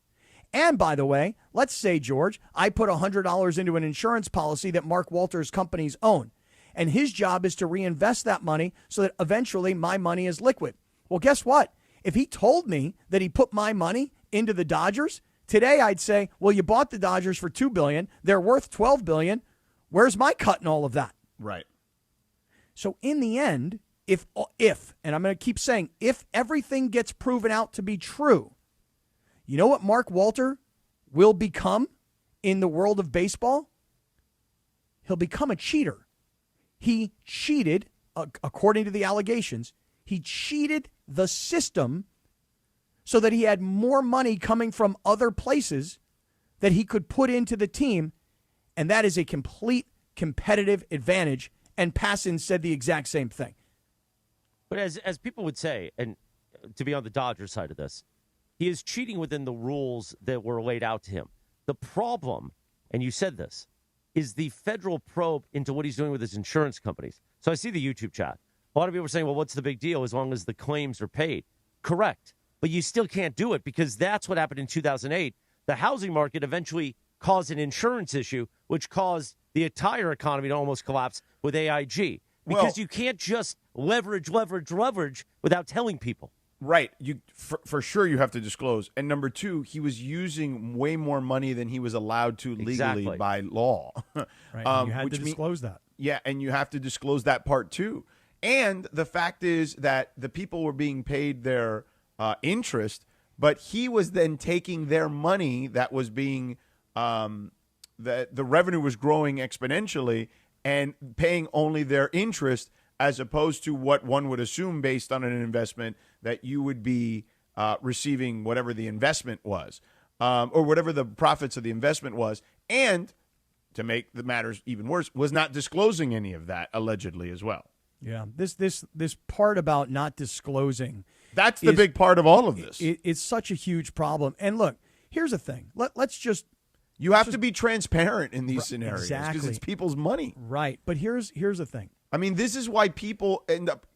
And by the way, let's say, George, I put $100 into an insurance policy that Mark Walters' companies own, and his job is to reinvest that money so that eventually my money is liquid. Well, guess what? If he told me that he put my money into the Dodgers, today I'd say, well, you bought the Dodgers for $2 billion. They're worth $12 billion. Where's my cut in all of that? Right. So in the end, if, and I'm going to keep saying, if everything gets proven out to be true, you know what Mark Walter will become in the world of baseball? He'll become a cheater. He cheated, according to the allegations, he cheated the system so that he had more money coming from other places that he could put into the team, and that is a complete competitive advantage, and Passan said the exact same thing. But as people would say, and to be on the Dodgers side of this, he is cheating within the rules that were laid out to him. The problem, and you said this, is the federal probe into what he's doing with his insurance companies. So I see the YouTube chat. A lot of people are saying, well, what's the big deal as long as the claims are paid? Correct. But you still can't do it, because that's what happened in 2008. The housing market eventually caused an insurance issue, which caused the entire economy to almost collapse with AIG. Because you can't just leverage without telling people. Right. You for sure you have to disclose. And number two, he was using way more money than he was allowed to legally by law. Right. You had to disclose that. Yeah, and you have to disclose that part too. And the fact is that the people were being paid their interest, but he was then taking their money that was being that the revenue was growing exponentially and paying only their interest, as opposed to what one would assume based on an investment that you would be receiving whatever the investment was, or whatever the profits of the investment was. And to make the matters even worse, was not disclosing any of that allegedly as well. Yeah, this part about not disclosing. That's the big part of all of this. It's such a huge problem. And look, here's the thing. Let's just. You have to be transparent in these scenarios because it's people's money. Right. But here's the thing. I mean, this is why people end up,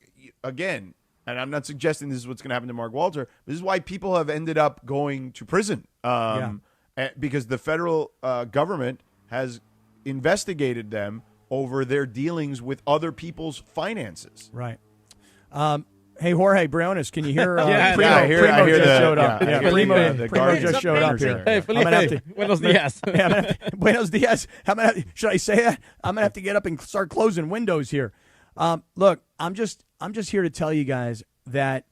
again, and I'm not suggesting this is what's going to happen to Mark Walter. This is why people have ended up going to prison because the federal government has investigated them over their dealings with other people's finances. Right. Hey, Jorge Briones, can you hear? Primo I hear just showed up. Primo just showed up here. Hey, Felipe. Buenos dias. Buenos dias. Should I say that? I'm going to have to get up and start closing windows here. Look, I'm just here to tell you guys that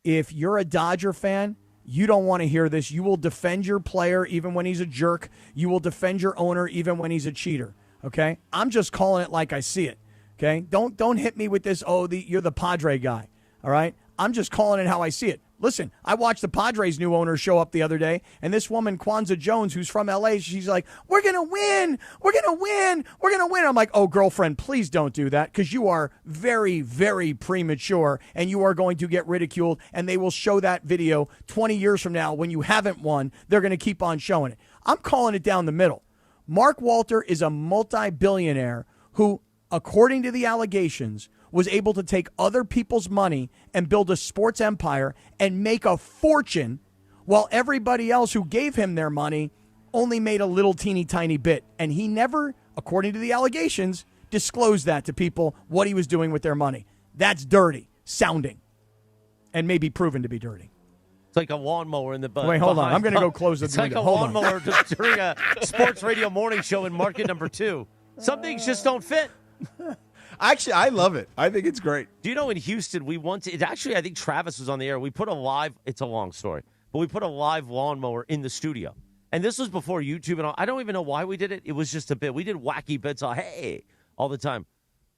if you're a Dodger fan, you don't want to hear this. You will defend your player even when he's a jerk. You will defend your owner even when he's a cheater. Okay? I'm just calling it like I see it. Okay? Don't hit me with this, you're the Padre guy. All right? I'm just calling it how I see it. Listen, I watched the Padres' new owner show up the other day, and this woman, Kwanzaa Jones, who's from L.A., she's like, we're going to win. We're going to win. We're going to win. I'm like, oh, girlfriend, please don't do that because you are very, very premature, and you are going to get ridiculed, and they will show that video 20 years from now when you haven't won. They're going to keep on showing it. I'm calling it down the middle. Mark Walter is a multi-billionaire who, according to the allegations, was able to take other people's money and build a sports empire and make a fortune while everybody else who gave him their money only made a little teeny tiny bit. And he never, according to the allegations, disclosed that to people, what he was doing with their money. That's dirty sounding and maybe proven to be dirty. It's like a lawnmower in the butt. Wait, hold on. I'm going to go close the window. It's like a lawnmower during a sports radio morning show in market number 2. Some things just don't fit. Actually, I love it. I think it's great. Do you know in Houston, I think Travis was on the air. We put it's a long story, but we put a live lawnmower in the studio. And this was before YouTube and all. I don't even know why we did it. It was just a bit. We did wacky bits all the time.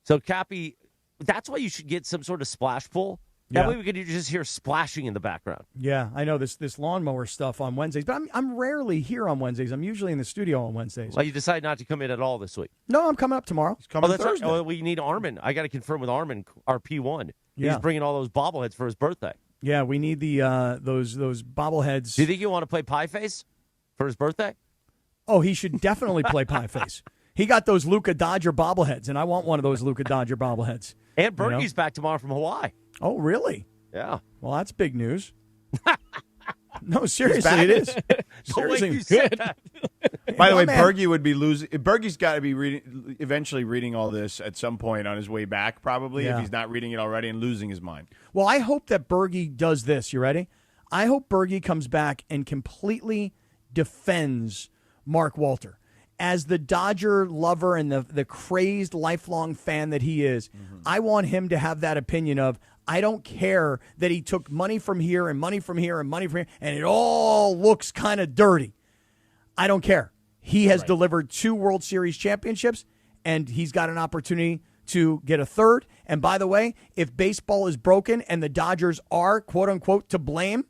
So, Cappy, that's why you should get some sort of splash pool. That way we could just hear splashing in the background. Yeah, I know this lawnmower stuff on Wednesdays, but I'm rarely here on Wednesdays. I'm usually in the studio on Wednesdays. Well, you decided not to come in at all this week. No, I'm coming up tomorrow. He's coming that's Thursday. Right. Oh, we need Armin. I got to confirm with Armin, our P1. Yeah. He's bringing all those bobbleheads for his birthday. Yeah, we need the those bobbleheads. Do you think you want to play Pie Face for his birthday? Oh, he should definitely play Pie Face. He got those Luka Dodger bobbleheads, and I want one of those Luka Dodger bobbleheads. And Berkey's back tomorrow from Hawaii. Oh, really? Yeah. Well, that's big news. No, seriously, it is. Seriously. By the way, Berkey would be losing. Berkey's got to be eventually reading all this at some point on his way back, probably, if he's not reading it already and losing his mind. Well, I hope that Berkey does this. You ready? I hope Berkey comes back and completely defends Mark Walter. As the Dodger lover and the crazed lifelong fan that he is, I want him to have that opinion of, I don't care that he took money from here and money from here and money from here, and it all looks kind of dirty. I don't care. He has delivered 2 World Series championships, and he's got an opportunity to get a 3rd. And by the way, if baseball is broken and the Dodgers are, quote-unquote, to blame,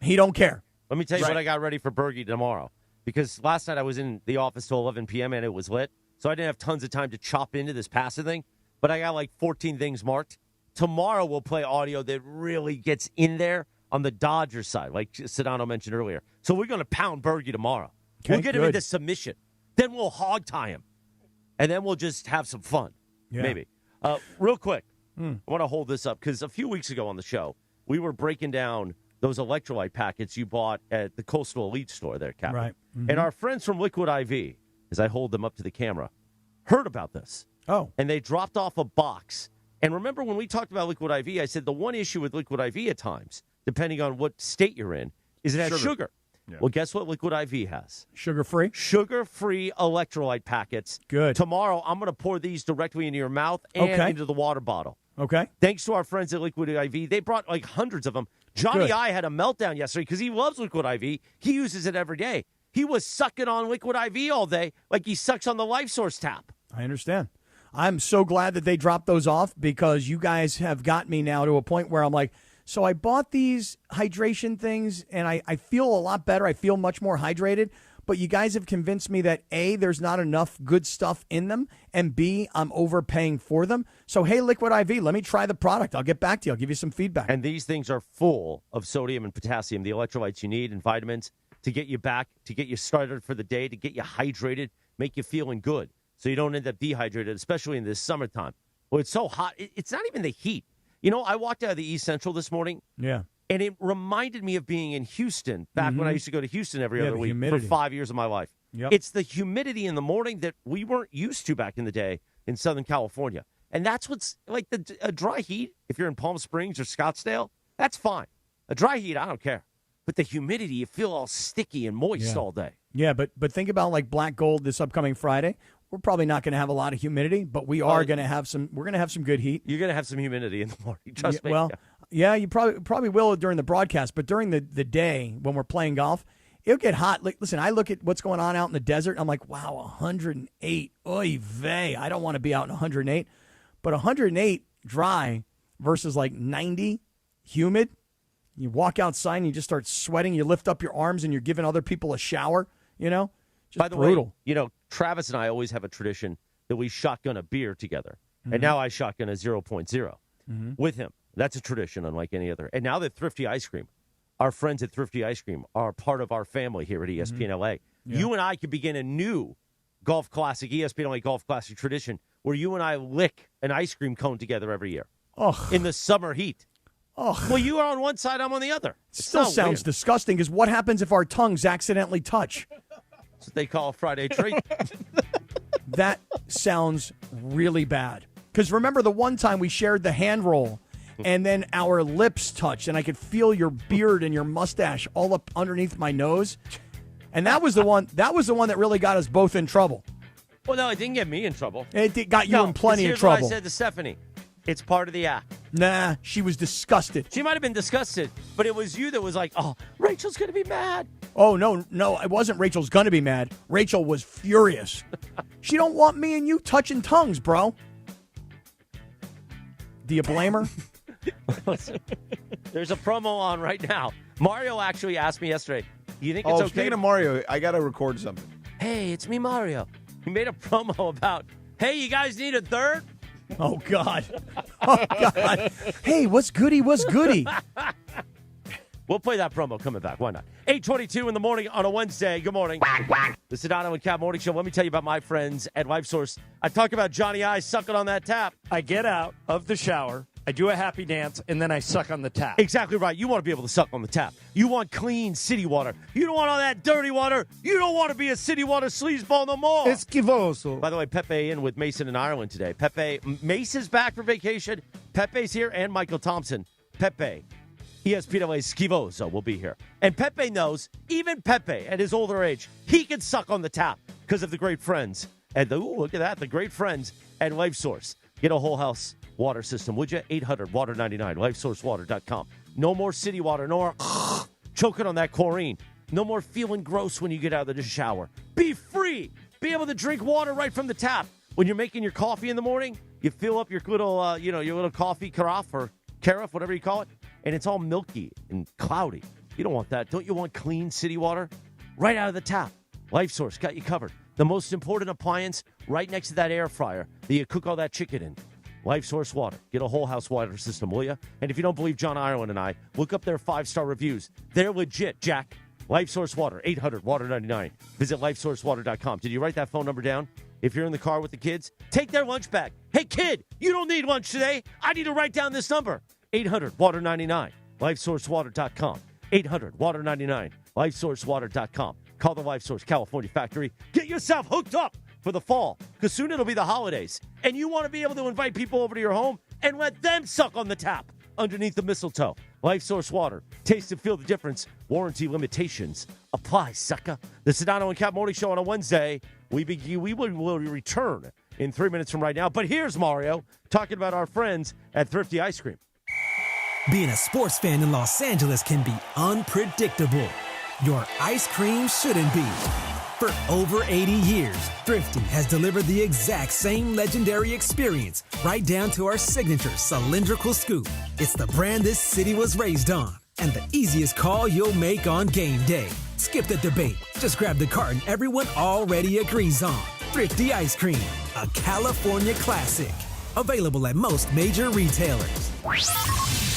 he don't care. Let me tell you what I got ready for Berkey tomorrow. Because last night I was in the office till 11 p.m. and it was lit. So I didn't have tons of time to chop into this passive thing. But I got like 14 things marked. Tomorrow we'll play audio that really gets in there on the Dodgers side, like Sedano mentioned earlier. So we're going to pound Berkey tomorrow. Okay, we'll get him into submission. Then we'll hog tie him. And then we'll just have some fun. Yeah. Maybe. Real quick, I want to hold this up because a few weeks ago on the show, we were breaking down those electrolyte packets you bought at the Coastal Elite store there, Captain. Right. Mm-hmm. And our friends from Liquid IV, as I hold them up to the camera, heard about this. Oh. And they dropped off a box. And remember when we talked about Liquid IV, I said the one issue with Liquid IV at times, depending on what state you're in, is it has sugar. Yeah. Well, guess what Liquid IV has? Sugar-free? Sugar-free electrolyte packets. Good. Tomorrow, I'm going to pour these directly into your mouth and into the water bottle. Okay. Thanks to our friends at Liquid IV. They brought like hundreds of them. Johnny I had a meltdown yesterday because he loves Liquid IV. He uses it every day. He was sucking on Liquid IV all day like he sucks on the Life Source tap. I understand. I'm so glad that they dropped those off because you guys have got me now to a point where I'm like, so I bought these hydration things and I feel a lot better. I feel much more hydrated. But you guys have convinced me that A, there's not enough good stuff in them, and B, I'm overpaying for them. So, hey, Liquid IV, let me try the product. I'll get back to you. I'll give you some feedback. And these things are full of sodium and potassium, the electrolytes you need and vitamins to get you back, to get you started for the day, to get you hydrated, make you feeling good so you don't end up dehydrated, especially in this summertime. Well, it's so hot. It's not even the heat. You know, I walked out of the East Central this morning. Yeah. And it reminded me of being in Houston back when I used to go to Houston every other week for 5 years of my life. Yep. It's the humidity in the morning that we weren't used to back in the day in Southern California. And that's what's like a dry heat. If you're in Palm Springs or Scottsdale, that's fine. A dry heat, I don't care. But the humidity, you feel all sticky and moist all day. Yeah, but think about like Black Gold this upcoming Friday. We're probably not going to have a lot of humidity, but we are going to have some. We're going to have some good heat. You're going to have some humidity in the morning. Trust me. Well, yeah, you probably will during the broadcast, but during the day when we're playing golf, it'll get hot. Like, listen, I look at what's going on out in the desert. I'm like, wow, 108. Oy vey. I don't want to be out in 108. But 108 dry versus like 90 humid, You walk outside and you just start sweating. You lift up your arms and you're giving other people a shower, Just By the brutal. way, Travis and I always have a tradition that we shotgun a beer together. And now I shotgun a 0.0 with him. That's a tradition unlike any other. And now that Thrifty Ice Cream, our friends at Thrifty Ice Cream are part of our family here at ESPN LA. Yeah. You and I could begin a new Golf Classic, ESPN LA Golf Classic tradition where you and I lick an ice cream cone together every year in the summer heat. Well, you are on one side, I'm on the other. It still sounds disgusting because what happens if our tongues accidentally touch? That's what they call a Friday treat. That sounds really bad. Because remember the one time we shared the hand roll and then our lips touched and I could feel your beard and your mustache all up underneath my nose? And that was the one that really got us both in trouble. Well, no, it didn't get me in trouble. It got you in plenty of here's trouble. What I said to Stephanie. It's part of the act. Nah, she was disgusted. She might have been disgusted, but it was you that was like, oh, Rachel's going to be mad. Oh, no, it wasn't Rachel's going to be mad. Rachel was furious. She don't want me and you touching tongues, bro. Do you blame her? Listen, there's a promo on right now. Mario actually asked me yesterday, you think it's okay? Speaking of Mario, I got to record something. Hey, it's me, Mario. He made a promo about, hey, you guys need a third? Oh, God. Oh, God. Hey, what's goody? What's goody? We'll play that promo coming back. Why not? 8:22 in the morning on a Wednesday. Good morning. The Sedano and Kap Morning Show. Let me tell you about my friends at LifeSource. I talk about Johnny I sucking on that tap. I get out of the shower, I do a happy dance, and then I suck on the tap. Exactly right. You want to be able to suck on the tap. You want clean city water. You don't want all that dirty water. You don't want to be a city water sleazeball no more. Esquivoso. By the way, Pepe in with Mason in Ireland today. Mace is back for vacation. Pepe's here and Michael Thompson. Pepe, ESPN Schivoso will be here. And Pepe knows, even Pepe at his older age, he can suck on the tap because of the great friends. And look at that, the great friends at LifeSource. Get a whole house water system, would you? 800-WATER-99, LifeSourceWater.com. No more city water, no more choking on that chlorine. No more feeling gross when you get out of the shower. Be free. Be able to drink water right from the tap. When you're making your coffee in the morning, you fill up your little, your little coffee carafe or carafe, whatever you call it, and it's all milky and cloudy. You don't want that. Don't you want clean city water? Right out of the tap. LifeSource got you covered. The most important appliance right next to that air fryer that you cook all that chicken in. LifeSource Water. Get a whole house water system, will you? And if you don't believe John Ireland and I, look up their 5-star reviews. They're legit, Jack. LifeSource Water, 800-WATER-99. Visit LifeSourceWater.com. Did you write that phone number down? If you're in the car with the kids, take their lunch bag. Hey, kid, you don't need lunch today. I need to write down this number. 800-WATER-99. LifeSourceWater.com. 800-WATER-99. LifeSourceWater.com. Call the LifeSource California factory. Get yourself hooked up for the fall, because soon it'll be the holidays. And you want to be able to invite people over to your home and let them suck on the tap underneath the mistletoe. LifeSource Water. Taste and feel the difference. Warranty limitations apply, sucker. The Sedano and Kap Morning Show on a Wednesday. We will return in 3 minutes from right now. But here's Mario talking about our friends at Thrifty Ice Cream. Being a sports fan in Los Angeles can be unpredictable. Your ice cream shouldn't be. For over 80 years, Thrifty has delivered the exact same legendary experience, right down to our signature cylindrical scoop. It's the brand this city was raised on, and the easiest call you'll make on game day. Skip the debate. Just grab the carton everyone already agrees on. Thrifty Ice Cream, a California classic. Available at most major retailers.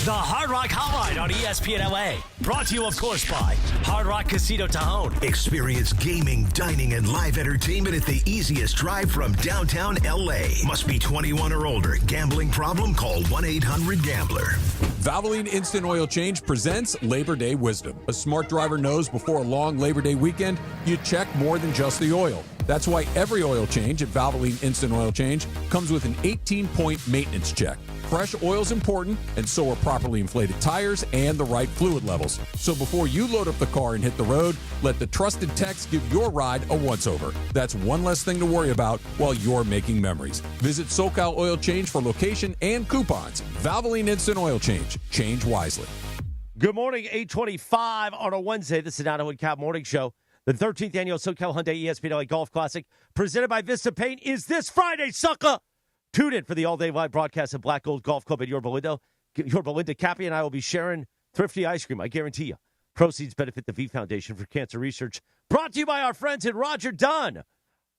The Hard Rock Hotline on ESPN LA. Brought to you, of course, by Hard Rock Casino Tajon. Experience gaming, dining, and live entertainment at the easiest drive from downtown LA. Must be 21 or older. Gambling problem? Call 1-800-GAMBLER. Valvoline Instant Oil Change presents Labor Day Wisdom. A smart driver knows before a long Labor Day weekend, you check more than just the oil. That's why every oil change at Valvoline Instant Oil Change comes with an 18-point maintenance check. Fresh oil is important, and so are properly inflated tires and the right fluid levels. So before you load up the car and hit the road, let the trusted techs give your ride a once-over. That's one less thing to worry about while you're making memories. Visit SoCal Oil Change for location and coupons. Valvoline Instant Oil Change. Change wisely. Good morning, 8:25 on a Wednesday. The Sedano and Kap Morning Show. The 13th annual SoCal Hyundai ESPN LA Golf Classic, presented by Vista Paint, is this Friday, sucker! Tune in for the all-day live broadcast at Black Gold Golf Club at Yorba Linda. Cappy and I will be sharing Thrifty Ice Cream, I guarantee you. Proceeds benefit the V Foundation for Cancer Research. Brought to you by our friends at Roger Dunn.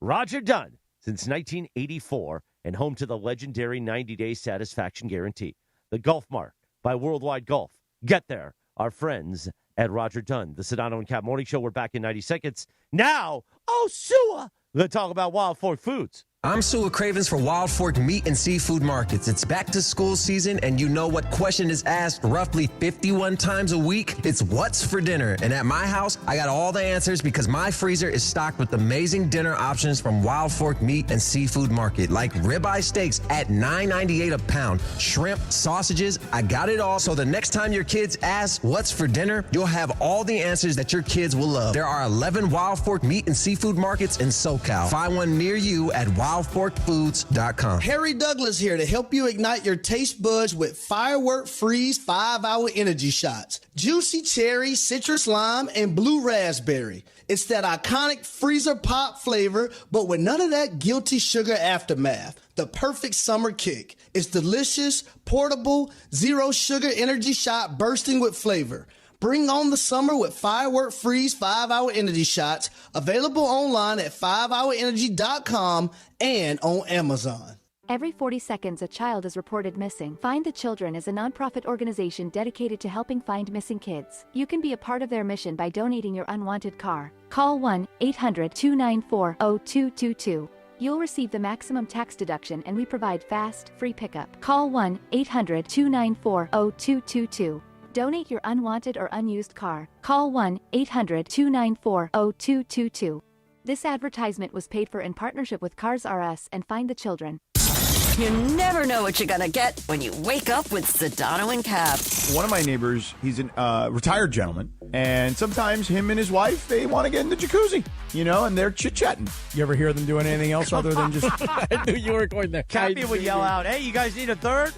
Roger Dunn, since 1984, and home to the legendary 90-day satisfaction guarantee. The Golf Mart by Worldwide Golf. Get there. Our friends at Roger Dunn. The Sedano and Cap Morning Show. We're back in 90 seconds. Now, Sua, let's talk about Wild Fork Foods. I'm Sua Cravens for Wild Fork Meat and Seafood Markets. It's back to school season, and you know what question is asked roughly 51 times a week? It's what's for dinner? And at my house, I got all the answers because my freezer is stocked with amazing dinner options from Wild Fork Meat and Seafood Market, like ribeye steaks at $9.98 a pound, shrimp, sausages. I got it all, so the next time your kids ask what's for dinner, you'll have all the answers that your kids will love. There are 11 Wild Fork Meat and Seafood Markets in SoCal. Find one near you at wildforkfoods.com. Harry Douglas here to help you ignite your taste buds with Firework Freeze 5-Hour Energy Shots. Juicy cherry, citrus lime, and blue raspberry. It's that iconic freezer pop flavor, but with none of that guilty sugar aftermath. The perfect summer kick. It's delicious, portable, zero sugar energy shot bursting with flavor. Bring on the summer with Firework Freeze 5-Hour Energy Shots, available online at 5hourenergy.com and on Amazon. Every 40 seconds, a child is reported missing. Find the Children is a nonprofit organization dedicated to helping find missing kids. You can be a part of their mission by donating your unwanted car. Call 1-800-294-0222. You'll receive the maximum tax deduction, and we provide fast, free pickup. Call 1-800-294-0222. Donate your unwanted or unused car. Call 1-800-294-0222. This advertisement was paid for in partnership with Cars R Us and Find the Children. You never know what you're going to get when you wake up with Sedano and Cap. One of my neighbors, he's a retired gentleman, and sometimes him and his wife, they want to get in the jacuzzi, and they're chit-chatting. You ever hear them doing anything else other than just... I knew you were going there. Cappy would yell out, "Hey, you guys need a third?"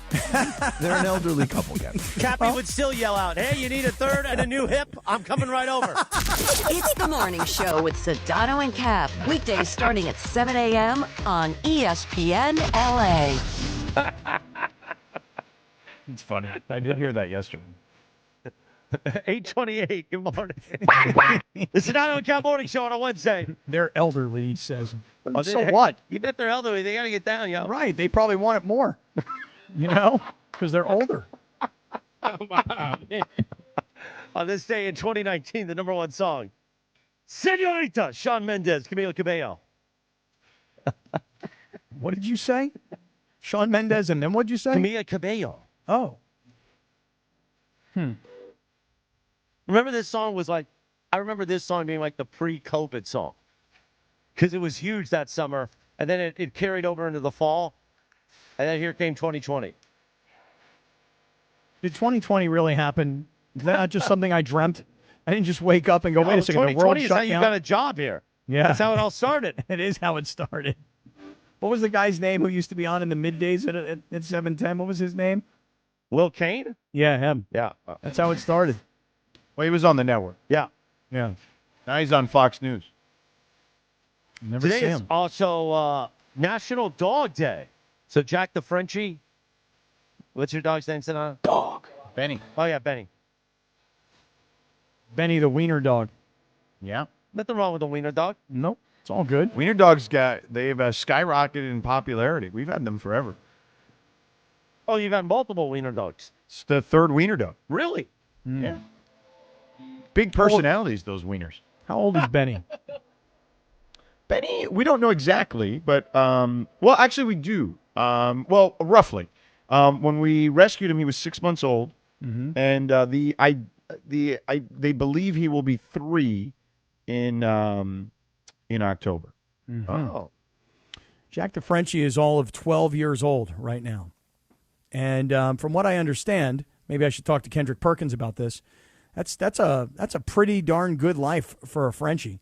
They're an elderly couple, yeah. Cappy would still yell out, "Hey, you need a third and a new hip? I'm coming right over." It's the morning show with Sedano and Cap. Weekdays starting at 7 a.m. on ESPN LA. It's funny. I did hear that yesterday. 8:28. Good morning. The Sedano and Cap Morning Show on a Wednesday. They're elderly, he says. So what? You bet they're elderly. They got to get down, yo. Right. They probably want it more, because they're older. On this day in 2019, the number one song, Señorita, Shawn Mendes, Camila Cabello. What did you say? Shawn Mendes, and then what'd you say? Camila Cabello. Oh. Remember this song was like, I remember this song being like the pre-COVID song. Because it was huge that summer, and then it carried over into the fall, and then here came 2020. Did 2020 really happen? Is that not just something I dreamt? I didn't just wake up and go, wait a second, the world 2020 is shut how you down? got a job here. Yeah. That's how it all started. It is how it started. What was the guy's name who used to be on in the middays at 710? What was his name? Lil Kane? Yeah, him. Yeah. That's how it started. Well, he was on the network. Yeah. Yeah. Now he's on Fox News. Never Today see is him. also National Dog Day. So Jack the Frenchie, what's your dog's name, Sedano? Dog. Benny. Oh, yeah, Benny. Benny the wiener dog. Yeah. Nothing wrong with the wiener dog. Nope. It's all good. Wiener dogs they've skyrocketed in popularity. We've had them forever. Oh, you've had multiple wiener dogs. It's the third wiener dog. Really? Yeah. Big personalities, those wieners. How old is Benny? Benny, we don't know exactly, but well, actually we do. Well, roughly. When we rescued him, he was 6 months old, and they believe he will be 3 in October. Oh. Jack the Frenchie is all of 12 years old right now. And from what I understand, maybe I should talk to Kendrick Perkins about this. That's a pretty darn good life for a Frenchie.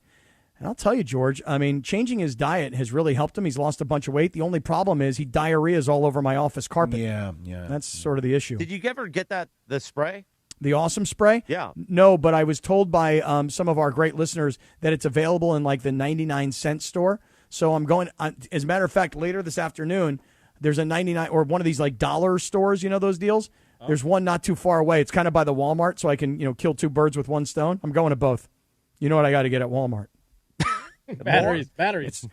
And I'll tell you, George, I mean, changing his diet has really helped him. He's lost a bunch of weight. The only problem is he diarrheas all over my office carpet. Yeah. That's sort of the issue. Did you ever get the spray? The Awesome Spray? Yeah. No, but I was told by some of our great listeners that it's available in like the 99-cent store. So I'm going, as a matter of fact, later this afternoon, there's a 99 or one of these like dollar stores, those deals. There's one not too far away. It's kind of by the Walmart, so I can, kill two birds with one stone. I'm going to both. You know what I got to get at Walmart? Batteries.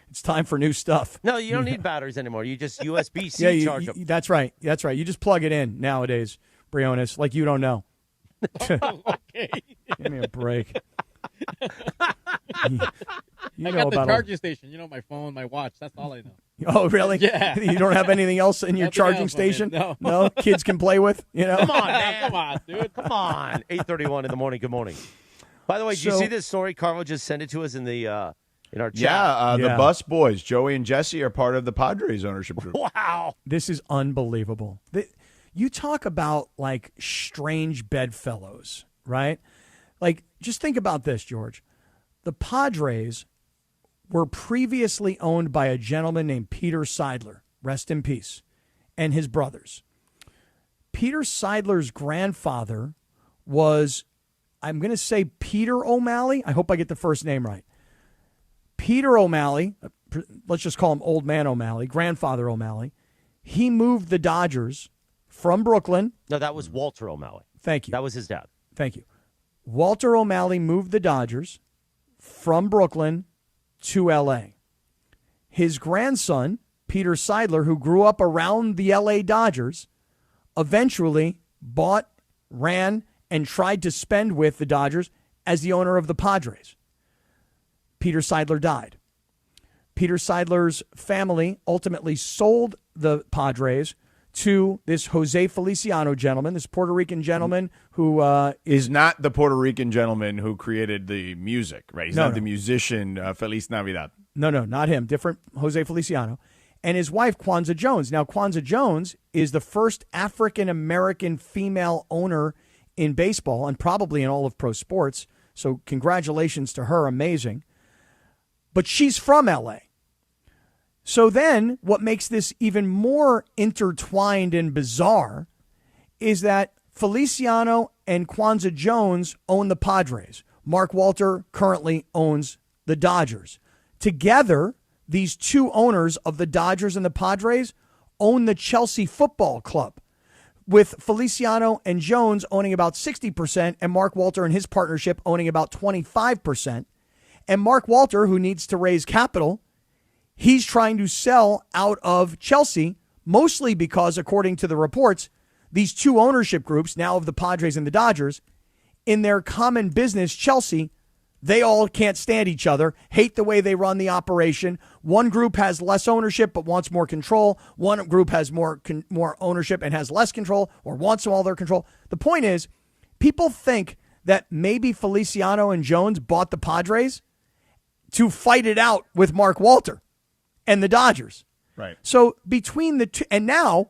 It's time for new stuff. No, you don't need batteries anymore. You just USB-C charge them. That's right. You just plug it in nowadays, Briones, like you don't know. Okay. Give me a break. I got the charging station. My phone, my watch. That's all I know. Oh, really? Yeah. You don't have anything else in your Nothing charging else, station? man. No, kids can play with. Come on, man. Come on, dude. Come on. 8:31 in the morning. Good morning. By the way, did you see this story? Carlo just sent it to us in our chat. The Bus Boys, Joey and Jesse, are part of the Padres ownership group. Wow. This is unbelievable. You talk about, like, strange bedfellows, right? Like, just think about this, George. The Padres were previously owned by a gentleman named Peter Seidler, rest in peace, and his brothers. Peter Seidler's grandfather was, I'm going to say Peter O'Malley. I hope I get the first name right. Peter O'Malley, let's just call him Old Man O'Malley, grandfather O'Malley. He moved the Dodgers from Brooklyn. No, that was Walter O'Malley. Thank you. That was his dad. Thank you. Walter O'Malley moved the Dodgers from Brooklyn to L.A. His grandson, Peter Seidler, who grew up around the L.A. Dodgers, eventually bought, ran, and tried to spend with the Dodgers as the owner of the Padres. Peter Seidler died. Peter Seidler's family ultimately sold the Padres to this Jose Feliciano gentleman, this Puerto Rican gentleman who is not the Puerto Rican gentleman who created the music, right? He's not the musician Feliz Navidad. No, not him. Different Jose Feliciano. And his wife, Kwanzaa Jones. Now, Kwanzaa Jones is the first African-American female owner in baseball and probably in all of pro sports. So congratulations to her. Amazing. But she's from L.A. So then what makes this even more intertwined and bizarre is that Feliciano and Kwanzaa Jones own the Padres. Mark Walter currently owns the Dodgers. Together, these two owners of the Dodgers and the Padres own the Chelsea Football Club, with Feliciano and Jones owning about 60% and Mark Walter and his partnership owning about 25%. And Mark Walter, who needs to raise capital, he's trying to sell out of Chelsea, mostly because, according to the reports, these two ownership groups, now of the Padres and the Dodgers, in their common business, Chelsea, they all can't stand each other, hate the way they run the operation. One group has less ownership but wants more control. One group has more ownership and has less control or wants all their control. The point is, people think that maybe Feliciano and Jones bought the Padres to fight it out with Mark Walter and the Dodgers. Right. So between the two, and now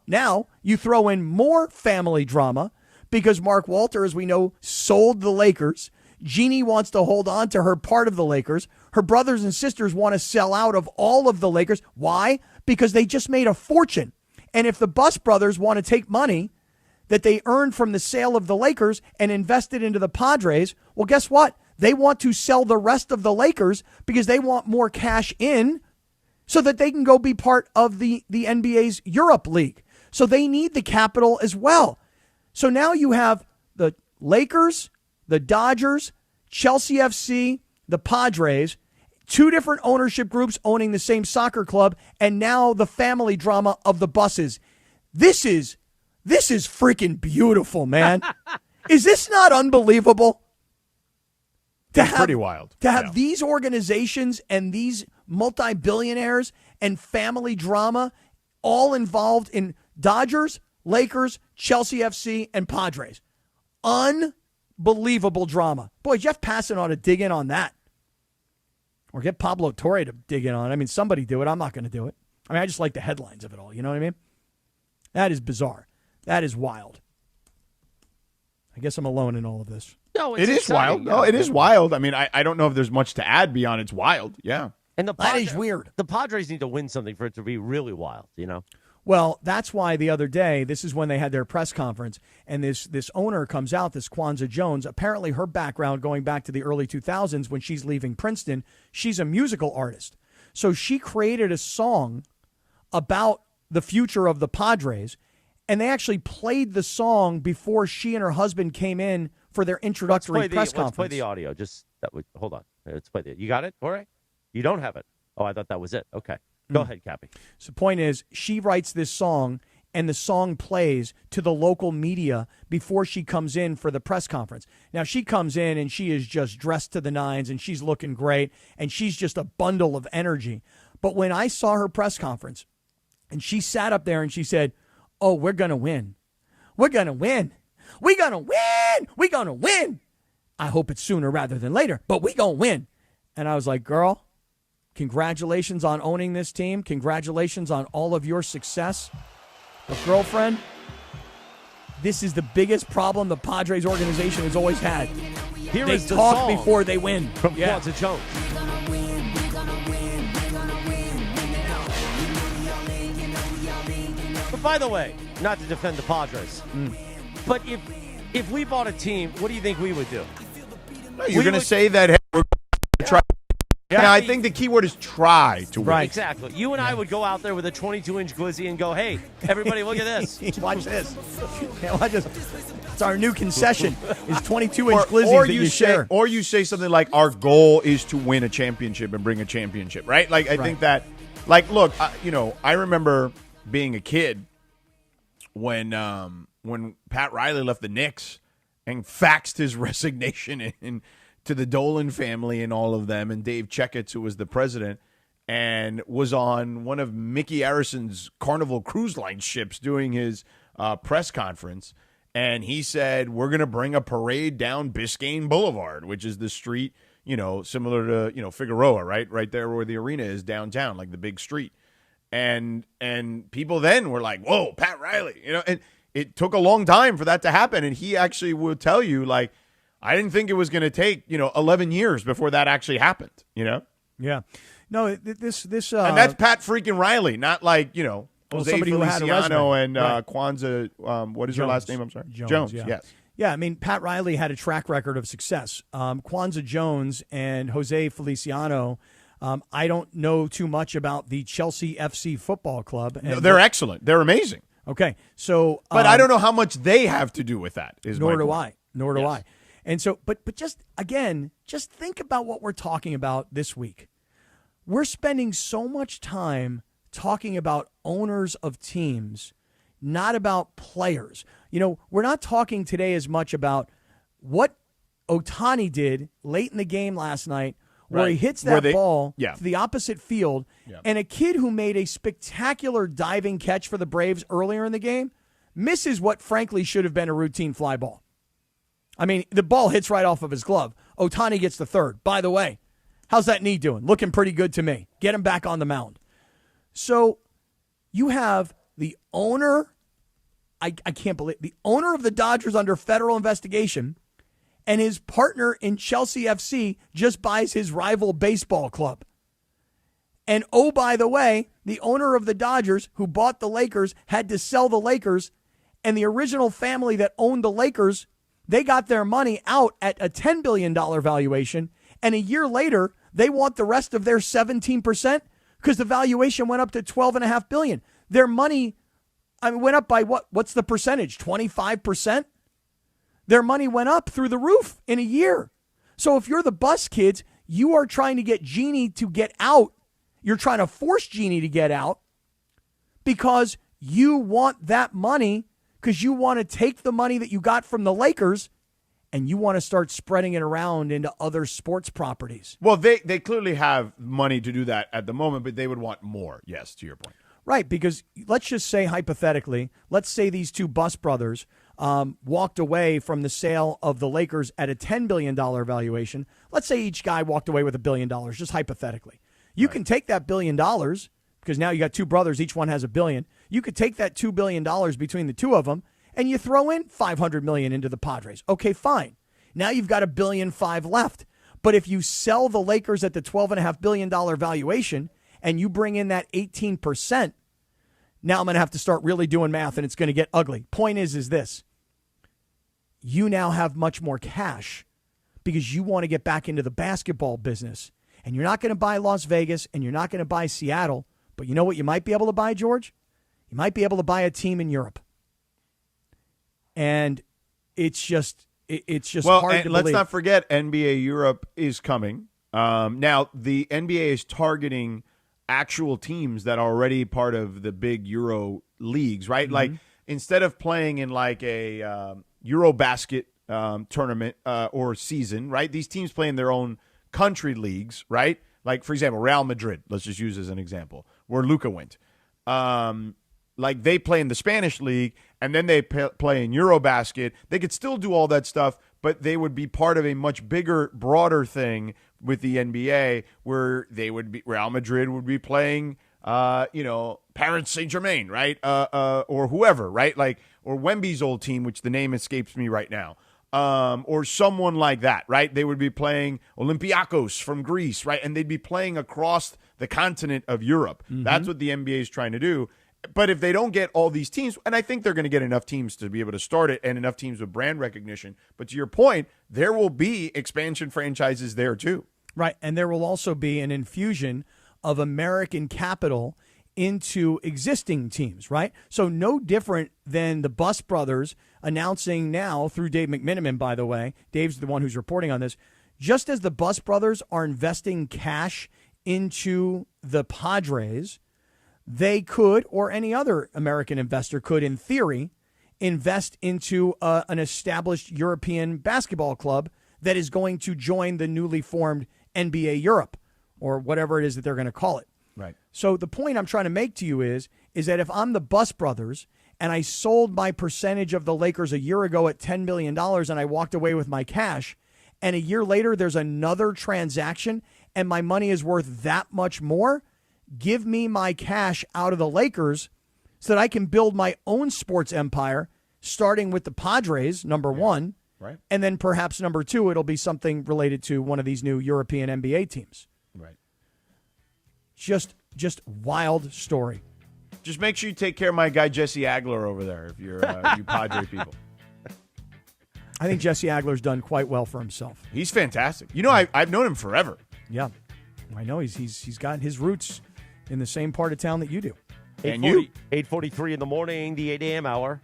you throw in more family drama because Mark Walter, as we know, sold the Lakers. Jeannie wants to hold on to her part of the Lakers. Her brothers and sisters want to sell out of all of the Lakers. Why? Because they just made a fortune. And if the Bus brothers want to take money that they earned from the sale of the Lakers and invest it into the Padres, well, guess what? They want to sell the rest of the Lakers because they want more cash in so that they can go be part of the NBA's Europe League. So they need the capital as well. So now you have the Lakers, the Dodgers, Chelsea FC, the Padres, two different ownership groups owning the same soccer club, and now the family drama of the Buses. This is freaking beautiful, man. Is this not unbelievable? It's pretty wild. To have these organizations and these multi-billionaires and family drama all involved in Dodgers, Lakers, Chelsea FC, and Padres. Unbelievable drama. Boy, Jeff Passan ought to dig in on that. Or get Pablo Torre to dig in on it. I mean, somebody do it. I'm not going to do it. I mean, I just like the headlines of it all. You know what I mean? That is bizarre. That is wild. I guess I'm alone in all of this. No, it is wild. No, it is wild. I mean, I don't know if there's much to add beyond it's wild. Yeah. And that is weird. The Padres need to win something for it to be really wild, you know? Well, that's why the other day, this is when they had their press conference, and this owner comes out, this Kwanzaa Jones. Apparently her background going back to the early 2000s when she's leaving Princeton, she's a musical artist. So she created a song about the future of the Padres, And they actually played the song before she and her husband came in for their introductory press conference. Let's play the audio. Hold on. Let's play You got it, Jorge? You don't have it. Oh, I thought that was it. Okay. Go ahead, Cappy. So the point is, she writes this song, and the song plays to the local media before she comes in for the press conference. Now, she comes in, and she is just dressed to the nines, and she's looking great, and she's just a bundle of energy. But when I saw her press conference, and she sat up there and she said, "Oh, we're going to win. We're going to win. We're going to win. We're going to win. I hope it's sooner rather than later, but we're going to win." And I was like, girl, congratulations on owning this team. Congratulations on all of your success. But girlfriend, this is the biggest problem the Padres organization has always had. They talk before they win. From Quanza Jones. But by the way, not to defend the Padres, but if we bought a team, what do you think we would do? You're going to say that, hey, we're going to try. Yeah, now, I think the key word is try to win. Right. Exactly. You and I would go out there with a 22-inch glizzy and go, "Hey, everybody, look at this. Watch this. Yeah, watch this. It's our new concession is 22-inch glizzies that you share." Or you say something like, our goal is to win a championship and bring a championship, right? Like, I think that, like, look, I remember being a kid when Pat Riley left the Knicks and faxed his resignation in to the Dolan family and all of them, and Dave Checketts, who was the president, and was on one of Mickey Arrison's Carnival Cruise Line ships doing his press conference, and he said, we're going to bring a parade down Biscayne Boulevard, which is the street, similar to, Figueroa, right there where the arena is downtown, like the big street. And people then were like, whoa, Pat Riley, and it took a long time for that to happen. And he actually would tell you, like, I didn't think it was going to take, 11 years before that actually happened, Yeah. No, this and that's Pat freaking Riley, not like, Jose somebody who had a resume. Feliciano and Kwanza, what is Jones. your last name? I'm sorry. Jones, yeah. Yes. Yeah, I mean, Pat Riley had a track record of success. Kwanza Jones and Jose Feliciano, I don't know too much about the Chelsea FC Football Club. No, they're excellent. They're amazing. Okay, so but I don't know how much they have to do with that. Nor do I. And so, but just think about what we're talking about this week. We're spending so much time talking about owners of teams, not about players. We're not talking today as much about what Ohtani did late in the game last night, where he hits that ball to the opposite field, and a kid who made a spectacular diving catch for the Braves earlier in the game misses what frankly should have been a routine fly ball. I mean, the ball hits right off of his glove. Ohtani gets the third. By the way, how's that knee doing? Looking pretty good to me. Get him back on the mound. So you have the owner, I can't believe, the owner of the Dodgers under federal investigation, and his partner in Chelsea FC just buys his rival baseball club. And oh, by the way, the owner of the Dodgers who bought the Lakers had to sell the Lakers, and the original family that owned the Lakers, they got their money out at a $10 billion valuation, and a year later, they want the rest of their 17% because the valuation went up to $12.5 billion. Their money went up by what? What's the percentage? 25%? Their money went up through the roof in a year. So if you're the Bus kids, you are trying to get Jeannie to get out. You're trying to force Jeannie to get out because you want that money, because you want to take the money that you got from the Lakers and you want to start spreading it around into other sports properties. Well, they clearly have money to do that at the moment, but they would want more, yes, to your point. Right, because let's just say hypothetically, let's say these two Bus brothers walked away from the sale of the Lakers at a $10 billion valuation. Let's say each guy walked away with $1 billion, just hypothetically. You can take that $1 billion, because now you got two brothers, each one has $1 billion. You could take that $2 billion between the two of them, and you throw in $500 million into the Padres. Okay, fine. Now you've got $1.5 billion left. But if you sell the Lakers at the $12.5 billion valuation and you bring in that 18%, now I'm going to have to start really doing math, and it's going to get ugly. Point is this. You now have much more cash because you want to get back into the basketball business. And you're not going to buy Las Vegas, and you're not going to buy Seattle. But you know what you might be able to buy, George? You might be able to buy a team in Europe. And it's just well, hard and to let's believe. not forget NBA Europe is coming. Now, the NBA is targeting actual teams that are already part of the big Euro leagues, right? Mm-hmm. Like, instead of playing in like a Eurobasket tournament or season, right? These teams play in their own country leagues, right? Like, for example, Real Madrid, let's just use as an example, where Luka went. Like, they play in the Spanish league, and then they play in Eurobasket. They could still do all that stuff, but they would be part of a much bigger, broader thing with the NBA, where they would be, Real Madrid would be playing, Paris Saint-Germain, right? Or whoever, right? Like, or Wemby's old team, which the name escapes me right now. Or someone like that, right? They would be playing Olympiacos from Greece, right? And they'd be playing across the continent of Europe. Mm-hmm. That's what the NBA is trying to do. But if they don't get all these teams, and I think they're going to get enough teams to be able to start it and enough teams with brand recognition, but to your point, there will be expansion franchises there too. Right, and there will also be an infusion of American capital into existing teams, right? So no different than the Bus Brothers announcing now through Dave McMiniman, by the way. Dave's the one who's reporting on this. Just as the Bus Brothers are investing cash into the Padres, they could, or any other American investor could, in theory, invest into an established European basketball club that is going to join the newly formed NBA Europe, or whatever it is that they're going to call it. Right. So the point I'm trying to make to you is that if I'm the Bus Brothers and I sold my percentage of the Lakers a year ago at $10 million and I walked away with my cash, and a year later there's another transaction and my money is worth that much more, give me my cash out of the Lakers so that I can build my own sports empire, starting with the Padres, number one, right, and then perhaps number two, it'll be something related to one of these new European NBA teams. Right. Just wild story. Just make sure you take care of my guy Jesse Agler over there if you're you Padre people. I think Jesse Agler's done quite well for himself. He's fantastic. You know, I've known him forever. Yeah, I know he's got his roots in the same part of town that you do. And you? 8:43 in the morning, the 8 a.m. hour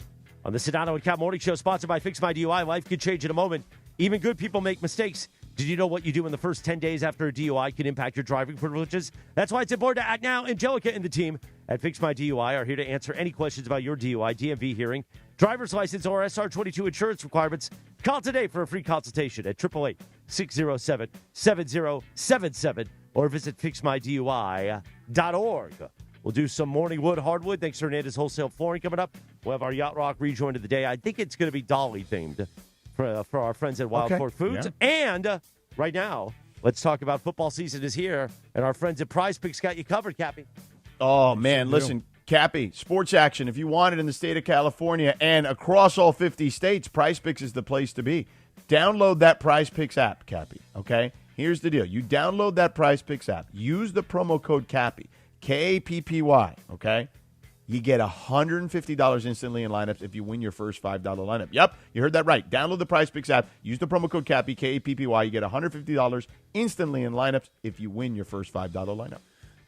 on the Sedano and Kap Morning Show, sponsored by Fix My DUI. Life could change in a moment. Even good people make mistakes. Did you know what you do in the first 10 days after a DUI can impact your driving privileges? That's why it's important to act now. Angelica and the team at Fix My DUI are here to answer any questions about your DUI, DMV hearing, driver's license, or SR22 insurance requirements. Call today for a free consultation at 888-607-7077 or visit fixmydui.org. We'll do some morning wood, hardwood. Thanks to Hernandez Wholesale Flooring coming up. We'll have our Yacht Rock rejoin of the day. I think it's going to be Dolly themed for our friends at Wild Fork Foods. Yeah. And right now, let's talk about football season is here, and our friends at Prize Picks got you covered, Cappy. Oh, man, listen, Cappy, sports action. If you want it in the state of California and across all 50 states, Prize Picks is the place to be. Download that Prize Picks app, Cappy, okay? Here's the deal. You download that Prize Picks app. Use the promo code Cappy, K-A-P-P-Y, okay? You get $150 instantly in lineups if you win your first $5 lineup. Yep, you heard that right. Download the Prize Picks app. Use the promo code Cappy, K-A-P-P-Y. You get $150 instantly in lineups if you win your first $5 lineup.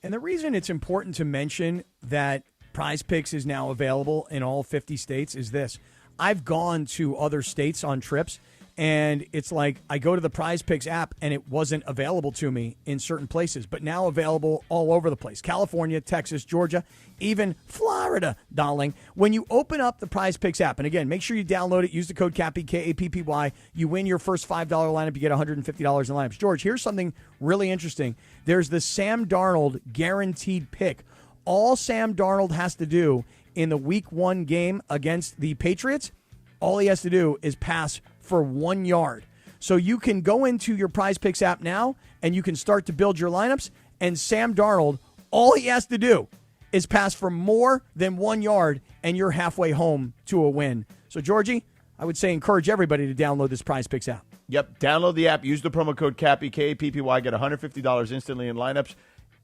And the reason it's important to mention that Prize Picks is now available in all 50 states is this. I've gone to other states on trips, and it's like I go to the Prize Picks app, and it wasn't available to me in certain places, but now available all over the place. California, Texas, Georgia, even Florida, darling. When you open up the Prize Picks app, and again, make sure you download it, use the code Cappy, K-A-P-P-Y. You win your first $5 lineup, you get $150 in lineups. George, here's something really interesting. There's the Sam Darnold guaranteed pick. All Sam Darnold has to do in the Week 1 game against the Patriots, all he has to do is pass for 1 yard. So you can go into your Prize Picks app now, and you can start to build your lineups, and Sam Darnold, all he has to do is pass for more than 1 yard, and you're halfway home to a win. So, Georgie, I would say encourage everybody to download this Prize Picks app. Yep, download the app. Use the promo code Cappy, K-A-P-P-Y. Get $150 instantly in lineups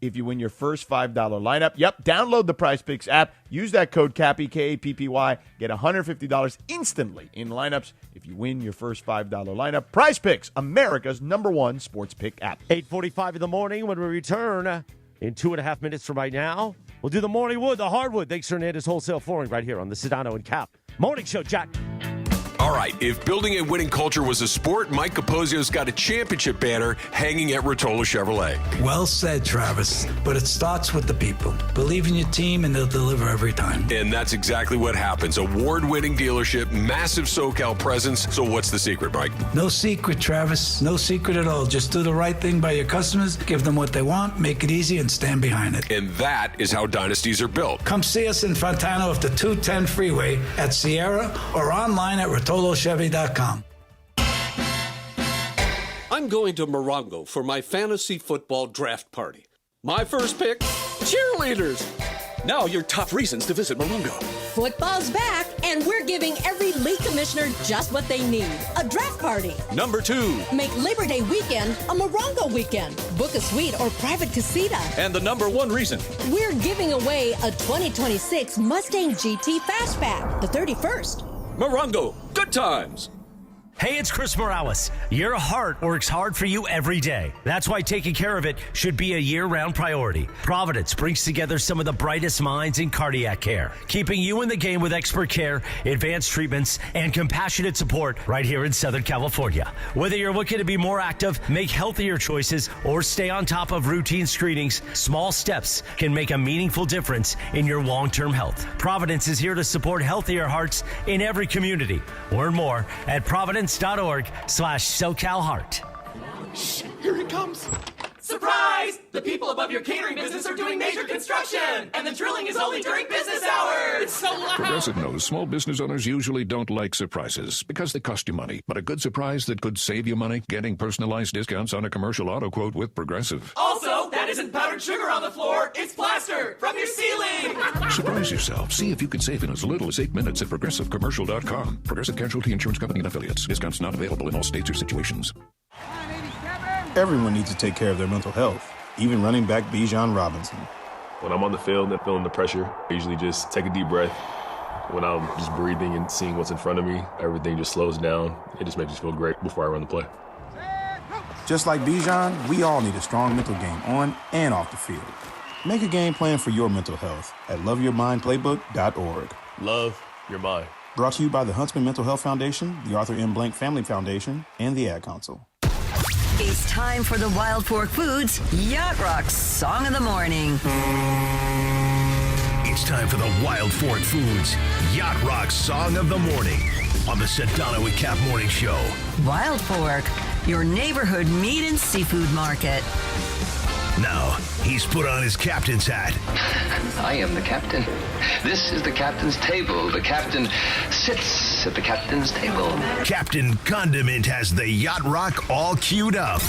if you win your first $5 lineup. Yep, download the Prize Picks app. Use that code Cappy, K-A-P-P-Y. Get $150 instantly in lineups if you win your first $5 lineup. Prize Picks, America's #1 sports pick app. 8:45 in the morning. When we return in 2.5 minutes from right now, we'll do the morning wood, the hardwood. Thanks to Hernandez Wholesale Flooring right here on the Sedano and Kap Morning Show, Jack. All right, if building a winning culture was a sport, Mike Capozio's got a championship banner hanging at Rotolo Chevrolet. Well said, Travis. But it starts with the people. Believe in your team and they'll deliver every time. And that's exactly what happens. Award-winning dealership, massive SoCal presence. So what's the secret, Mike? No secret, Travis. No secret at all. Just do the right thing by your customers, give them what they want, make it easy, and stand behind it. And that is how dynasties are built. Come see us in Fontana off the 210 freeway at Sierra or online at RotoloChevy.com. I'm going to Morongo for my fantasy football draft party. My first pick, cheerleaders. Now your top reasons to visit Morongo. Football's back, and we're giving every league commissioner just what they need, a draft party. Number 2. Make Labor Day weekend a Morongo weekend. Book a suite or private casita. And the number 1 reason. We're giving away a 2026 Mustang GT Fastback, the 31st. Morongo, good times. Hey, it's Chris Morales. Your heart works hard for you every day. That's why taking care of it should be a year-round priority. Providence brings together some of the brightest minds in cardiac care, keeping you in the game with expert care, advanced treatments, and compassionate support right here in Southern California. Whether you're looking to be more active, make healthier choices, or stay on top of routine screenings, small steps can make a meaningful difference in your long-term health. Providence is here to support healthier hearts in every community. Learn more at providence.org/SoCalHeart. Shh, here it comes. Surprise! The people above your catering business are doing major construction, and the drilling is only during business hours. It's so loud. Progressive knows small business owners usually don't like surprises because they cost you money. But a good surprise that could save you money, getting personalized discounts on a commercial auto quote with Progressive. Also, that isn't powdered sugar on the floor. It's plaster from your ceiling. Surprise yourself. See if you can save in as little as 8 minutes at progressivecommercial.com. Progressive Casualty Insurance Company and Affiliates. Discounts not available in all states or situations. Everyone needs to take care of their mental health, even running back Bijan Robinson. When I'm on the field and feeling the pressure, I usually just take a deep breath. When I'm just breathing and seeing what's in front of me, everything just slows down. It just makes me feel great before I run the play. Just like Bijan, we all need a strong mental game on and off the field. Make a game plan for your mental health at loveyourmindplaybook.org. Love your mind. Brought to you by the Huntsman Mental Health Foundation, the Arthur M. Blank Family Foundation, and the Ad Council. It's time for the Wild Fork Foods Yacht Rock Song of the Morning. It's time for the Wild Fork Foods Yacht Rock Song of the Morning on the Sedano Kap Morning Show. Wild Fork, your neighborhood meat and seafood market. Now, he's put on his captain's hat. I am the captain. This is the captain's table. The captain sits at the captain's table. Captain Condiment has the Yacht Rock all queued up.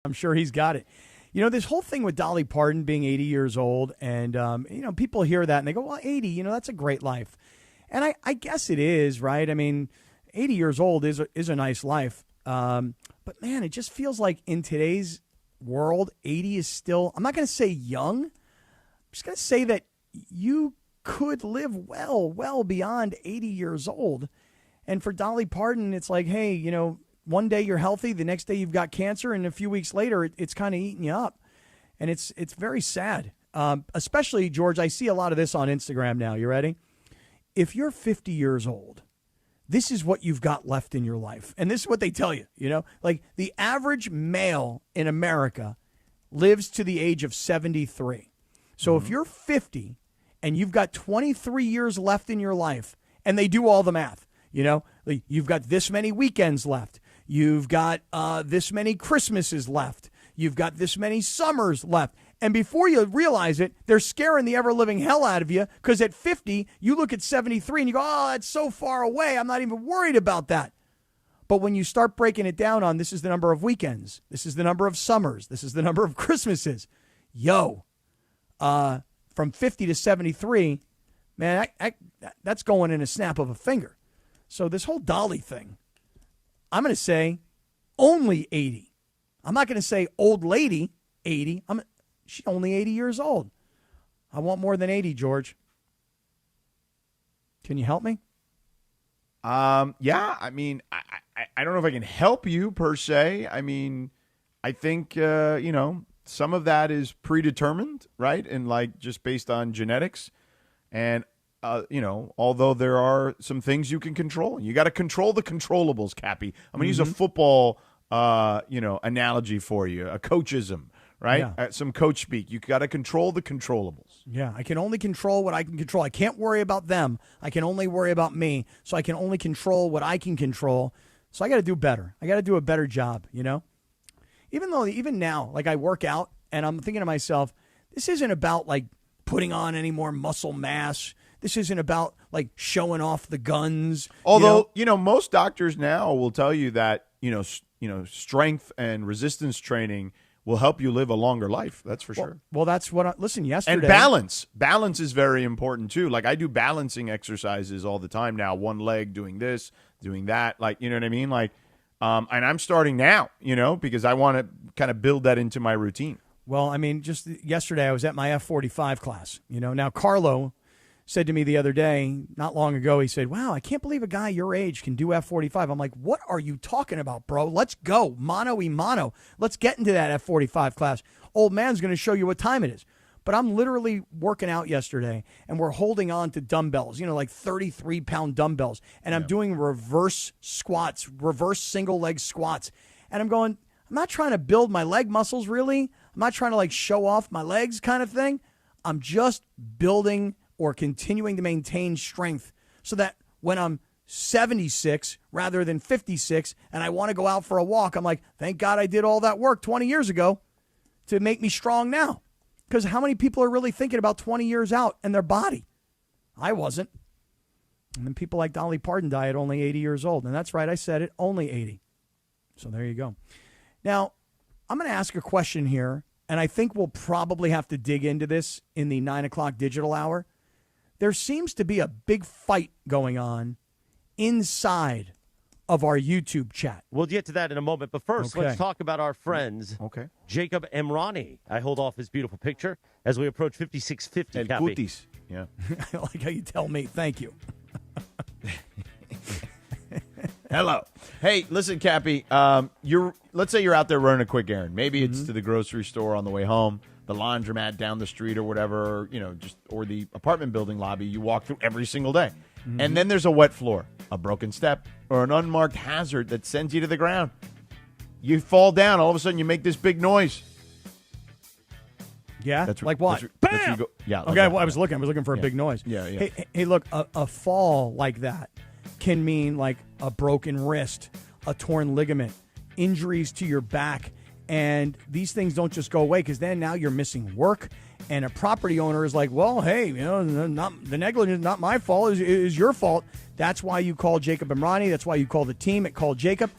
I'm sure he's got it. This whole thing with Dolly Parton being 80 years old, and, people hear that and they go, well, 80, that's a great life. And I guess it is, right? I mean, 80 years old is a nice life. But, man, it just feels like in today's world, 80 is still, I'm not going to say young. I'm just going to say that you could live well beyond 80 years old. And for Dolly Parton, it's like, hey, one day you're healthy, the next day you've got cancer, and a few weeks later it's kind of eating you up. And it's very sad. Especially, George, I see a lot of this on Instagram now. You ready? If you're 50 years old, this is what you've got left in your life. And this is what they tell you, Like the average male in America lives to the age of 73. So if you're 50 and you've got 23 years left in your life, and they do all the math, like you've got this many weekends left. You've got this many Christmases left. You've got this many summers left. And before you realize it, they're scaring the ever-living hell out of you because at 50, you look at 73 and you go, oh, that's so far away. I'm not even worried about that. But when you start breaking it down on this is the number of weekends, this is the number of summers, this is the number of Christmases, from 50 to 73, man, that's going in a snap of a finger. So this whole Dolly thing, I'm going to say only 80. I'm not going to say old lady 80. She's only 80 years old. I want more than 80, George. Can you help me? Yeah, I mean, I don't know if I can help you per se. I mean, I think, some of that is predetermined, right? And like just based on genetics. And, although there are some things you can control, you got to control the controllables, Cappy. I'm going to use a football, analogy for you, a coachism. Right? Yeah. Some coach speak. You got to control the controllables. Yeah, I can only control what I can control. I can't worry about them. I can only worry about me. So I can only control what I can control. So I got to do better. I got to do a better job, Even now, like I work out and I'm thinking to myself, this isn't about like putting on any more muscle mass. This isn't about like showing off the guns. Although, most doctors now will tell you that, strength and resistance training will help you live a longer life. That's for sure. Well, that's what listen, yesterday. And balance. Balance is very important too. Like I do balancing exercises all the time now. One leg doing this, doing that. Like, you know what I mean? Like, and I'm starting now, because I want to kind of build that into my routine. Well, I mean, just yesterday I was at my F45 class. Now Carlo said to me the other day, not long ago, he said, wow, I can't believe a guy your age can do F45. I'm like, what are you talking about, bro? Let's go. Mano y mano. Let's get into that F45 class. Old man's going to show you what time it is. But I'm literally working out yesterday, and we're holding on to dumbbells, like 33-pound dumbbells. And I'm doing reverse squats, reverse single-leg squats. And I'm going, I'm not trying to build my leg muscles, really. I'm not trying to, like, show off my legs kind of thing. I'm just building or continuing to maintain strength so that when I'm 76 rather than 56 and I want to go out for a walk, I'm like, thank God I did all that work 20 years ago to make me strong now. Because how many people are really thinking about 20 years out and their body? I wasn't. And then people like Dolly Parton die at only 80 years old. And that's right, I said it, only 80. So there you go. Now, I'm going to ask a question here, and I think we'll probably have to dig into this in the 9 o'clock digital hour. There seems to be a big fight going on inside of our YouTube chat. We'll get to that in a moment. But first, let's talk about our friends. Okay. Jacob Emrani. I hold off his beautiful picture as we approach 5650. El Cutis. Yeah. I like how you tell me. Thank you. Hello. Hey, listen, Cappy. Let's say you're out there running a quick errand. Maybe it's to the grocery store on the way home, the laundromat down the street or whatever, or the apartment building lobby you walk through every single day. Mm-hmm. And then there's a wet floor, a broken step, or an unmarked hazard that sends you to the ground. You fall down. All of a sudden, you make this big noise. Yeah? That's like what? Bam! Yeah. Okay, well, I was looking for a big noise. Yeah. Hey, look, a fall like that can mean like a broken wrist, a torn ligament, injuries to your back. And these things don't just go away because then now you're missing work. And a property owner is like, well, hey, not the negligence, not my fault, is your fault. That's why you call Jacob Emrani. That's why you call the team at Call Jacob,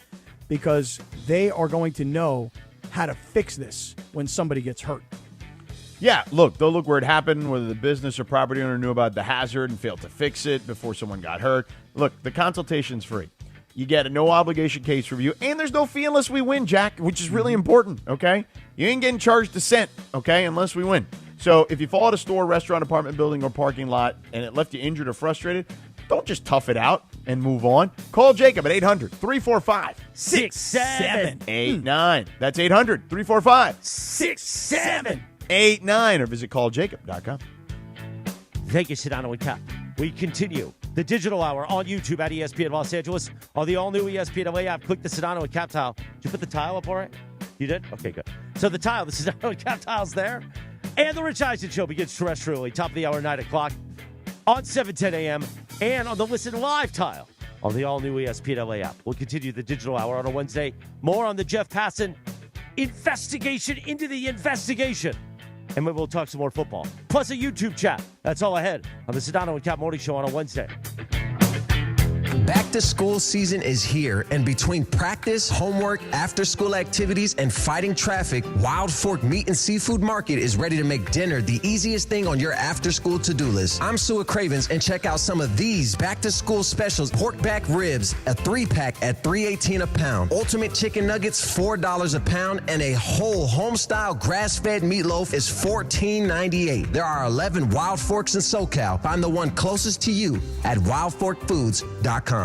because they are going to know how to fix this when somebody gets hurt. Yeah, look, they'll look where it happened, whether the business or property owner knew about the hazard and failed to fix it before someone got hurt. Look, the consultation's free. You get a no-obligation case review, and there's no fee unless we win, Jack, which is really important, okay? You ain't getting charged a cent, okay, unless we win. So if you fall at a store, restaurant, apartment building, or parking lot, and it left you injured or frustrated, don't just tough it out and move on. Call Jacob at 800-345-6789. That's 800-345-6789, or visit calljacob.com. Thank you, Sedano and Kap. We continue the digital hour on YouTube at ESPN Los Angeles on the all-new ESPN LA app. Click the Sedano and Kap tile. Did you put the tile up all right? You did? Okay, good. So the tile, the Sedano and Kap tile's there. And the Rich Eisen Show begins terrestrially, top of the hour, 9 o'clock on 7:10 a.m. and on the Listen Live tile on the all-new ESPN LA app. We'll continue the digital hour on a Wednesday. More on the Jeff Passan investigation into the investigation. And maybe we'll talk some more football. Plus a YouTube chat. That's all ahead on the Sedano and Kap Morning Show on a Wednesday. Back to school season is here, and between practice, homework, after-school activities, and fighting traffic, Wild Fork Meat and Seafood Market is ready to make dinner the easiest thing on your after-school to-do list. I'm Sua Cravens, and check out some of these back-to-school specials. Pork back ribs, a 3-pack at $3.18 a pound. Ultimate chicken nuggets, $4 a pound, and a whole home-style grass-fed meatloaf is $14.98. There are 11 Wild Forks in SoCal. Find the one closest to you at wildforkfoods.com.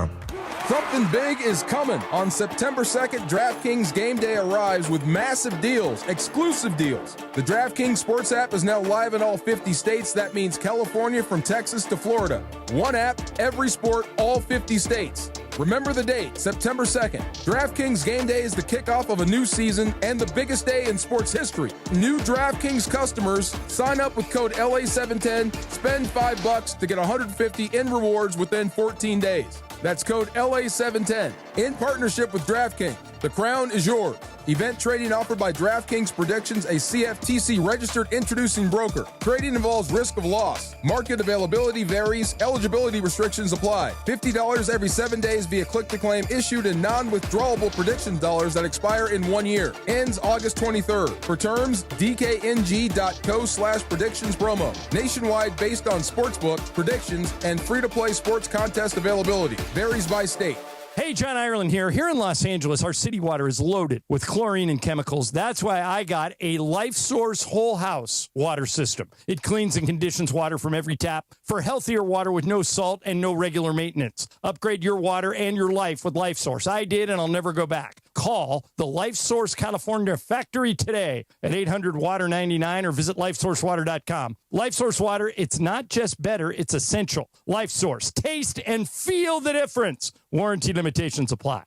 Something big is coming. On September 2nd, DraftKings Game Day arrives with massive deals, exclusive deals. The DraftKings Sports app is now live in all 50 states. That means California from Texas to Florida. One app, every sport, all 50 states. Remember the date, September 2nd. DraftKings Game Day is the kickoff of a new season and the biggest day in sports history. New DraftKings customers sign up with code LA710, spend $5 to get $150 in rewards within 14 days. That's code LA710 in partnership with DraftKings. The crown is yours. Event trading offered by DraftKings Predictions, a CFTC registered introducing broker. Trading involves risk of loss. Market availability varies. Eligibility restrictions apply. $50 every 7 days via click-to-claim issued in non-withdrawable prediction dollars that expire in 1 year. Ends August 23rd. For terms, dkng.co/predictions promo. Nationwide based on sportsbook, predictions, and free-to-play sports contest availability. Varies by state. Hey, John Ireland here. Here in Los Angeles, our city water is loaded with chlorine and chemicals. That's why I got a Life Source whole house water system. It cleans and conditions water from every tap for healthier water with no salt and no regular maintenance. Upgrade your water and your life with Life Source. I did, and I'll never go back. Call the Life Source California factory today at 800-WATER-99 or visit lifesourcewater.com. Life Source water, it's not just better, it's essential. Life Source. Taste and feel the difference. Warranty limitations apply.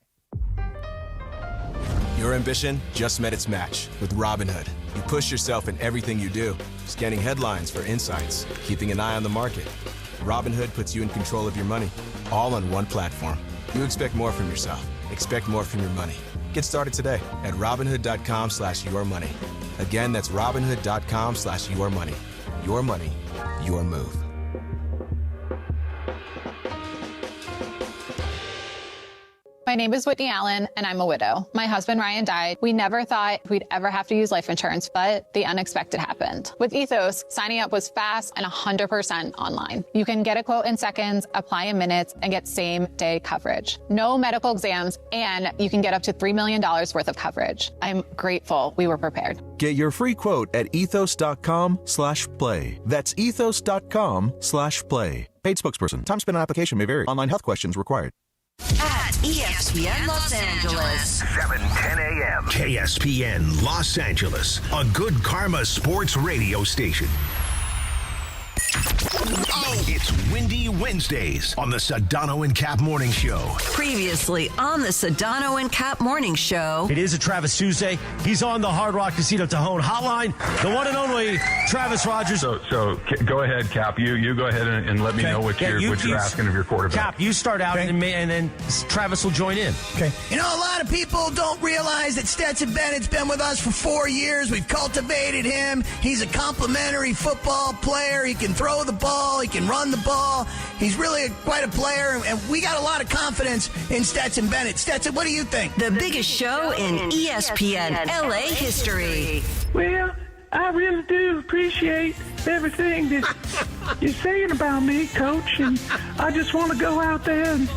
Your ambition just met its match with Robinhood. You push yourself in everything you do, scanning headlines for insights, keeping an eye on the market. Robinhood puts you in control of your money, all on one platform. You expect more from yourself. Expect more from your money. Get started today at Robinhood.com/yourmoney. Again, that's Robinhood.com/yourmoney. Your money, your move. My name is Whitney Allen, and I'm a widow. My husband, Ryan, died. We never thought we'd ever have to use life insurance, but the unexpected happened. With Ethos, signing up was fast and 100% online. You can get a quote in seconds, apply in minutes, and get same-day coverage. No medical exams, and you can get up to $3 million worth of coverage. I'm grateful we were prepared. Get your free quote at ethos.com/play. That's ethos.com/play. Paid spokesperson. Time spent on application may vary. Online health questions required. At ESPN Los Angeles. 7:10 a.m. KSPN Los Angeles, a good karma sports radio station. It's Windy Wednesdays on the Sedano and Kap Morning Show. Previously on the Sedano and Kap Morning Show. It is a Travis Tuesday. He's on the Hard Rock Casino Tajon hotline. The one and only Travis Rogers. So go ahead, Kap. You go ahead and let me know what you're asking of your quarterback. Kap, you start out, and then Travis will join in. Okay. You know, a lot of people don't realize that Stetson Bennett's been with us for 4 years. We've cultivated him. He's a complimentary football player. He can throw the ball. He can can run the ball. He's really quite a player, and we got a lot of confidence in Stetson Bennett. Stetson, what do you think? The biggest show in ESPN LA history. Well, I really do appreciate everything that you're saying about me, Coach, and I just want to go out there and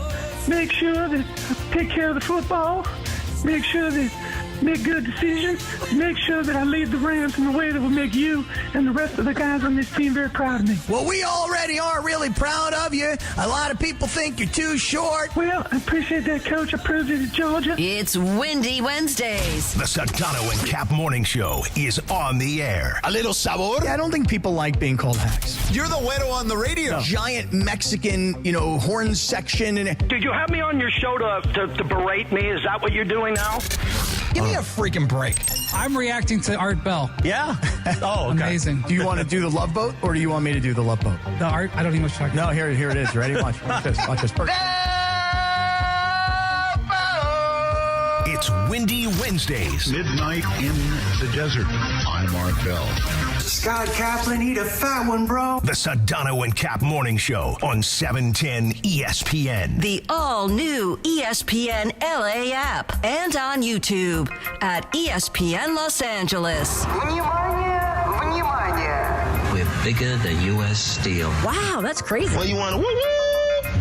make sure that I take care of the football, make sure that make good decisions, make sure that I lead the Rams in a way that will make you and the rest of the guys on this team very proud of me. Well, we already are really proud of you. A lot of people think you're too short. Well, I appreciate that, Coach. I proved it at Georgia. It's Windy Wednesdays. The Sedano and Kap Morning Show is on the air. A little sabor? Yeah, I don't think people like being called hacks. You're the widow on the radio. No. Giant Mexican, horn section. Did you have me on your show to berate me? Is that what you're doing now? Give me a freaking break. I'm reacting to Art Bell. Yeah? Oh, okay. Amazing. Do you want to do the Love Boat, or do you want me to do the Love Boat? The Art, I don't even know what you're talking about. No, here it is. Ready? Watch this. It's Windy Wednesdays. Midnight in the desert. I'm Art Bell. Scott Kaplan, eat a fat one, bro. The Sedano and Kap Morning Show on 710 ESPN. The all-new ESPN LA app and on YouTube at ESPN Los Angeles. We're bigger than U.S. Steel. Wow, that's crazy. Well, you want to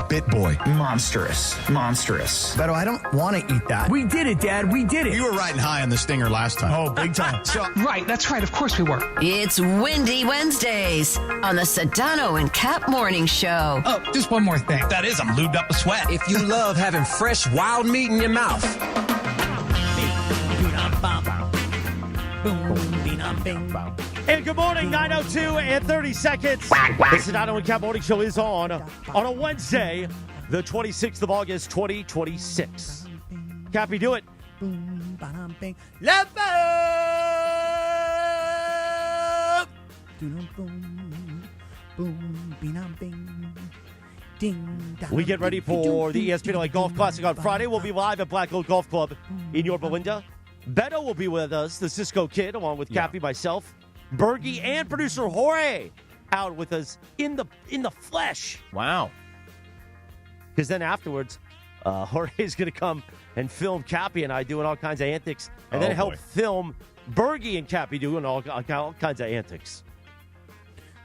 Bit boy. Monstrous. Beto, I don't want to eat that. We did it, Dad. We did it. You were riding high on the stinger last time. Oh, big time. Right, that's right. Of course we were. It's Windy Wednesdays on the Sedano and Kap Morning Show. Oh, just one more thing. That is, I'm lubed up a sweat. If you love having fresh, wild meat in your mouth. And good morning, 9:02 and 30 seconds. The Sedano and Kap Morning Show is on a Wednesday, the 26th of August, 2026. Cappy, do it. Love We get ready for the ESPN LA Golf Classic on Friday. We'll be live at Black Gold Golf Club in Yorba Linda. Beto will be with us, the Cisco Kid, along with Cappy, myself, Bergie, and producer Jorge out with us in the flesh. Wow. Because then afterwards, Jorge's going to come and film Cappy and I doing all kinds of antics, and then help film Bergie and Cappy doing all kinds of antics.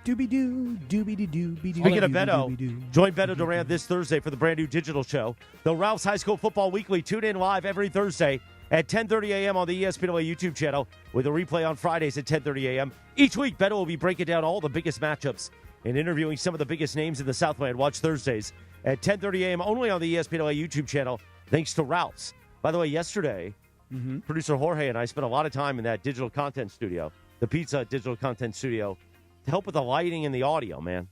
Doobie-doo, doobie-doo, doobie-doo. Speaking of Beto, join Beto Duran this Thursday for the brand new digital show, the Ralph's High School Football Weekly. Tune in live every Thursday at 10:30 a.m. on the ESPN LA YouTube channel with a replay on Fridays at 10:30 a.m. Each week, Beto will be breaking down all the biggest matchups and interviewing some of the biggest names in the Southland. Watch Thursdays at 10:30 a.m. only on the ESPN LA YouTube channel, thanks to Ralph's. By the way, yesterday, producer Jorge and I spent a lot of time in that digital content studio, the Pizza digital content studio, to help with the lighting and the audio, man.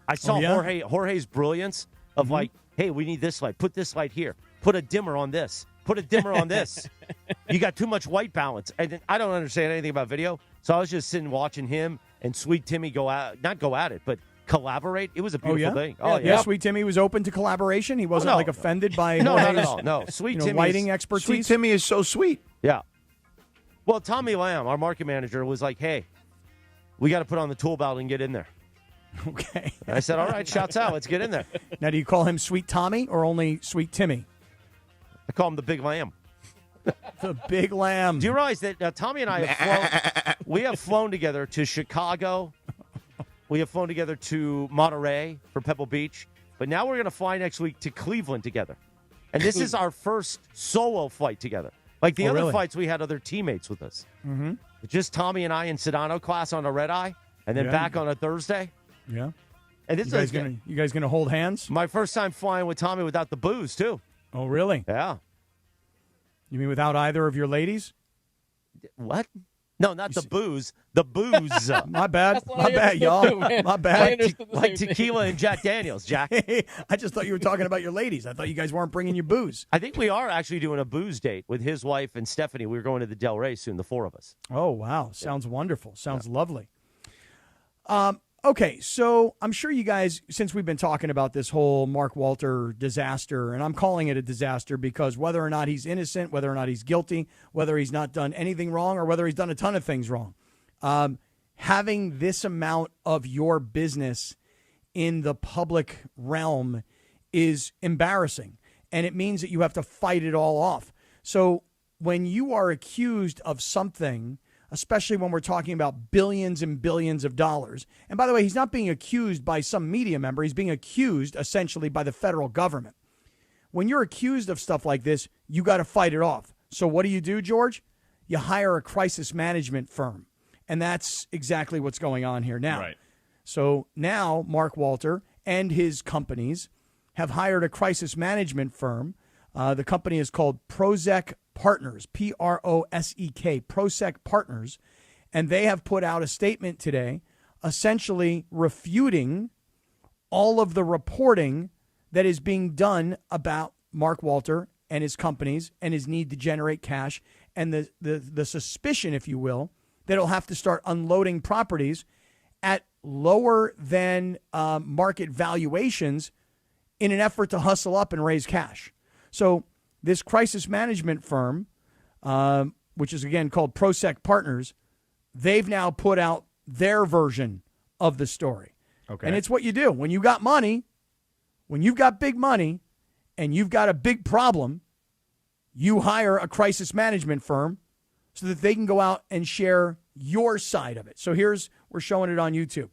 I saw Jorge's brilliance of like, hey, we need this light. Put this light here. Put a dimmer on this. Put a dimmer on this. You got too much white balance. And I don't understand anything about video, so I was just sitting watching him and Sweet Timmy not go at it, but collaborate. It was a beautiful thing. Oh, yeah. Sweet Timmy was open to collaboration. He wasn't offended by no. Sweet Timmy lighting expertise. Sweet Timmy is so sweet. Yeah. Well, Tommy Lamb, our market manager, was like, hey, we got to put on the tool belt and get in there. Okay. And I said, all right, shouts out. Let's get in there. Now, do you call him Sweet Tommy or only Sweet Timmy? I call him the Big Lamb. The Big Lamb. Do you realize that Tommy and I have flown together to Chicago. We have flown together to Monterey for Pebble Beach. But now we're going to fly next week to Cleveland together. And this is our first solo flight together. Like the other flights, we had other teammates with us. Mm-hmm. Just Tommy and I in Sedano class on a red eye, and then back on a Thursday. Yeah. And this you guys gonna hold hands? My first time flying with Tommy without the booze, too. Oh, really? Yeah. You mean without either of your ladies? What? No, not the booze. The booze. My bad. My bad, y'all. My bad. Like tequila and Jack Daniels, Jack. I just thought you were talking about your ladies. I thought you guys weren't bringing your booze. I think we are actually doing a booze date with his wife and Stephanie. We're going to the Del Rey soon, the four of us. Oh, wow. Sounds wonderful. Sounds lovely. Okay, so I'm sure you guys, since we've been talking about this whole Mark Walter disaster, and I'm calling it a disaster because whether or not he's innocent, whether or not he's guilty, whether he's not done anything wrong, or whether he's done a ton of things wrong, having this amount of your business in the public realm is embarrassing, and it means that you have to fight it all off. So when you are accused of something, especially when we're talking about billions and billions of dollars, and by the way, he's not being accused by some media member, he's being accused essentially by the federal government. When you're accused of stuff like this, you got to fight it off. So what do, George? You hire a crisis management firm, and that's exactly what's going on here now. Right. So now Mark Walter and his companies have hired a crisis management firm. The company is called Prosek Partners, Prosek, Prosek Partners, and they have put out a statement today essentially refuting all of the reporting that is being done about Mark Walter and his companies and his need to generate cash and the suspicion, if you will, that he'll have to start unloading properties at lower than market valuations in an effort to hustle up and raise cash. So this crisis management firm, which is again called Prosek Partners, they've now put out their version of the story. Okay. And it's what you do. When you got money, when you've got big money and you've got a big problem, you hire a crisis management firm so that they can go out and share your side of it. So we're showing it on YouTube.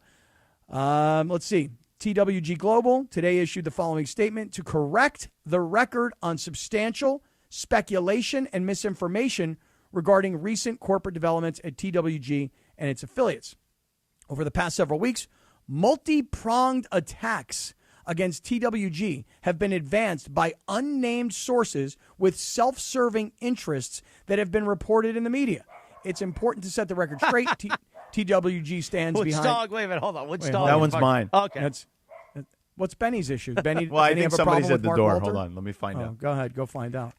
Let's see. TWG Global today issued the following statement to correct the record on substantial speculation and misinformation regarding recent corporate developments at TWG and its affiliates. Over the past several weeks, multi-pronged attacks against TWG have been advanced by unnamed sources with self-serving interests that have been reported in the media. It's important to set the record straight. TWG stands behind. Which dog? Wait a minute, hold on. Which dog? That one's mine. Okay. What's Benny's issue? Benny, well, I Benny think have a problem somebody's at with the Mark door. Walter? Hold on, let me find out. Go ahead, go find out.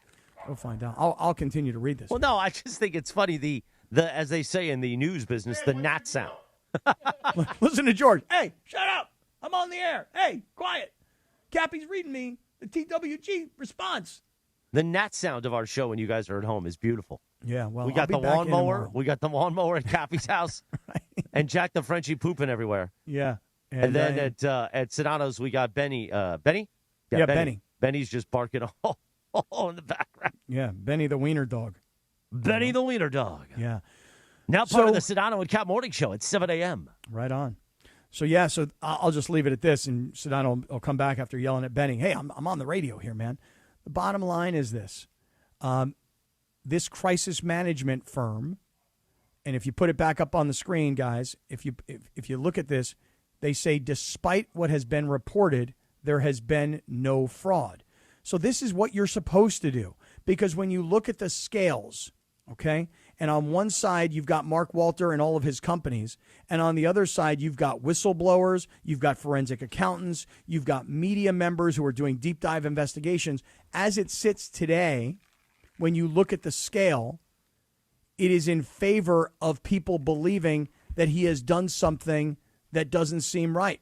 Go find out. I'll continue to read this. Well, no, I just think it's funny. The as they say in the news business, the gnat sound. Listen to George. Hey, shut up! I'm on the air. Hey, quiet. Cappy's reading me the TWG response. The gnat sound of our show when you guys are at home is beautiful. Yeah, well, we got the lawnmower. We got the lawnmower at Cappy's house, right. And Jack the Frenchie pooping everywhere. Yeah, and then at Sedano's we got Benny. Benny? Yeah, Benny. Benny's just barking all in the background. Yeah, Benny the wiener dog. Benny the wiener dog. Yeah. Now part of the Sedano and Cap Morning Show at 7 a.m. Right on. So, yeah, so I'll just leave it at this, and Sedano will come back after yelling at Benny. Hey, I'm on the radio here, man. The bottom line is this. This crisis management firm, and if you put it back up on the screen, guys, if you look at this, they say despite what has been reported, there has been no fraud. So this is what you're supposed to do, because when you look at the scales, okay, and on one side you've got Mark Walter and all of his companies, and on the other side you've got whistleblowers, you've got forensic accountants, you've got media members who are doing deep dive investigations. As it sits today, when you look at the scale, it is in favor of people believing that he has done something that doesn't seem right,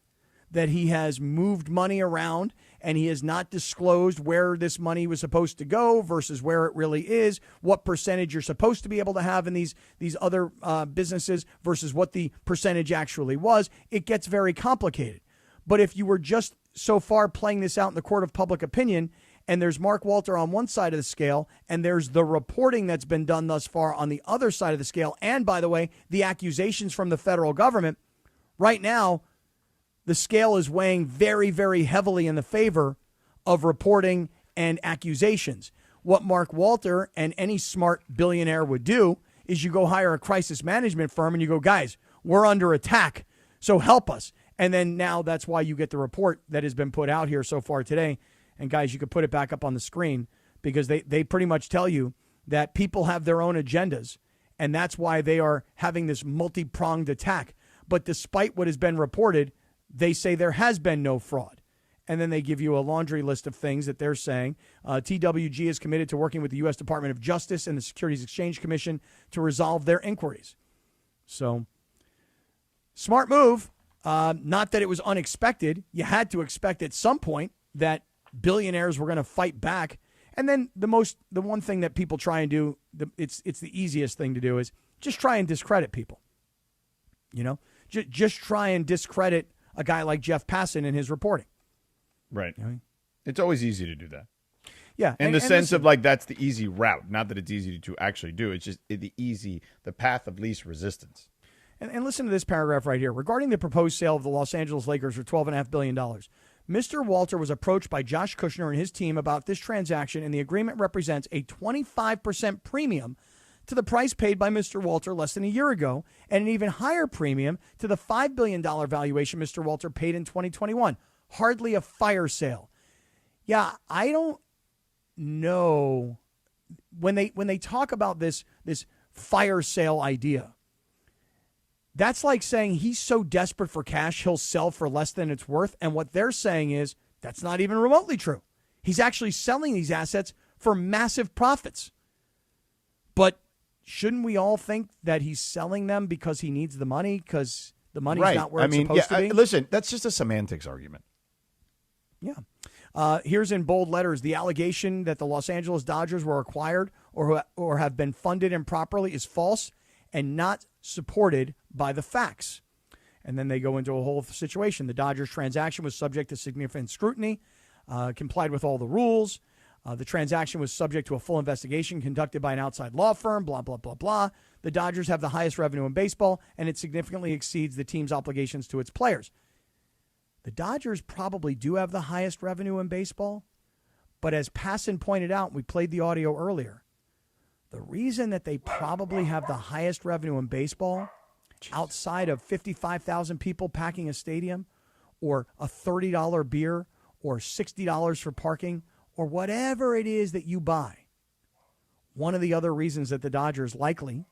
that he has moved money around and he has not disclosed where this money was supposed to go versus where it really is, what percentage you're supposed to be able to have in these other businesses versus what the percentage actually was. It gets very complicated. But if you were just so far playing this out in the court of public opinion, and there's Mark Walter on one side of the scale, and there's the reporting that's been done thus far on the other side of the scale, and by the way, the accusations from the federal government, right now, the scale is weighing very, very heavily in the favor of reporting and accusations. What Mark Walter and any smart billionaire would do is you go hire a crisis management firm and you go, guys, we're under attack, so help us. And then now that's why you get the report that has been put out here so far today. And guys, you could put it back up on the screen because they pretty much tell you that people have their own agendas. And that's why they are having this multi-pronged attack. But despite what has been reported, they say there has been no fraud. And then they give you a laundry list of things that they're saying. TWG is committed to working with the U.S. Department of Justice and the Securities Exchange Commission to resolve their inquiries. So, smart move. Not that it was unexpected. You had to expect at some point that billionaires were going to fight back. And then the one thing that people try and do, it's the easiest thing to do, is just try and discredit people. You know, just try and discredit a guy like Jeff Passan in his reporting. Right. It's always easy to do that. Yeah. In the sense of like that's the easy route. Not that it's easy to actually do. It's just the path of least resistance. And listen to this paragraph right here. Regarding the proposed sale of the Los Angeles Lakers for $12.5 billion, Mr. Walter was approached by Josh Kushner and his team about this transaction, and the agreement represents a 25% premium to the price paid by Mr. Walter less than a year ago, and an even higher premium to the $5 billion valuation Mr. Walter paid in 2021. Hardly a fire sale. Yeah, I don't know. When they talk about this fire sale idea, that's like saying he's so desperate for cash, he'll sell for less than it's worth. And what they're saying is that's not even remotely true. He's actually selling these assets for massive profits. But shouldn't we all think that he's selling them because he needs the money, because the money's not where it's supposed to be? Listen, that's just a semantics argument. Yeah. Here's in bold letters, the allegation that the Los Angeles Dodgers were acquired or have been funded improperly is false and not supported by the facts. And then they go into a whole situation. The Dodgers transaction was subject to significant scrutiny, complied with all the rules. The transaction was subject to a full investigation conducted by an outside law firm, blah, blah, blah, blah. The Dodgers have the highest revenue in baseball, and it significantly exceeds the team's obligations to its players. The Dodgers probably do have the highest revenue in baseball, but as Passan pointed out, we played the audio earlier, the reason that they probably have the highest revenue in baseball outside of 55,000 people packing a stadium or a $30 beer or $60 for parking or whatever it is that you buy, one of the other reasons that the Dodgers likely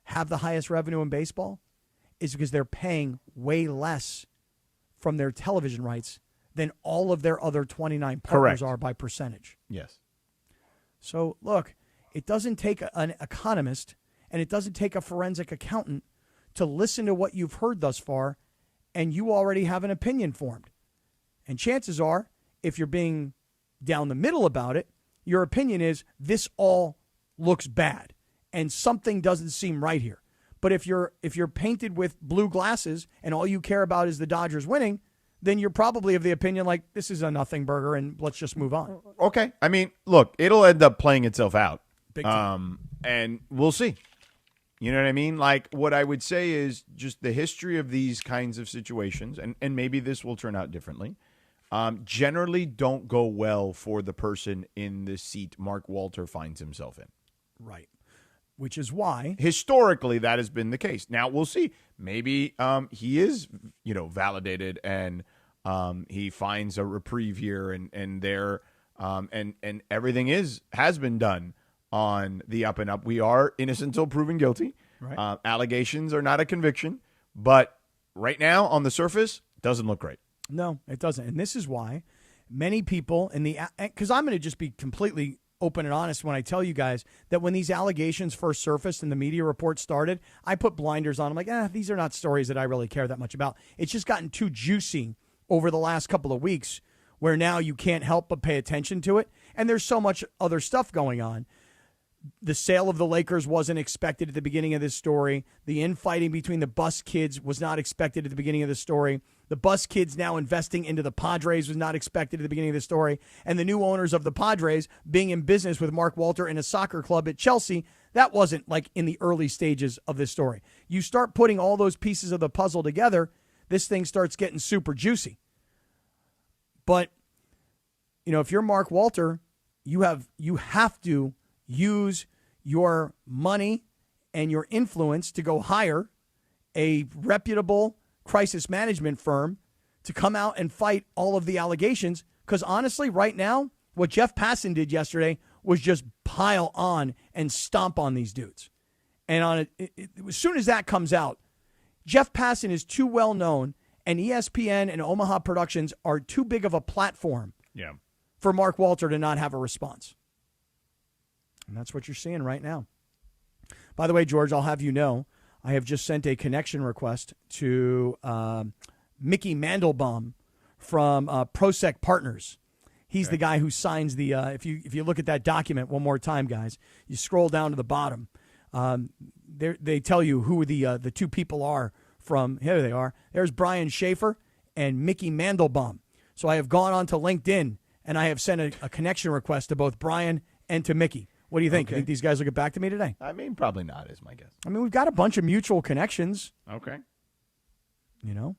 have the highest revenue in baseball is because they're paying way less from their television rights than all of their other 29 partners are by percentage. Yes. So, look, it doesn't take an economist and it doesn't take a forensic accountant to listen to what you've heard thus far, and you already have an opinion formed. And chances are, if you're being down the middle about it, your opinion is this all looks bad and something doesn't seem right here. But if you're painted with blue glasses and all you care about is the Dodgers winning, then you're probably of the opinion like this is a nothing burger and let's just move on. Okay. I mean, look, it'll end up playing itself out. Big time. And we'll see. You know what I mean? Like, what I would say is just the history of these kinds of situations, and maybe this will turn out differently, generally don't go well for the person in the seat Mark Walter finds himself in. Right. Which is why historically that has been the case. Now we'll see. Maybe he is, validated and he finds a reprieve here, and there, and everything has been done on the up and up. We are innocent until proven guilty. Right. Allegations are not a conviction, but right now on the surface, it doesn't look great. No, it doesn't. And this is why many people because I'm going to just be completely open and honest when I tell you guys that when these allegations first surfaced and the media reports started, I put blinders on. I'm like, these are not stories that I really care that much about. It's just gotten too juicy over the last couple of weeks where now you can't help but pay attention to it. And there's so much other stuff going on. The sale of the Lakers wasn't expected at the beginning of this story. The infighting between the Bus kids was not expected at the beginning of the story. The Bus kids now investing into the Padres was not expected at the beginning of the story. And the new owners of the Padres being in business with Mark Walter in a soccer club at Chelsea, that wasn't like in the early stages of this story. You start putting all those pieces of the puzzle together, this thing starts getting super juicy. But, if you're Mark Walter, you have to use your money and your influence to go hire a reputable crisis management firm to come out and fight all of the allegations. Because honestly, right now, what Jeff Passan did yesterday was just pile on and stomp on these dudes. And as soon as that comes out, Jeff Passan is too well known, and ESPN and Omaha Productions are too big of a platform for Mark Walter to not have a response. And that's what you're seeing right now. By the way, George, I'll have you know, I have just sent a connection request to Mickey Mandelbaum from Prosec Partners. He's the guy who signs the. If you look at that document one more time, guys, you scroll down to the bottom. They tell you who the two people are from. Here they are. There's Brian Schaefer and Mickey Mandelbaum. So I have gone on to LinkedIn, and I have sent a connection request to both Brian and to Mickey. What do you think? Okay. You think these guys will get back to me today? I mean, probably not, is my guess. I mean, we've got a bunch of mutual connections. Okay. You know,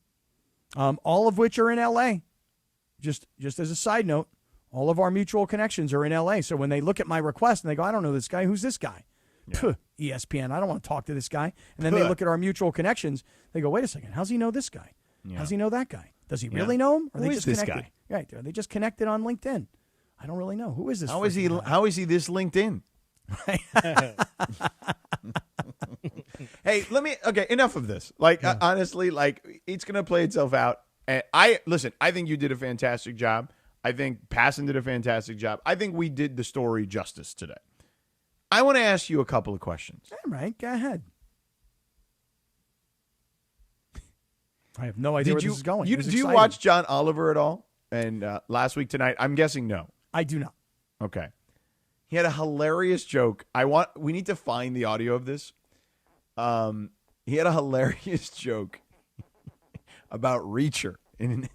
all of which are in L.A. Just as a side note, all of our mutual connections are in L.A. So when they look at my request and they go, I don't know this guy. Who's this guy? Yeah. Puh, ESPN. I don't want to talk to this guy. And then they look at our mutual connections. They go, wait a second. How's he know this guy? Yeah. How's he know that guy? Does he really know him? Or Who they is just this connected? guy? Right. Are they just connected on LinkedIn? I don't really know. Who is this? How is he? freaking guy? How is he this LinkedIn? Hey, okay, enough of this. Like, honestly, like, it's going to play itself out. And I think you did a fantastic job. I think Passon did a fantastic job. I think we did the story justice today. I want to ask you a couple of questions. All right, go ahead. I have no idea where this is going. Do you watch John Oliver at all? And last week tonight, I'm guessing no. I do not. Okay. He had a hilarious joke. We need to find the audio of this. He had a hilarious joke about Reacher in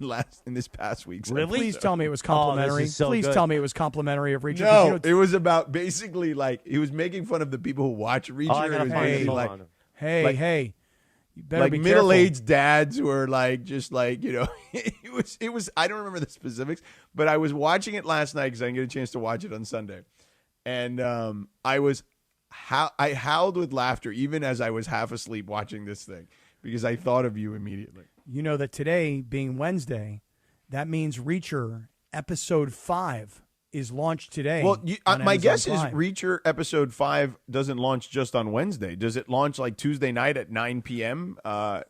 this past week's episode. Please tell me it was complimentary. Please tell me it was complimentary of Reacher. No, it was about basically like he was making fun of the people who watch Reacher. It was basically like, hey, you better like be middle-aged dads who are like just like, you know, it was I don't remember the specifics, but I was watching it last night because I didn't get a chance to watch it on Sunday, and I howled with laughter even as I was half asleep watching this thing because I thought of you immediately. You know that today being Wednesday, that means Reacher episode 5 is launched today. Well, my guess is Prime. Reacher episode 5 doesn't launch just on Wednesday. Does it launch like Tuesday night at 9 p.m.,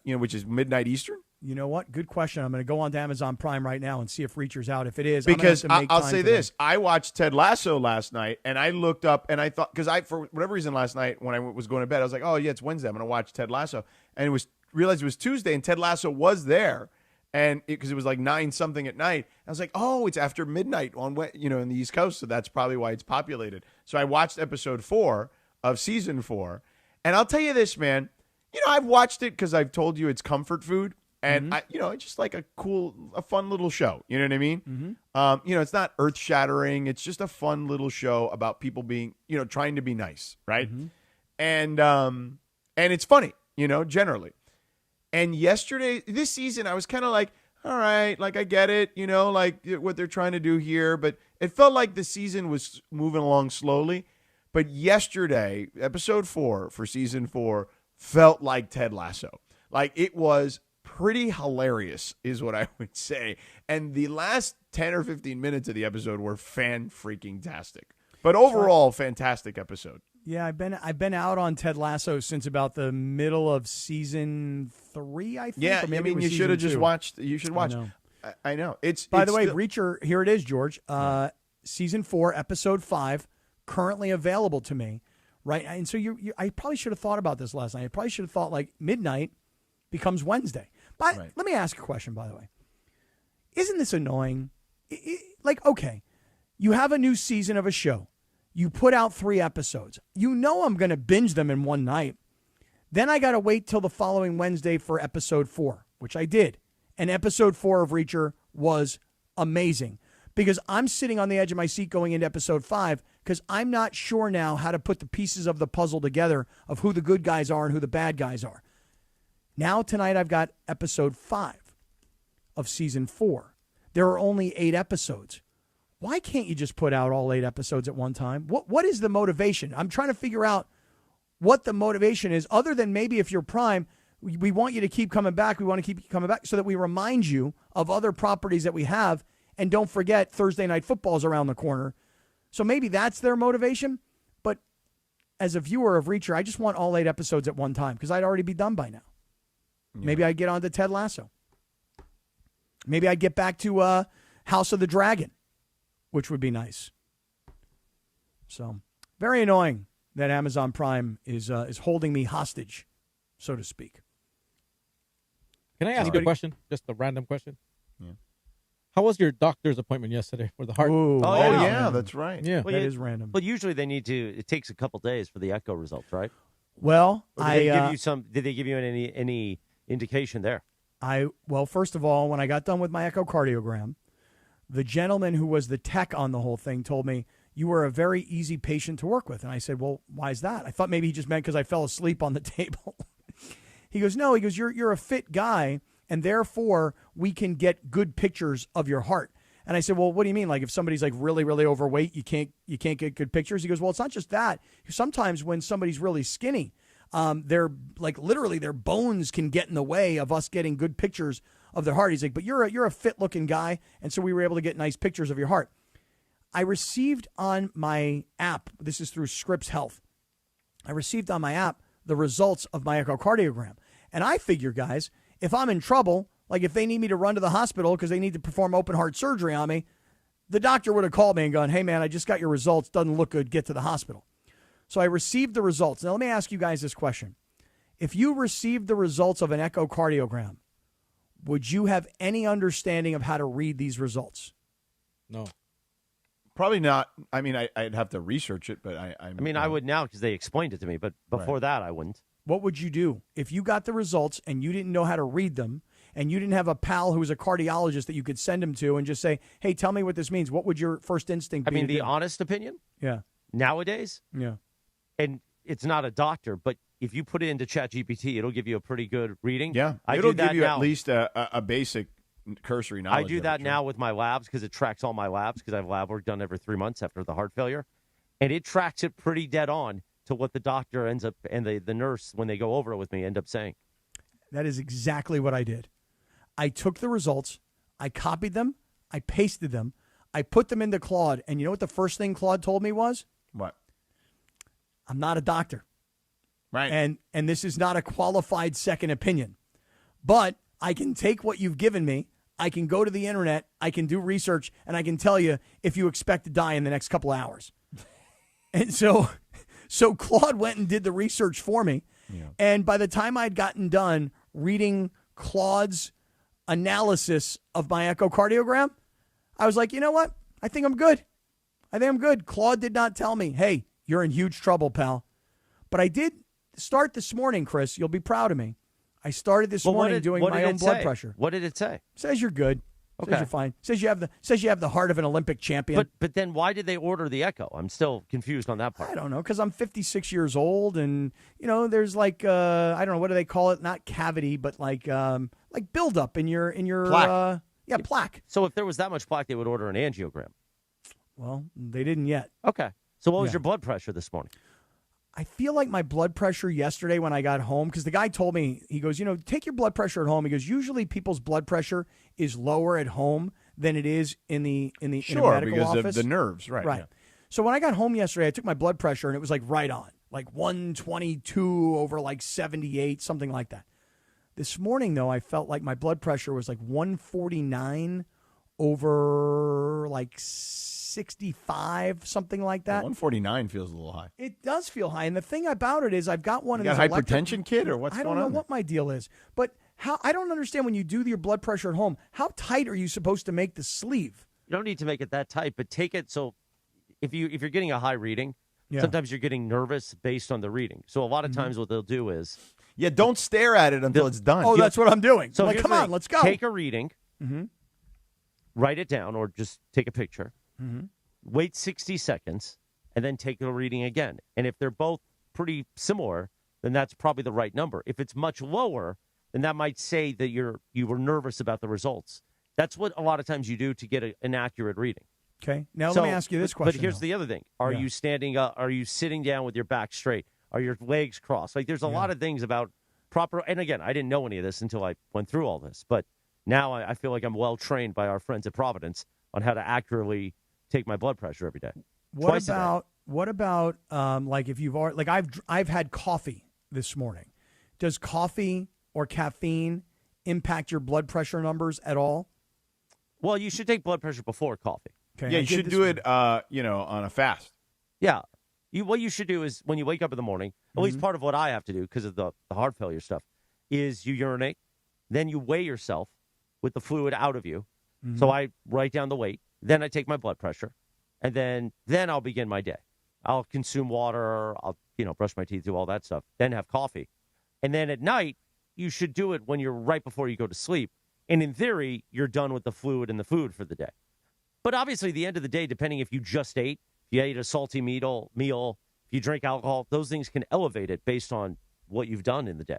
which is midnight Eastern? You know what? Good question. I'm going to go on to Amazon Prime right now and see if Reacher's out. If it is, because I'll say this. I watched Ted Lasso last night, and I looked up, and I thought, because for whatever reason last night when I was going to bed, I was like, oh, yeah, it's Wednesday. I'm going to watch Ted Lasso. And realized it was Tuesday, and Ted Lasso was there. And because it was like 9-something at night, I was like, "Oh, it's after midnight on in the East Coast, so that's probably why it's populated." So I watched episode 4 of season 4, and I'll tell you this, man. I've watched it because I've told you it's comfort food, and it's just like a fun little show. You know what I mean? Mm-hmm. It's not earth shattering. It's just a fun little show about people being, trying to be nice, right? Mm-hmm. And it's funny, generally. And this season, I was kind of like, all right, like I get it, like what they're trying to do here. But it felt like the season was moving along slowly. But yesterday, episode 4 for season 4 felt like Ted Lasso. Like it was pretty hilarious is what I would say. And the last 10 or 15 minutes of the episode were fan-freaking-tastic. But overall, fantastic episode. Yeah, I've been out on Ted Lasso since about the middle of season 3, I think. Yeah, you should have just watched. You should watch. I know. By the way, Reacher. Here it is, George. Season 4, episode 5, currently available to me, right? And so I probably should have thought about this last night. I probably should have thought like midnight becomes Wednesday. But let me ask a question. By the way, isn't this annoying? Okay, you have a new season of a show. You put out 3 episodes. I'm going to binge them in one night. Then I got to wait till the following Wednesday for episode 4, which I did. And episode 4 of Reacher was amazing because I'm sitting on the edge of my seat going into episode 5 because I'm not sure now how to put the pieces of the puzzle together of who the good guys are and who the bad guys are. Now tonight I've got episode 5 of season 4. There are only 8 episodes. Why can't you just put out all 8 episodes at one time? What is the motivation? I'm trying to figure out what the motivation is, other than maybe if you're Prime, we want you to keep coming back. We want to keep coming back so that we remind you of other properties that we have. And don't forget, Thursday Night Football is around the corner. So maybe that's their motivation. But as a viewer of Reacher, I just want all 8 episodes at one time because I'd already be done by now. Yeah. Maybe I'd get on to Ted Lasso. Maybe I'd get back to House of the Dragon, which would be nice. So, very annoying that Amazon Prime is holding me hostage, so to speak. Can I ask you a question? Just a random question. Yeah. How was your doctor's appointment yesterday for the heart? Ooh, yeah, that's right. Yeah, well, that is random. But usually they need to. It takes a couple days for the echo results, right? Well, Did they give you any indication there? Well, first of all, when I got done with my echocardiogram, the gentleman who was the tech on the whole thing told me, you were a very easy patient to work with. And I said, well, why is that? I thought maybe he just meant because I fell asleep on the table. He goes, no, he goes, you're a fit guy, and therefore we can get good pictures of your heart. And I said, well, what do you mean? Like if somebody's like really, really overweight, you can't get good pictures? He goes, well, it's not just that. Sometimes when somebody's really skinny, they're like literally their bones can get in the way of us getting good pictures of their heart. He's like, but you're a fit looking guy. And so we were able to get nice pictures of your heart. I received on my app, this is through Scripps Health, I received on my app the results of my echocardiogram. And I figure, guys, if I'm in trouble, like if they need me to run to the hospital because they need to perform open heart surgery on me, the doctor would have called me and gone, hey, man, I just got your results. Doesn't look good. Get to the hospital. So I received the results. Now, let me ask you guys this question. If you received the results of an echocardiogram, would you have any understanding of how to read these results? No. Probably not. I mean, I'd have to research it, but I would now because they explained it to me, but before that, I wouldn't. What would you do if you got the results and you didn't know how to read them and you didn't have a pal who was a cardiologist that you could send him to and just say, hey, tell me what this means? What would your first instinct be? I mean, the honest opinion? Yeah. Nowadays? Yeah. And it's not a doctor, but if you put it into ChatGPT, it'll give you a pretty good reading. Yeah. It'll give you at least a basic cursory knowledge. I do that now with my labs because it tracks all my labs because I have lab work done every 3 months after the heart failure. And it tracks it pretty dead on to what the doctor ends up and the nurse, when they go over it with me, end up saying. That is exactly what I did. I took the results, I copied them, I pasted them, I put them into Claude. And you know what the first thing Claude told me was? What? I'm not a doctor. Right. And this is not a qualified second opinion. But I can take what you've given me, I can go to the internet, I can do research, and I can tell you if you expect to die in the next couple of hours. And so Claude went and did the research for me. Yeah. And by the time I'd gotten done reading Claude's analysis of my echocardiogram, I was like, you know what? I think I'm good. Claude did not tell me, hey, you're in huge trouble, pal. But I did start this morning, Chris. You'll be proud of me. I started this morning doing my own blood pressure. What did it say? Says you're good. Okay. Says you're fine. Says you have the heart of an Olympic champion. But then why did they order the echo? I'm still confused on that part. I don't know, because I'm 56 years old, and there's like I don't know, what do they call it? Not cavity, but like buildup in your plaque. Plaque. So if there was that much plaque, they would order an angiogram. Well, they didn't yet. Okay. So what was your blood pressure this morning? I feel like my blood pressure yesterday when I got home, because the guy told me, he goes, take your blood pressure at home. He goes, usually people's blood pressure is lower at home than it is in a medical office. Sure, because of the nerves, right. Right. Yeah. So when I got home yesterday, I took my blood pressure and it was like right on, like 122 over like 78, something like that. This morning, though, I felt like my blood pressure was like 149 over like 65, something like that. 149 feels a little high. It does feel high. And the thing about it is I've got one of these hypertension, kid, or what's going on? I don't know what my deal is. But I don't understand when you do your blood pressure at home, how tight are you supposed to make the sleeve? You don't need to make it that tight, but take it so if you're getting a high reading, sometimes you're getting nervous based on the reading. So a lot of times what they'll do is don't stare at it until it's done. Oh, that's what I'm doing. So like, come on, let's go. Take a reading, write it down, or just take a picture. Wait 60 seconds, and then take a reading again. And if they're both pretty similar, then that's probably the right number. If it's much lower, then that might say that you were nervous about the results. That's what a lot of times you do to get an accurate reading. Okay. Now let me ask you this question. But here's the other thing. Are you standing up? Are you sitting down with your back straight? Are your legs crossed? Like there's a lot of things about proper. And again, I didn't know any of this until I went through all this. But now I feel like I'm well trained by our friends at Providence on how to accurately take my blood pressure every day. What about like if you've already, like I've had coffee this morning. Does coffee or caffeine impact your blood pressure numbers at all? Well, you should take blood pressure before coffee. Okay, yeah, you should do it on a fast. Yeah. What you should do is when you wake up in the morning, at least part of what I have to do because of the heart failure stuff, is you urinate, then you weigh yourself with the fluid out of you. So I write down the weight, then I take my blood pressure, and then I'll begin my day. I'll consume water, I'll brush my teeth, do all that stuff, then have coffee. And then at night, you should do it when you're right before you go to sleep. And in theory, you're done with the fluid and the food for the day. But obviously, at the end of the day, depending if you just ate, if you ate a salty meal, if you drink alcohol, those things can elevate it based on what you've done in the day.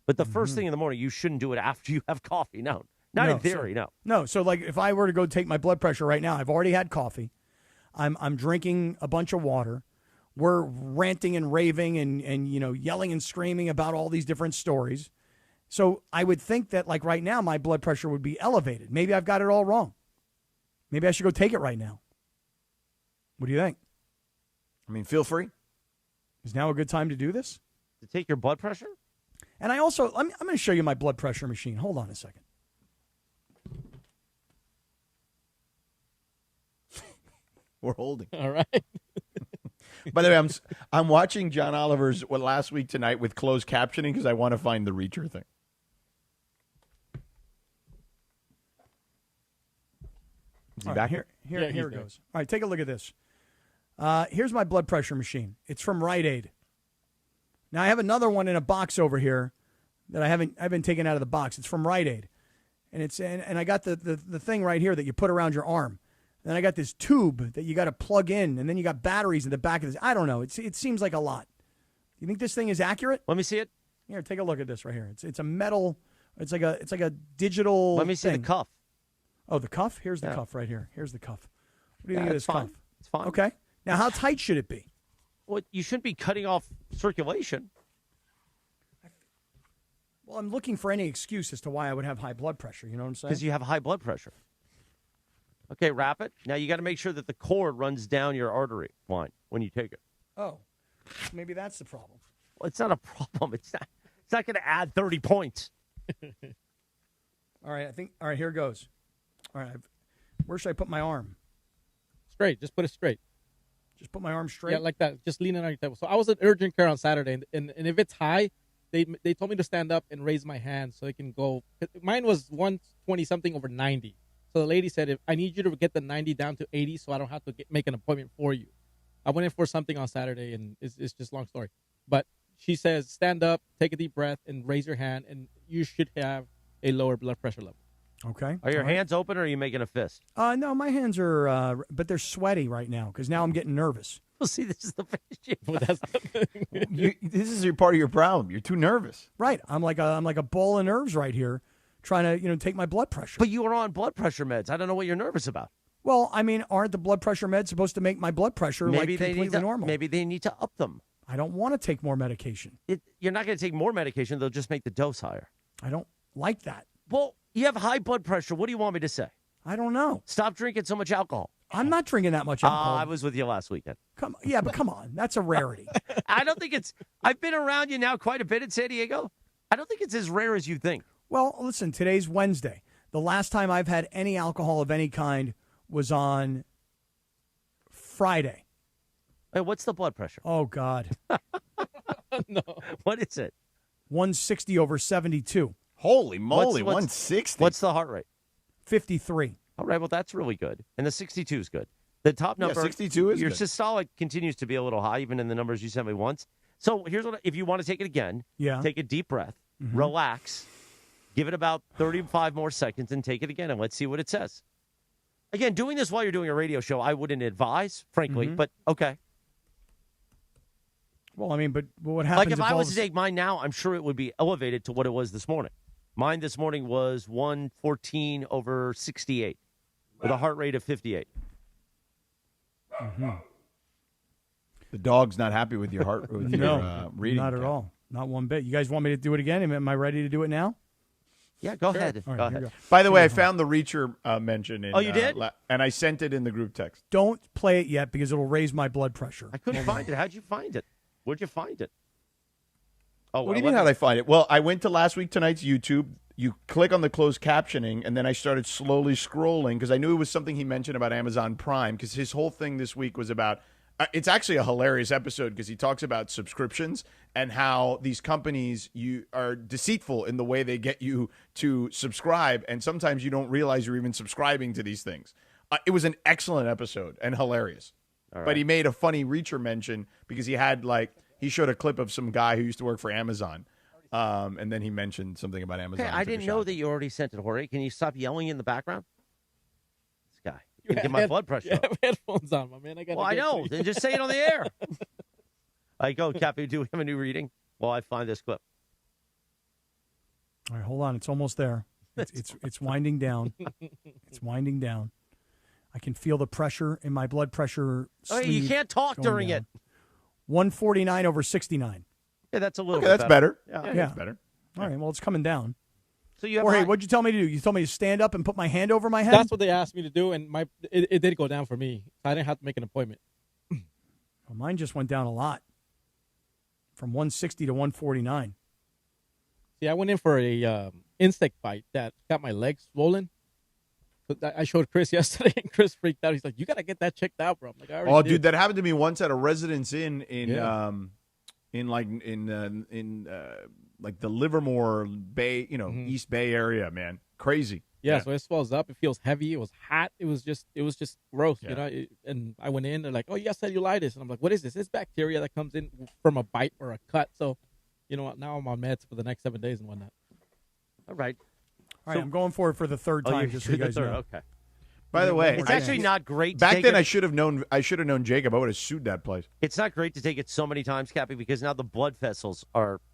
But the first thing in the morning, you shouldn't do it after you have coffee. No, not in theory, no. No, so like if I were to go take my blood pressure right now, I've already had coffee. I'm drinking a bunch of water. We're ranting and raving and yelling and screaming about all these different stories. So I would think that like right now my blood pressure would be elevated. Maybe I've got it all wrong. Maybe I should go take it right now. What do you think? I mean, feel free. Is now a good time to do this? To take your blood pressure? And I also, I'm going to show you my blood pressure machine. Hold on a second. We're holding. All right. By the way, I'm watching John Oliver's last week tonight with closed captioning because I want to find the Reacher thing. Is he back here? Here it there. goes. All right, take a look at this. Here's my blood pressure machine. It's from Rite Aid. Now I have another one in a box over here that I've been taken out of the box. It's from Rite Aid, and I got the thing right here that you put around your arm. Then I got this tube that you got to plug in, and then you got batteries in the back of this. I don't know. It seems like a lot. You think this thing is accurate? Let me see it. Here, take a look at this right here. It's a metal. It's like a digital. Let me see thing. the cuff. Oh, the cuff. Here's the cuff right here. Here's the cuff. What do you think of this fine. cuff? It's fine. Okay. Now, how tight should it be? Well, you shouldn't be cutting off circulation. Well, I'm looking for any excuse as to why I would have high blood pressure. You know what I'm saying? Because you have high blood pressure. Okay, wrap it. Now you got to make sure that the cord runs down your artery line when you take it. Oh, maybe that's the problem. Well, it's not a problem. It's not going to add 30 points. All right, all right, here it goes. All right, where should I put my arm? Straight. Just put it straight. Just put my arm straight? Yeah, like that. Just lean it on your table. So I was at urgent care on Saturday, and if it's high, they told me to stand up and raise my hand so they can go. Mine was 120-something over 90. So the lady said, I need you to get the 90 down to 80 so I don't have to make an appointment for you. I went in for something on Saturday, and it's just a long story. But she says, stand up, take a deep breath, and raise your hand, and you should have a lower blood pressure level. Okay. Are your hands open, or are you making a fist? No, my hands are, but they're sweaty right now because now I'm getting nervous. Well, see, this is the face. This is part of your problem. You're too nervous. Right. I'm like a ball of nerves right here, trying to take my blood pressure. But you are on blood pressure meds. I don't know what you're nervous about. Well, I mean, aren't the blood pressure meds supposed to make my blood pressure completely normal? Maybe they need to up them. I don't want to take more medication. You're not going to take more medication. They'll just make the dose higher. I don't like that. Well, you have high blood pressure. What do you want me to say? I don't know. Stop drinking so much alcohol. I'm not drinking that much alcohol. I was with you last weekend. Come on. That's a rarity. I don't think I've been around you now quite a bit in San Diego. I don't think it's as rare as you think. Well, listen, today's Wednesday. The last time I've had any alcohol of any kind was on Friday. Hey, what's the blood pressure? Oh, God. No. What is it? 160 over 72. Holy moly, 160. What's the heart rate? 53. All right, well, that's really good. And the 62 is good. The top number, 62 is your good. systolic continues to be a little high, even in the numbers you sent me once. So here's if you want to take it again, take a deep breath, relax, give it about 35 more seconds, and take it again, and let's see what it says. Again, doing this while you're doing a radio show, I wouldn't advise, frankly, but okay. Well, I mean, but what happens like if I was to take mine now, I'm sure it would be elevated to what it was this morning. Mine this morning was 114 over 68 with a heart rate of 58. Mm-hmm. The dog's not happy with your heart with your reading. Not at all. Not one bit. You guys want me to do it again? Am I ready to do it now? Yeah, go ahead. All right, go ahead. go. By the way, I found the Reacher mention. Oh, you did? And I sent it in the group text. Don't play it yet because it'll raise my blood pressure. I couldn't find it. How'd you find it? Where'd you find it? Oh, what do you mean how'd I find it? Well, I went to last week tonight's YouTube. You click on the closed captioning, and then I started slowly scrolling because I knew it was something he mentioned about Amazon Prime because his whole thing this week was about it's actually a hilarious episode because he talks about subscriptions and how these companies are deceitful in the way they get you to subscribe, and sometimes you don't realize you're even subscribing to these things. It was an excellent episode and hilarious. All right. But he made a funny Reacher mention because he showed a clip of some guy who used to work for Amazon. And then he mentioned something about Amazon. Okay, I didn't know that you already sent it, Jorge. Can you stop yelling in the background? This guy. You can get my blood pressure up. I have headphones on, my man. Well, I know. Then just say it on the air. I go, Cappy, do we have a new reading? Well, I find this clip. All right, hold on. It's almost there. It's winding down. It's winding down. I can feel the pressure in my blood pressure. Oh, you can't talk during it. 149 over 69. Yeah, that's a little Okay, bit that's better. Yeah. That's better. All right, well, it's coming down. So you have Jorge, what'd you tell me to do? You told me to stand up and put my hand over my head? That's what they asked me to do, and it did go down for me. I didn't have to make an appointment. Well, mine just went down a lot, from 160 to 149. See, I went in for a insect bite that got my legs swollen. But I showed Chris yesterday, and Chris freaked out. He's like, "You gotta get that checked out, bro." I'm like, I already did. Dude, that happened to me once at a Residence Inn in like the Livermore Bay, East Bay area, man. Crazy. Yeah, so it swells up. It feels heavy. It was hot. It was just gross, Yeah. And I went in. They're like, "Oh, you got cellulitis," and I'm like, "What is this? It's bacteria that comes in from a bite or a cut." So, you know what? Now I'm on meds for the next 7 days and whatnot. All right. All right, I'm going for it for the third time, just so you guys know. Okay. By the way, it's actually not great. Back then, I should have known Jacob. I would have sued that place. It's not great to take it so many times, Cappy, because now the blood vessels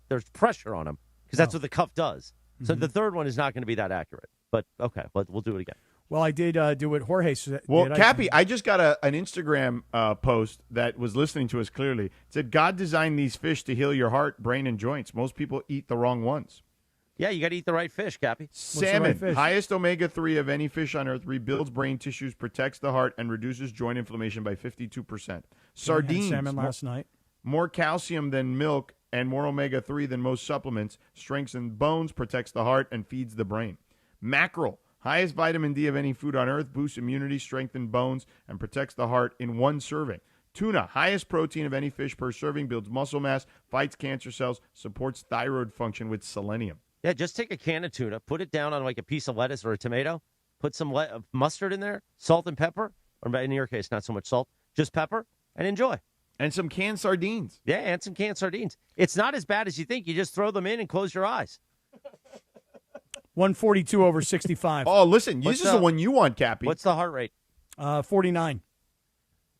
there's pressure on them because that's what the cuff does. So the third one is not going to be that accurate. But okay, we'll do it again. Well, I did do what Jorge said. Well, Cappy, I just got an Instagram post that was listening to us clearly. It said, God designed these fish to heal your heart, brain, and joints. Most people eat the wrong ones. Yeah, you got to eat the right fish, Cappy. Salmon, highest omega-3 of any fish on earth, rebuilds brain tissues, protects the heart, and reduces joint inflammation by 52%. Sardines, salmon last night. More calcium than milk and more omega-3 than most supplements, strengthens bones, protects the heart, and feeds the brain. Mackerel, highest vitamin D of any food on earth, boosts immunity, strengthens bones, and protects the heart in one serving. Tuna, highest protein of any fish per serving, builds muscle mass, fights cancer cells, supports thyroid function with selenium. Yeah, just take a can of tuna, put it down on like a piece of lettuce or a tomato, put some mustard in there, salt and pepper, or in your case, not so much salt, just pepper, and enjoy. And some canned sardines. Yeah, and some canned sardines. It's not as bad as you think. You just throw them in and close your eyes. 142 over 65. Oh, listen, this is the one you want, Cappy. What's the heart rate? 49.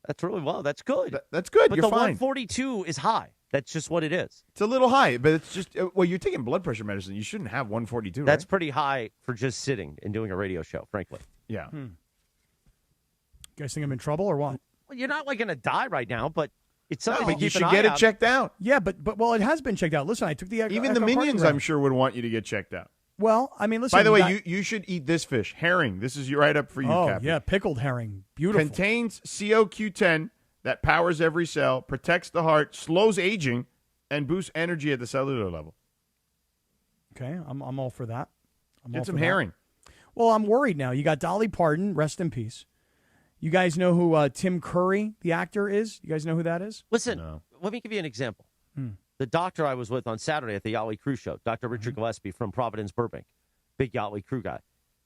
That's really low. That's good. That's good. But You're the fine. 142 is high. That's just what it is. It's a little high, but it's just, well, you're taking blood pressure medicine. You shouldn't have 142, That's right? pretty high for just sitting and doing a radio show, frankly. Yeah. You guys think I'm in trouble or what? Well, you're not like going to die right now, but it's something to But keep you an should eye get it out. checked out. Yeah, but it has been checked out. Listen, I took the Even the minions, echocardiogram. I'm sure, would want you to get checked out. Well, I mean, listen. By the way, got- you should eat this fish, herring. This is right up for you, Oh, Cappy. yeah, pickled herring. Beautiful. Contains CoQ10 that powers every cell, protects the heart, slows aging, and boosts energy at the cellular level. Okay, I'm all for that. Get some herring. Well, I'm worried now. You got Dolly Parton, rest in peace. You guys know who Tim Curry, the actor, is? You guys know who that is? Listen, let me give you an example. The doctor I was with on Saturday at the Yachtly Cruise Show, Dr. Richard Gillespie from Providence, Burbank, big Yachtly crew guy.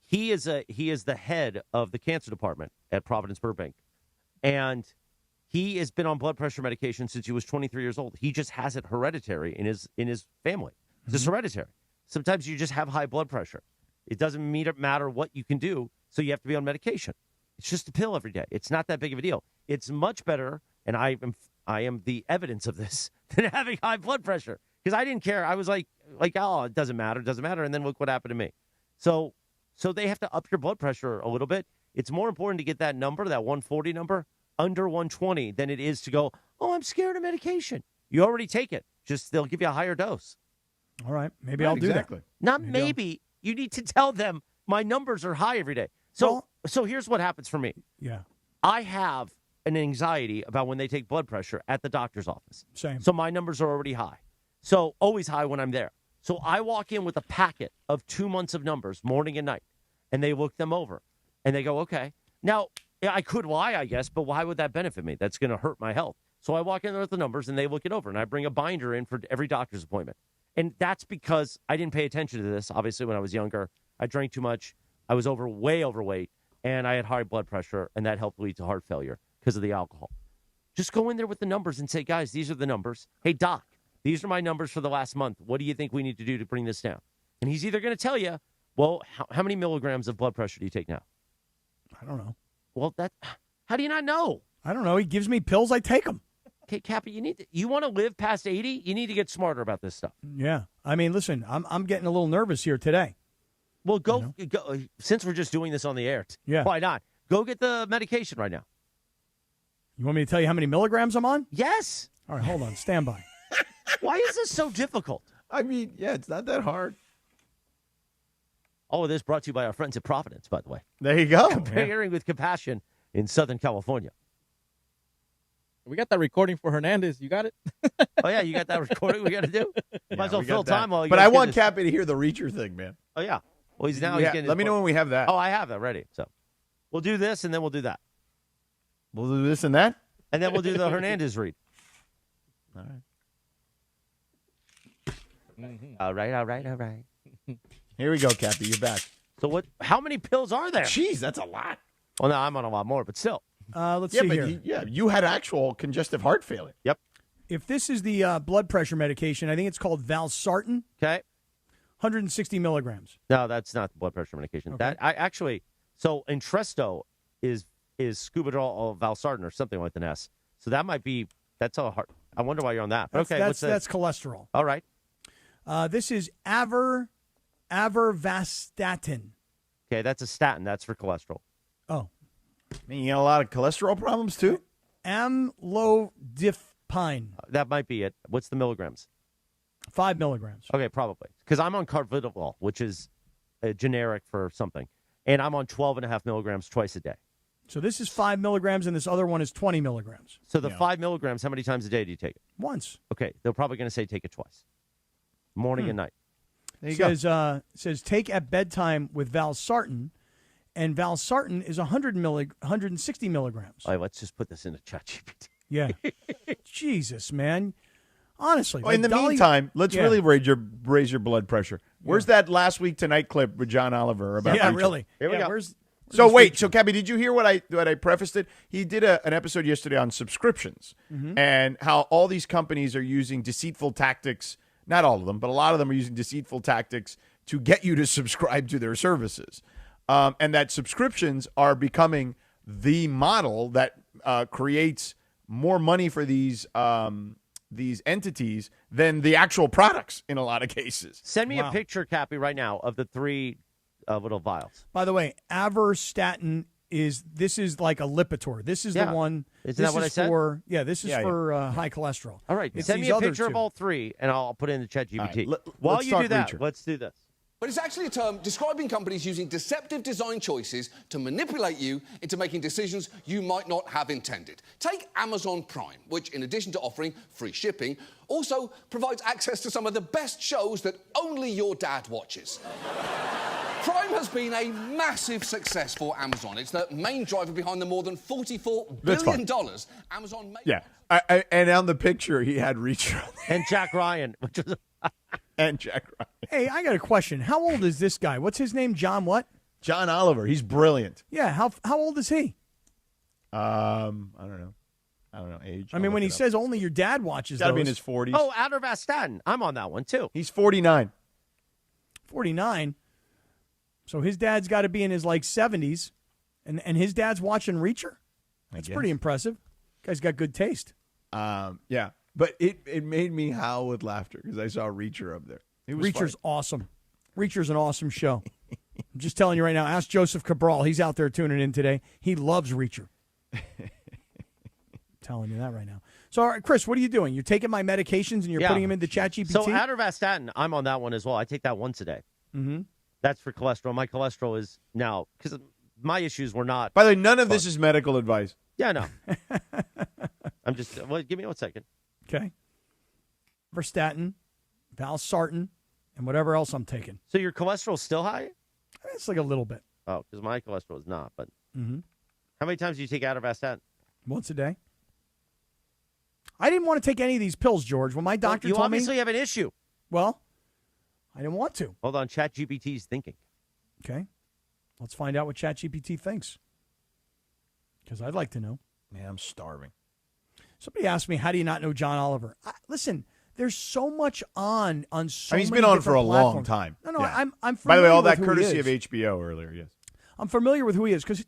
He is the head of the cancer department at Providence, Burbank, and he has been on blood pressure medication since he was 23 years old. He just has it hereditary in his family. It's just hereditary. Sometimes you just have high blood pressure. It doesn't matter what you can do, so you have to be on medication. It's just a pill every day. It's not that big of a deal. It's much better, and I am the evidence of this, than having high blood pressure. Because I didn't care. I was like, oh, it doesn't matter, and then look what happened to me. So they have to up your blood pressure a little bit. It's more important to get that number, that 140 number, under 120 than it is to go, oh, I'm scared of medication. You already take it. Just they'll give you a higher dose. All right, maybe I'll do that. Not maybe. You need to tell them my numbers are high every day. So here's what happens for me. Yeah. I have an anxiety about when they take blood pressure at the doctor's office. Same. So my numbers are already high. So always high when I'm there. So I walk in with a packet of 2 months of numbers, morning and night, and they look them over. And they go, okay. Now, I could lie, I guess, but why would that benefit me? That's going to hurt my health. So I walk in there with the numbers, and they look it over, and I bring a binder in for every doctor's appointment. And that's because I didn't pay attention to this, obviously, when I was younger. I drank too much. I was way overweight, and I had high blood pressure, and that helped lead to heart failure because of the alcohol. Just go in there with the numbers and say, guys, these are the numbers. Hey, doc, These are my numbers for the last month. What do you think we need to do to bring this down? And he's either going to tell you, well, how many milligrams of blood pressure do you take now? I don't know. Well, how do you not know? I don't know. He gives me pills. I take them. Okay, Cappy, you want to live past 80? You need to get smarter about this stuff. Yeah. I mean, listen, I'm getting a little nervous here today. Well, go since we're just doing this on the air. Yeah. Why not? Go get the medication right now. You want me to tell you how many milligrams I'm on? Yes. All right, hold on. Stand by. Why is this so difficult? I mean, yeah, it's not that hard. All of this brought to you by our friends at Providence, by the way. There you go. Comparing with compassion in Southern California. We got that recording for Hernandez. You got it? Oh, yeah, you got that recording we got to do? Might as well fill time while you But guys I get want this. Cappy to hear the Reacher thing, man. Oh, yeah. Well, he's now Yeah, getting let me know when we have that. Oh, I have that ready. So we'll do this, and then we'll do that. We'll do this and that? And then we'll do the Hernandez read. All right. All right. Here we go, Cappy. You're back. So how many pills are there? Jeez, that's a lot. Well, no, I'm on a lot more, but still. Let's Yeah, see but here. you had actual congestive heart failure. Yep. If this is the blood pressure medication, I think it's called Valsartan. Okay. 160 milligrams. No, that's not the blood pressure medication. Okay. So Entresto is Scubadol or Valsartan or something with an S. So that might be, that's all hard. I wonder why you're on that. But That's that's cholesterol. All right. This is Avorvastatin. Okay, that's a statin. That's for cholesterol. Oh. I mean, you got a lot of cholesterol problems, too? Amlodipine. That might be it. What's the milligrams? 5 milligrams. Okay, probably. Because I'm on Carvedilol, which is a generic for something. And I'm on 12.5 milligrams twice a day. So this is 5 milligrams, and this other one is 20 milligrams. So the 5 milligrams, how many times a day do you take it? Once. Okay, they're probably going to say take it twice. Morning and night. There you go. Says take at bedtime with Valsartan, and Valsartan is 160 milligrams. All right, let's just put this into ChatGPT. Yeah. Jesus, man. Honestly. Well, in the meantime, let's really raise your blood pressure. Where's that last week tonight clip with John Oliver about? Yeah, Reacher? really. Here we go. Where's So wait, so Cappy, did you hear what I prefaced it? He did an episode yesterday on subscriptions and how all these companies are using deceitful tactics. Not all of them, but a lot of them are using deceitful tactics to get you to subscribe to their services, and that subscriptions are becoming the model that creates more money for these entities than the actual products in a lot of cases. Send me a picture, Cappy, right now of the 3 little vials. By the way, Avorvastatin is like a Lipitor. This is the one. Isn't that what I said? This is for high cholesterol. All right, It's send me these a other picture of two. all 3, and I'll put it in the ChatGPT. All right, While let's you talk do that, Reacher. let's do this. But it's actually a term describing companies using deceptive design choices to manipulate you into making decisions you might not have intended. Take Amazon Prime, which, in addition to offering free shipping, also provides access to some of the best shows that only your dad watches. Prime has been a massive success for Amazon. It's the main driver behind the more than $44 billion Amazon made. Yeah, and on the picture he had Reacher on there. And Jack Ryan, which was and Jack Ryan. Hey, I got a question. How old is this guy? What's his name? John what? John Oliver. He's brilliant. Yeah, how old is he? I don't know. Age. I mean, when he says only your dad watches Got to be in those. his 40s. Oh, Atorvastatin. I'm on that one, too. He's 49. 49. So his dad's got to be in his 70s, and his dad's watching Reacher. That's pretty impressive. Guy's got good taste. Yeah, but it made me howl with laughter because I saw Reacher up there. Reacher's awesome. Reacher's an awesome show. I'm just telling you right now. Ask Joseph Cabral. He's out there tuning in today. He loves Reacher. Telling you that right now. So, all right, Chris, what are you doing? You're taking my medications and you're putting them into ChatGPT? So Atorvastatin, I'm on that one as well. I take that once a day. Mm-hmm. That's for cholesterol. My cholesterol is now, because my issues were not. By the way, none of this is medical advice. Yeah, no. I'm just, give me 1 second. Okay. Avorvastatin, Valsartan, and whatever else I'm taking. So your cholesterol's still high? It's like a little bit. Oh, because my cholesterol is not. But Mm-hmm. how many times do you take Atorvastatin? Once a day. I didn't want to take any of these pills, George. When my doctor you told me. You obviously have an issue. Well, I didn't want to. Hold on. ChatGPT's thinking. Okay. Let's find out what ChatGPT thinks. Because I'd like to know. Man, I'm starving. Somebody asked me, how do you not know John Oliver? Listen, there's so much on so. I mean, he's many been on for a different long platforms. time. No, Yeah. I'm. By the way, all familiar that with who he courtesy of is. HBO earlier. Yes. I'm familiar with who he is because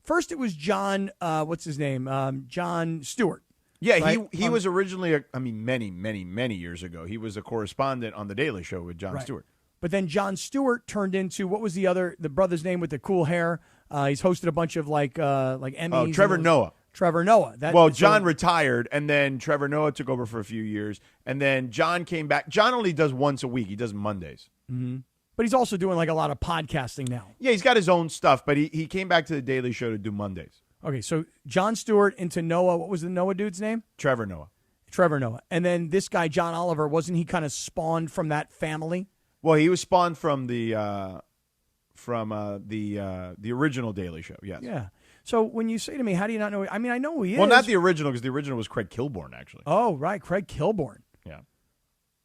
first it was John. What's his name? John Stewart. Yeah, right? he was originally, many years ago, he was a correspondent on The Daily Show with Jon Stewart. But then John Stewart turned into, what was the brother's name with the cool hair? He's hosted a bunch of like Emmys. Oh, Trevor Noah. Trevor Noah. John retired, and then Trevor Noah took over for a few years, and then John came back. John only does once a week. He does Mondays. Mm-hmm. But he's also doing like a lot of podcasting now. Yeah, he's got his own stuff, but he came back to The Daily Show to do Mondays. Okay, so John Stewart into Noah. What was the Noah dude's name? Trevor Noah. And then this guy, John Oliver, wasn't he kind of spawned from that family? Well, he was spawned from the original Daily Show. Yes. Yeah. So when you say to me, how do you not know? I mean, I know who he is. Well, not the original, because the original was Craig Kilborn, actually. Oh, right, Craig Kilborn. Yeah.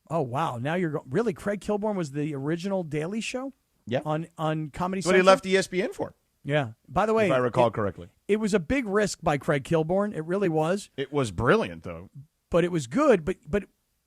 Oh, wow. Now really Craig Kilborn was the original Daily Show. Yeah. On Comedy That's what Central. he left ESPN for. Yeah. By the way, if I recall correctly, it was a big risk by Craig Kilborn. It really was. It was brilliant, though. But it was good. But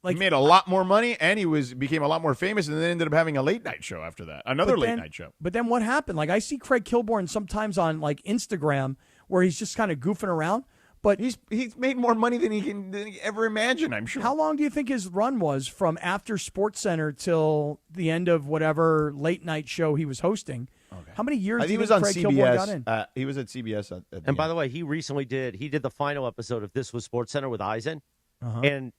like he made a lot more money, and he became a lot more famous, and then ended up having a late night show after that. Another late night show. But then what happened? Like I see Craig Kilborn sometimes on like Instagram where he's just kind of goofing around. But he's made more money than he ever imagined, I'm sure. How long do you think his run was from after SportsCenter till the end of whatever late night show he was hosting? Okay. How many years? I think do you he was think on Craig CBS. Kilborn got in? He was at CBS. And by the way, he recently did the final episode of This Was SportsCenter with Eisen. Uh-huh. And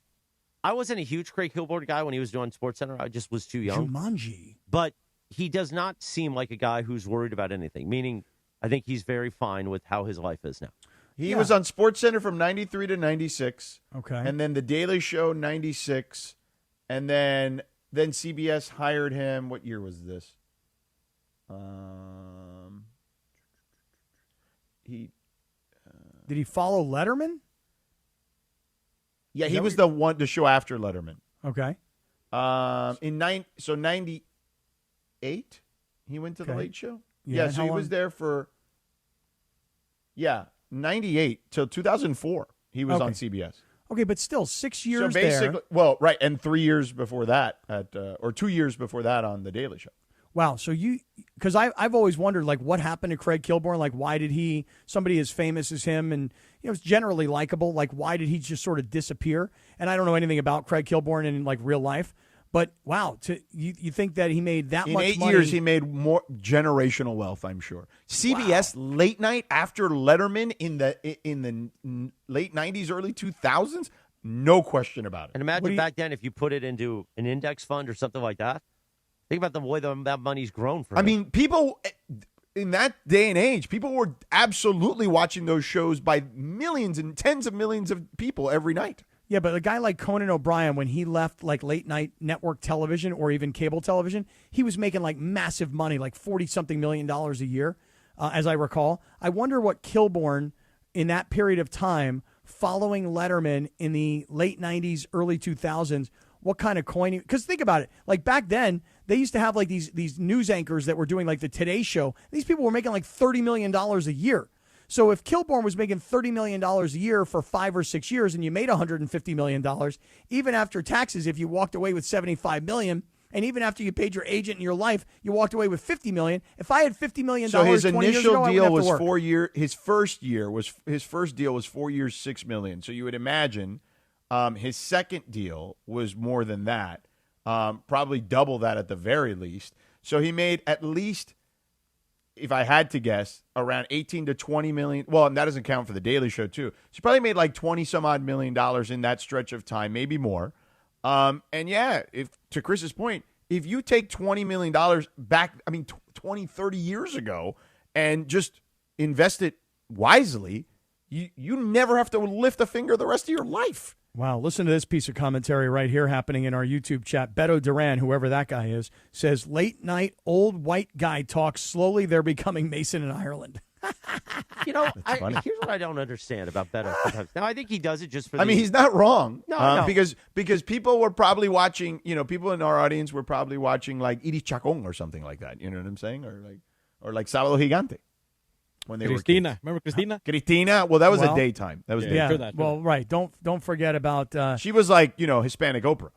I wasn't a huge Craig Kilborn guy when he was doing SportsCenter. I just was too young. Jumanji. But he does not seem like a guy who's worried about anything, meaning I think he's very fine with how his life is now. He was on SportsCenter from 93 to 96. Okay. And then The Daily Show, 96. And then CBS hired him. What year was this? Did he follow Letterman? Yeah, he was the show after Letterman. Okay. 98, he went to the Late Show. Yeah, so he was there for 98 till 2004. He was on CBS. Okay, but still 6 years So basically, there. well, right, and 3 years before that or 2 years before that on the Daily Show. Wow. So because I've always wondered, like, what happened to Craig Kilborn? Like, why did somebody as famous as him and, is generally likable, like, why did he just sort of disappear? And I don't know anything about Craig Kilborn in, like, real life. But, wow, you think that he made that much money? In 8 years, he made more generational wealth, I'm sure. CBS late night after Letterman in the late 90s, early 2000s? No question about it. And imagine back then if you put it into an index fund or something like that. Think about the way that money's grown for him. I mean, people in that day and age, people were absolutely watching those shows by millions and tens of millions of people every night. Yeah, but a guy like Conan O'Brien, when he left like late night network television or even cable television, he was making like massive money, like $40-something million a year, as I recall. I wonder what Kilborn in that period of time following Letterman in the late 90s, early 2000s, what kind of coin? Because think about it. Like back then, they used to have like these news anchors that were doing like the Today Show. These people were making like $30 million a year. So if Kilborn was making $30 million a year for 5 or 6 years and you made $150 million, even after taxes, if you walked away with $75 million, and even after you paid your agent in your life, you walked away with $50 million. If I had $50 million, so his 20 years initial ago, deal I would was have to work. 4 year. His first deal was 4 years, $6 million. So you would imagine his second deal was more than that, probably double that at the very least. So he made at least, if I had to guess, around 18 to 20 million. Well, and that doesn't count for the Daily Show too. So he probably made like 20 some odd $20 million in that stretch of time, maybe more. And yeah, if to Chris's point, if you take $20 million back, 20, 30 years ago and just invest it wisely, you never have to lift a finger the rest of your life. Wow, listen to this piece of commentary right here happening in our YouTube chat. Beto Duran, whoever that guy is, says, late night old white guy talks slowly. They're becoming Mason in Ireland. Here's what I don't understand about Beto sometimes. Now, I think he does it just for he's not wrong. No. Because people were probably watching, people in our audience were probably watching like Iris Chacon or something like that. You know what I'm saying? Or like Sábado Gigante. when they Cristina. were kids. Remember Cristina? Cristina? Well, that was a daytime. That was yeah. daytime. Well, right. Don't forget about. She was like, Hispanic Oprah.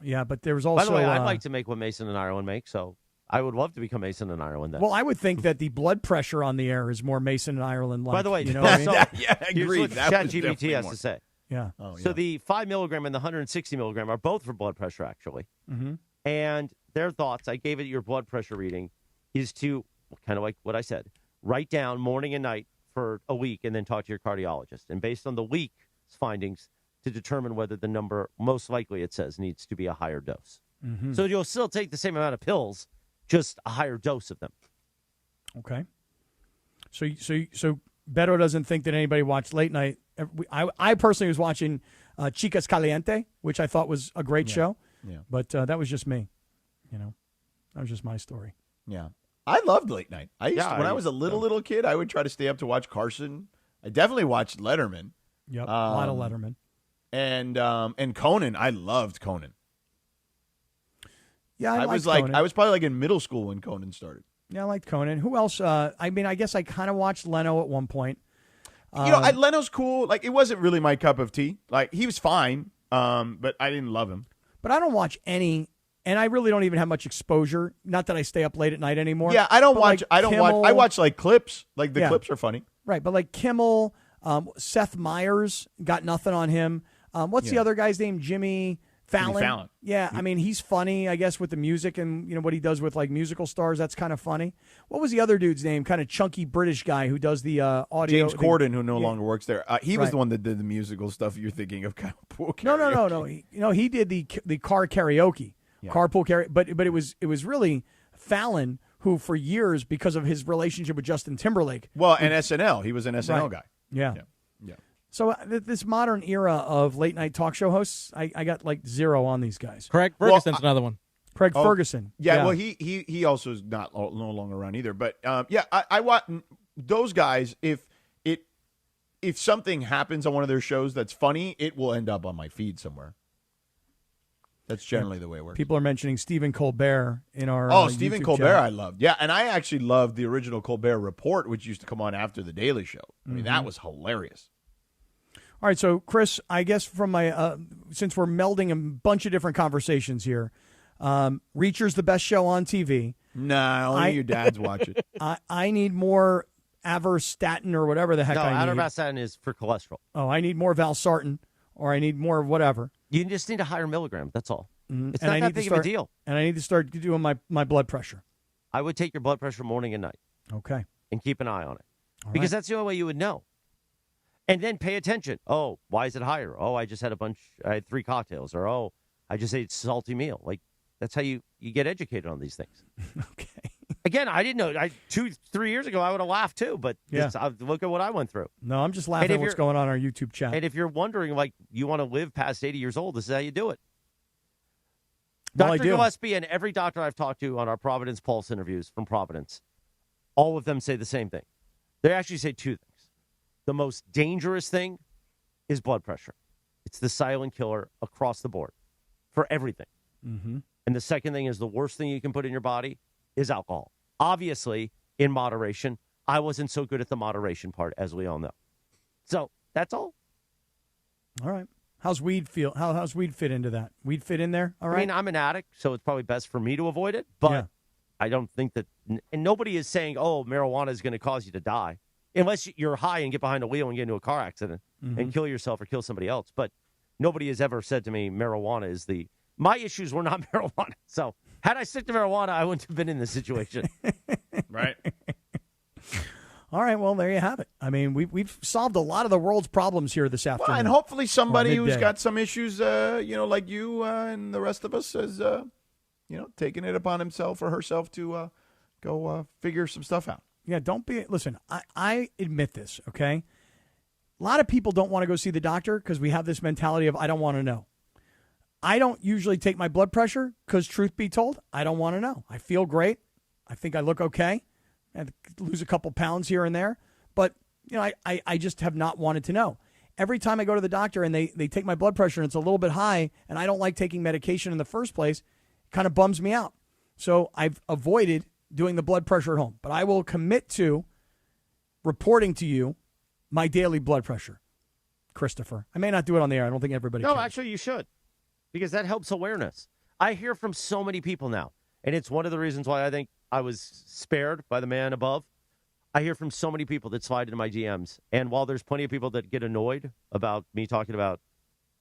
Yeah, but there was also. By the way, I'd like to make what Mason and Ireland make, so I would love to become Mason and Ireland. Then. Well, I would think that the blood pressure on the air is more Mason and Ireland like. By the way, you know what I mean? yeah, here's agreed. what That was ChatGPT definitely has more. to say. Yeah. Oh, yeah. So the 5 milligram and the 160 milligram are both for blood pressure, actually. Mm-hmm. And their thoughts, I gave it your blood pressure reading, is to, kind of like what I said, write down morning and night for a week and then talk to your cardiologist. And based on the week's findings, to determine whether the number, most likely it says, needs to be a higher dose. Mm-hmm. So you'll still take the same amount of pills, just a higher dose of them. Okay. So Beto doesn't think that anybody watched late night. I personally was watching Chicas Caliente, which I thought was a great show. Yeah. But that was just me. That was just my story. Yeah. I loved late night. I used to, when I was a yeah. little kid, I would try to stay up to watch Carson. I definitely watched Letterman. Yep, a lot of Letterman. And Conan. I loved Conan. Yeah, I was like, I was probably like in middle school when Conan started. Yeah, I liked Conan. Who else? I guess I kind of watched Leno at one point. Leno's cool. Like, it wasn't really my cup of tea. Like, he was fine, but I didn't love him. But I don't watch any, and I really don't even have much exposure. Not that I stay up late at night anymore. Yeah, I don't but watch. Like I don't Kimmel, watch. I watch like clips. Like the clips are funny. Right, but like Kimmel, Seth Meyers, got nothing on him. What's the other guy's name? Jimmy Fallon. Fallon. Yeah, I mean, he's funny, I guess, with the music and what he does with like musical stars. That's kind of funny. What was the other dude's name? Kind of chunky British guy who does the audio. James Corden, who no longer works there. He was the one that did the musical stuff. You're thinking of carpool karaoke. No. He did the car karaoke, carpool karaoke. But it was really Fallon who, for years, because of his relationship with Justin Timberlake. Well, and SNL. He was an SNL guy. Yeah. Yeah. So this modern era of late night talk show hosts, I got like zero on these guys. Craig Ferguson's another one. Craig Ferguson. Yeah, well, he also is no longer around either. But I want those guys. If something happens on one of their shows that's funny, it will end up on my feed somewhere. That's generally the way it works. People are mentioning Stephen Colbert in our Stephen YouTube Colbert, chat. I loved. Yeah, and I actually loved the original Colbert Report, which used to come on after the Daily Show. I mean, that was hilarious. All right, so Chris, I guess from my since we're melding a bunch of different conversations here, Reacher's the best show on TV. No, only your dads watch it. I need more Avorstatin or whatever the heck I need. Avorstatin is for cholesterol. Oh, I need more Valsartan, or I need more whatever. You just need a higher milligram. That's all. Mm-hmm. It's not that big of a deal. And I need to start doing my blood pressure. I would take your blood pressure morning and night. Okay. And keep an eye on it. All because right. that's the only way you would know. And then pay attention. Oh, why is it higher? Oh, I just had I had 3 cocktails. Or, oh, I just ate a salty meal. Like, that's how you get educated on these things. Okay. Again, I didn't know. 2-3 years ago, I would have laughed too. But look at what I went through. No, I'm just laughing at what's going on our YouTube chat. And if you're wondering, like, you want to live past 80 years old, this is how you do it. Well, Dr. Gillespie and every doctor I've talked to on our Providence Pulse interviews from Providence, all of them say the same thing. They actually say 2 things. The most dangerous thing is blood pressure. It's the silent killer across the board for everything. Mm-hmm. And the second thing is the worst thing you can put in your body is alcohol. Obviously, in moderation. I wasn't so good at the moderation part, as we all know. So that's all. All right. How's weed feel? How's weed fit into that? Weed fit in there? All right. I mean, I'm an addict, so it's probably best for me to avoid it. But I don't think that, and nobody is saying, oh, marijuana is going to cause you to die. Unless you're high and get behind a wheel and get into a car accident and kill yourself or kill somebody else. But nobody has ever said to me marijuana is the... My issues were not marijuana. So had I stick to marijuana, I wouldn't have been in this situation. Right. All right, well, there you have it. I mean, we've solved a lot of the world's problems here this afternoon. Well, and hopefully somebody who's midday. got some issues, like you and the rest of us, is, taking it upon himself or herself to go figure some stuff out. Yeah, listen, I admit this, okay? A lot of people don't want to go see the doctor because we have this mentality of, I don't want to know. I don't usually take my blood pressure because, truth be told, I don't want to know. I feel great. I think I look okay. I had to lose a couple pounds here and there. But, I just have not wanted to know. Every time I go to the doctor and they take my blood pressure and it's a little bit high and I don't like taking medication in the first place, it kind of bums me out. So I've avoided doing the blood pressure at home, but I will commit to reporting to you my daily blood pressure, Christopher. I may not do it on the air. I don't think everybody No, can. actually, you should, because that helps awareness. I hear from so many people now, and it's one of the reasons why I think I was spared by the man above. I hear from so many people that slide into my DMs, and while there's plenty of people that get annoyed about me talking about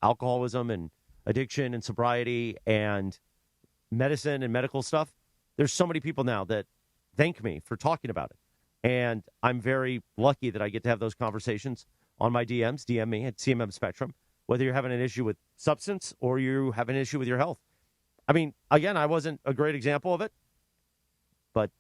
alcoholism and addiction and sobriety and medicine and medical stuff, there's so many people now that thank me for talking about it. And I'm very lucky that I get to have those conversations on my DMs. DM me at CMM Spectrum, whether you're having an issue with substance or you have an issue with your health. I mean, again, I wasn't a great example of it, but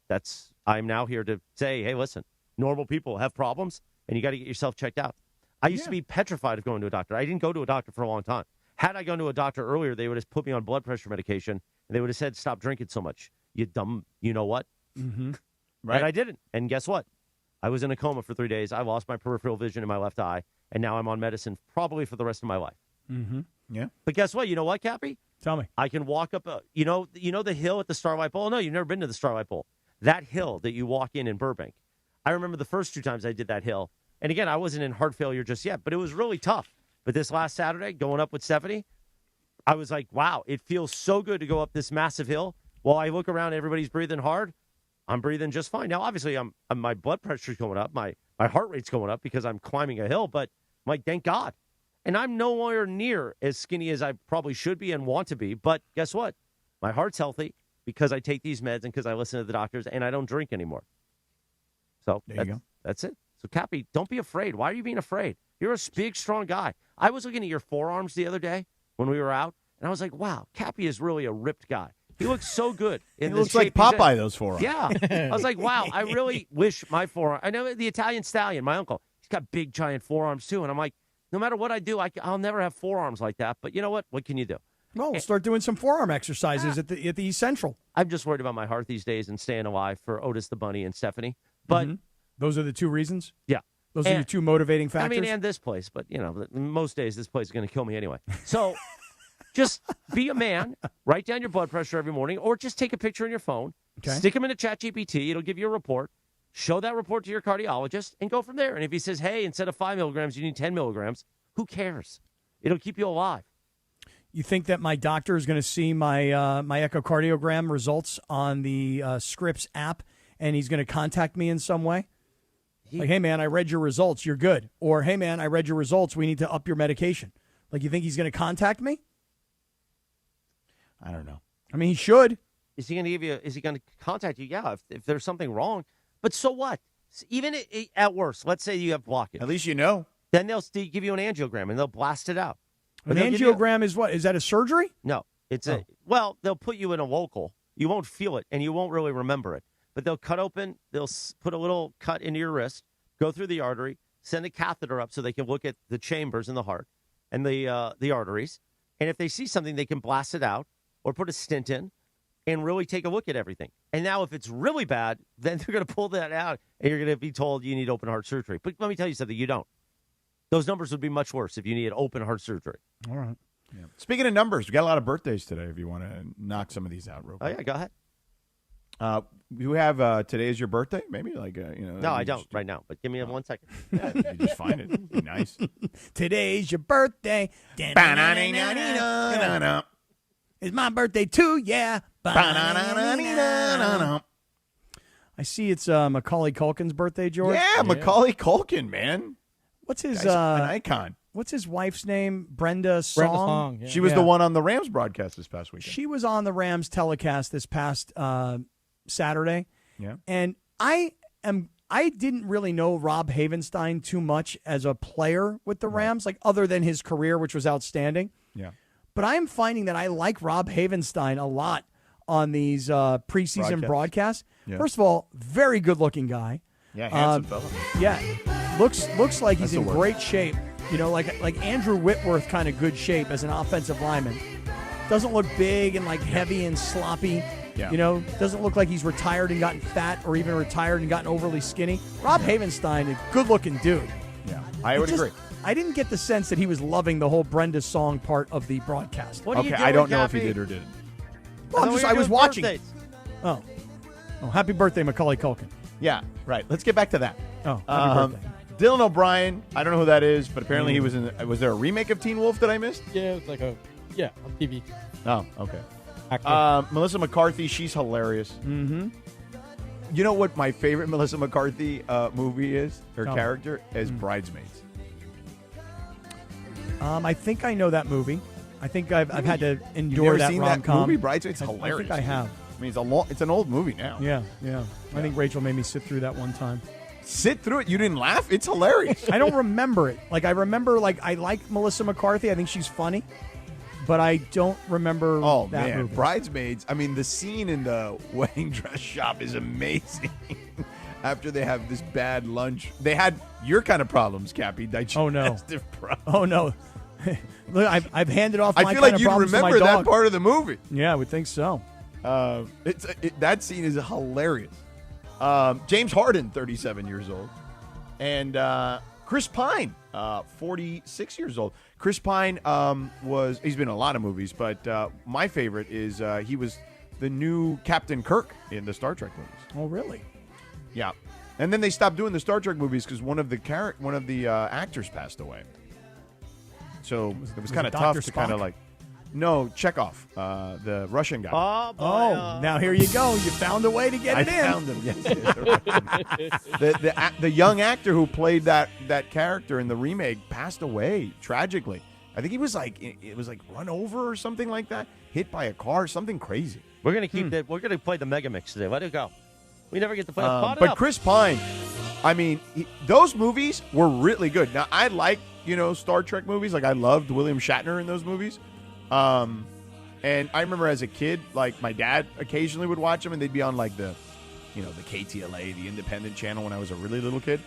I'm now here to say, hey, listen, normal people have problems, and you got to get yourself checked out. I used to be petrified of going to a doctor. I didn't go to a doctor for a long time. Had I gone to a doctor earlier, they would have put me on blood pressure medication, and they would have said, stop drinking so much. You dumb, you know what? Mm-hmm. Right. And I didn't. And guess what? I was in a coma for 3 days. I lost my peripheral vision in my left eye, and now I'm on medicine probably for the rest of my life. Mm-hmm. Yeah. But guess what? You know what, Cappy? Tell me. I can walk up, you know the hill at the Starlight Bowl? No, you've never been to the Starlight Bowl. That hill that you walk in Burbank. I remember the first 2 times I did that hill. And again, I wasn't in heart failure just yet, but it was really tough. But this last Saturday, going up with Stephanie, I was like, wow, it feels so good to go up this massive hill. While I look around, everybody's breathing hard. I'm breathing just fine. Now, obviously, my blood pressure's going up. My heart rate's going up because I'm climbing a hill. But I'm like, thank God. And I'm nowhere near as skinny as I probably should be and want to be. But guess what? My heart's healthy because I take these meds and because I listen to the doctors and I don't drink anymore. So there you go. That's it. So, Cappy, don't be afraid. Why are you being afraid? You're a big, strong guy. I was looking at your forearms the other day when we were out, and I was like, wow, Cappy is really a ripped guy. He looks so good. He looks like Popeye, those forearms. Yeah. I was like, wow, I really wish my forearm. I know the Italian Stallion, my uncle, he's got big, giant forearms, too. And I'm like, no matter what I do, I'll never have forearms like that. But you know what? What can you do? Well, we'll start doing some forearm exercises at the East Central. I'm just worried about my heart these days and staying alive for Otis the Bunny and Stephanie. But those are the 2 reasons? Yeah. Those are your 2 motivating factors? I mean, and this place. But, most days this place is going to kill me anyway. So just be a man. Write down your blood pressure every morning, or just take a picture on your phone. Okay. Stick them in a ChatGPT. It'll give you a report. Show that report to your cardiologist and go from there. And if he says, hey, instead of 5 milligrams, you need 10 milligrams, who cares? It'll keep you alive. You think that my doctor is going to see my my echocardiogram results on the Scripps app, and he's going to contact me in some way? Like, hey, man, I read your results. You're good. Or, hey, man, I read your results. We need to up your medication. Like, you think he's going to contact me? I don't know. I mean, he should. Is he going to give you? Is he going to contact you? Yeah, if there's something wrong. But so what? Even at worst, let's say you have blockage. At least you know. Then they'll give you an angiogram and they'll blast it out. An angiogram is what? Is that a surgery? No, it's well, they'll put you in a local. You won't feel it and you won't really remember it. But they'll cut open. They'll put a little cut into your wrist, go through the artery, send a catheter up so they can look at the chambers in the heart and the arteries. And if they see something, they can blast it out or put a stent in and really take a look at everything. And now if it's really bad, then they're going to pull that out and you're going to be told you need open heart surgery. But let me tell you something, you don't. Those numbers would be much worse if you needed open heart surgery. All right. Yeah. Speaking of numbers, we got a lot of birthdays today if you want to knock some of these out real quick. Oh, yeah, go ahead. You have today is your birthday? Maybe No, I don't right now, but give me 1 second. Yeah, you just find it. Be nice. Today's your birthday. It's my birthday too, yeah. I see it's Macaulay Culkin's birthday, George. Yeah, Macaulay Culkin, man. What's his an icon? What's his wife's name? Brenda Song. Yeah. She was the one on the Rams broadcast this past weekend. She was on the Rams telecast this past Saturday. Yeah. And I didn't really know Rob Havenstein too much as a player with the Rams, like other than his career, which was outstanding. Yeah. But I am finding that I like Rob Havenstein a lot on these preseason broadcasts. Yeah. First of all, very good-looking guy. Yeah, handsome fella. Yeah, looks like he's in great shape. You know, like Andrew Whitworth kind of good shape as an offensive lineman. Doesn't look big and like heavy and sloppy. Yeah. You know, doesn't look like he's retired and gotten fat or even retired and gotten overly skinny. Rob Havenstein, a good-looking dude. Yeah, I would agree. I didn't get the sense that he was loving the whole Brenda Song part of the broadcast. What are you doing, I don't know if he Cappy? did or didn't. Well, I was watching. Birthdays. Oh. Oh, happy birthday, Macaulay Culkin. Yeah, right. Let's get back to that. Oh, happy birthday. Dylan O'Brien. I don't know who that is, but apparently he was in. Was there a remake of Teen Wolf that I missed? Yeah, it was like on TV. Oh, okay. Actor. Melissa McCarthy. She's hilarious. Mm-hmm. You know what my favorite Melissa McCarthy movie is? Her Tell me. character is Bridesmaids. I think I know that movie. I think I've had to endure never that seen that rom-com. movie, Bridesmaids? It's hilarious. I think I have. I mean, it's an old movie now. Yeah. I think Rachel made me sit through that one time. Sit through it? You didn't laugh? It's hilarious. I don't remember it. Like, I remember, I like Melissa McCarthy. I think she's funny. But I don't remember that movie. Bridesmaids. I mean, the scene in the wedding dress shop is amazing. After they have this bad lunch. They had your kind of problems, Cappy. Digestive problems. Oh, no. Look, I've handed off my I feel kind like of you'd problems to my remember that dog. part of the movie. Yeah, I would think so. That scene is hilarious. James Harden, 37 years old. And Chris Pine, 46 years old. Chris Pine he's been in a lot of movies, but my favorite is he was the new Captain Kirk in the Star Trek movies. Oh, really? Yeah. And then they stopped doing the Star Trek movies because one of the actors passed away. So it was kind of tough to kind of like. No, Chekhov, the Russian guy. Now here you go. You found a way to get it in. I found him. Yes. The young actor who played that character in the remake passed away tragically. I think he was it was run over or something like that, hit by a car, something crazy. We're gonna keep that. We're gonna play the Mega Mix today. Let it go. We never get to play. But Chris Pine, I mean, those movies were really good. Now I like Star Trek movies. Like I loved William Shatner in those movies. And I remember as a kid, like my dad occasionally would watch them, and they'd be on like the KTLA, the independent channel when I was a really little kid,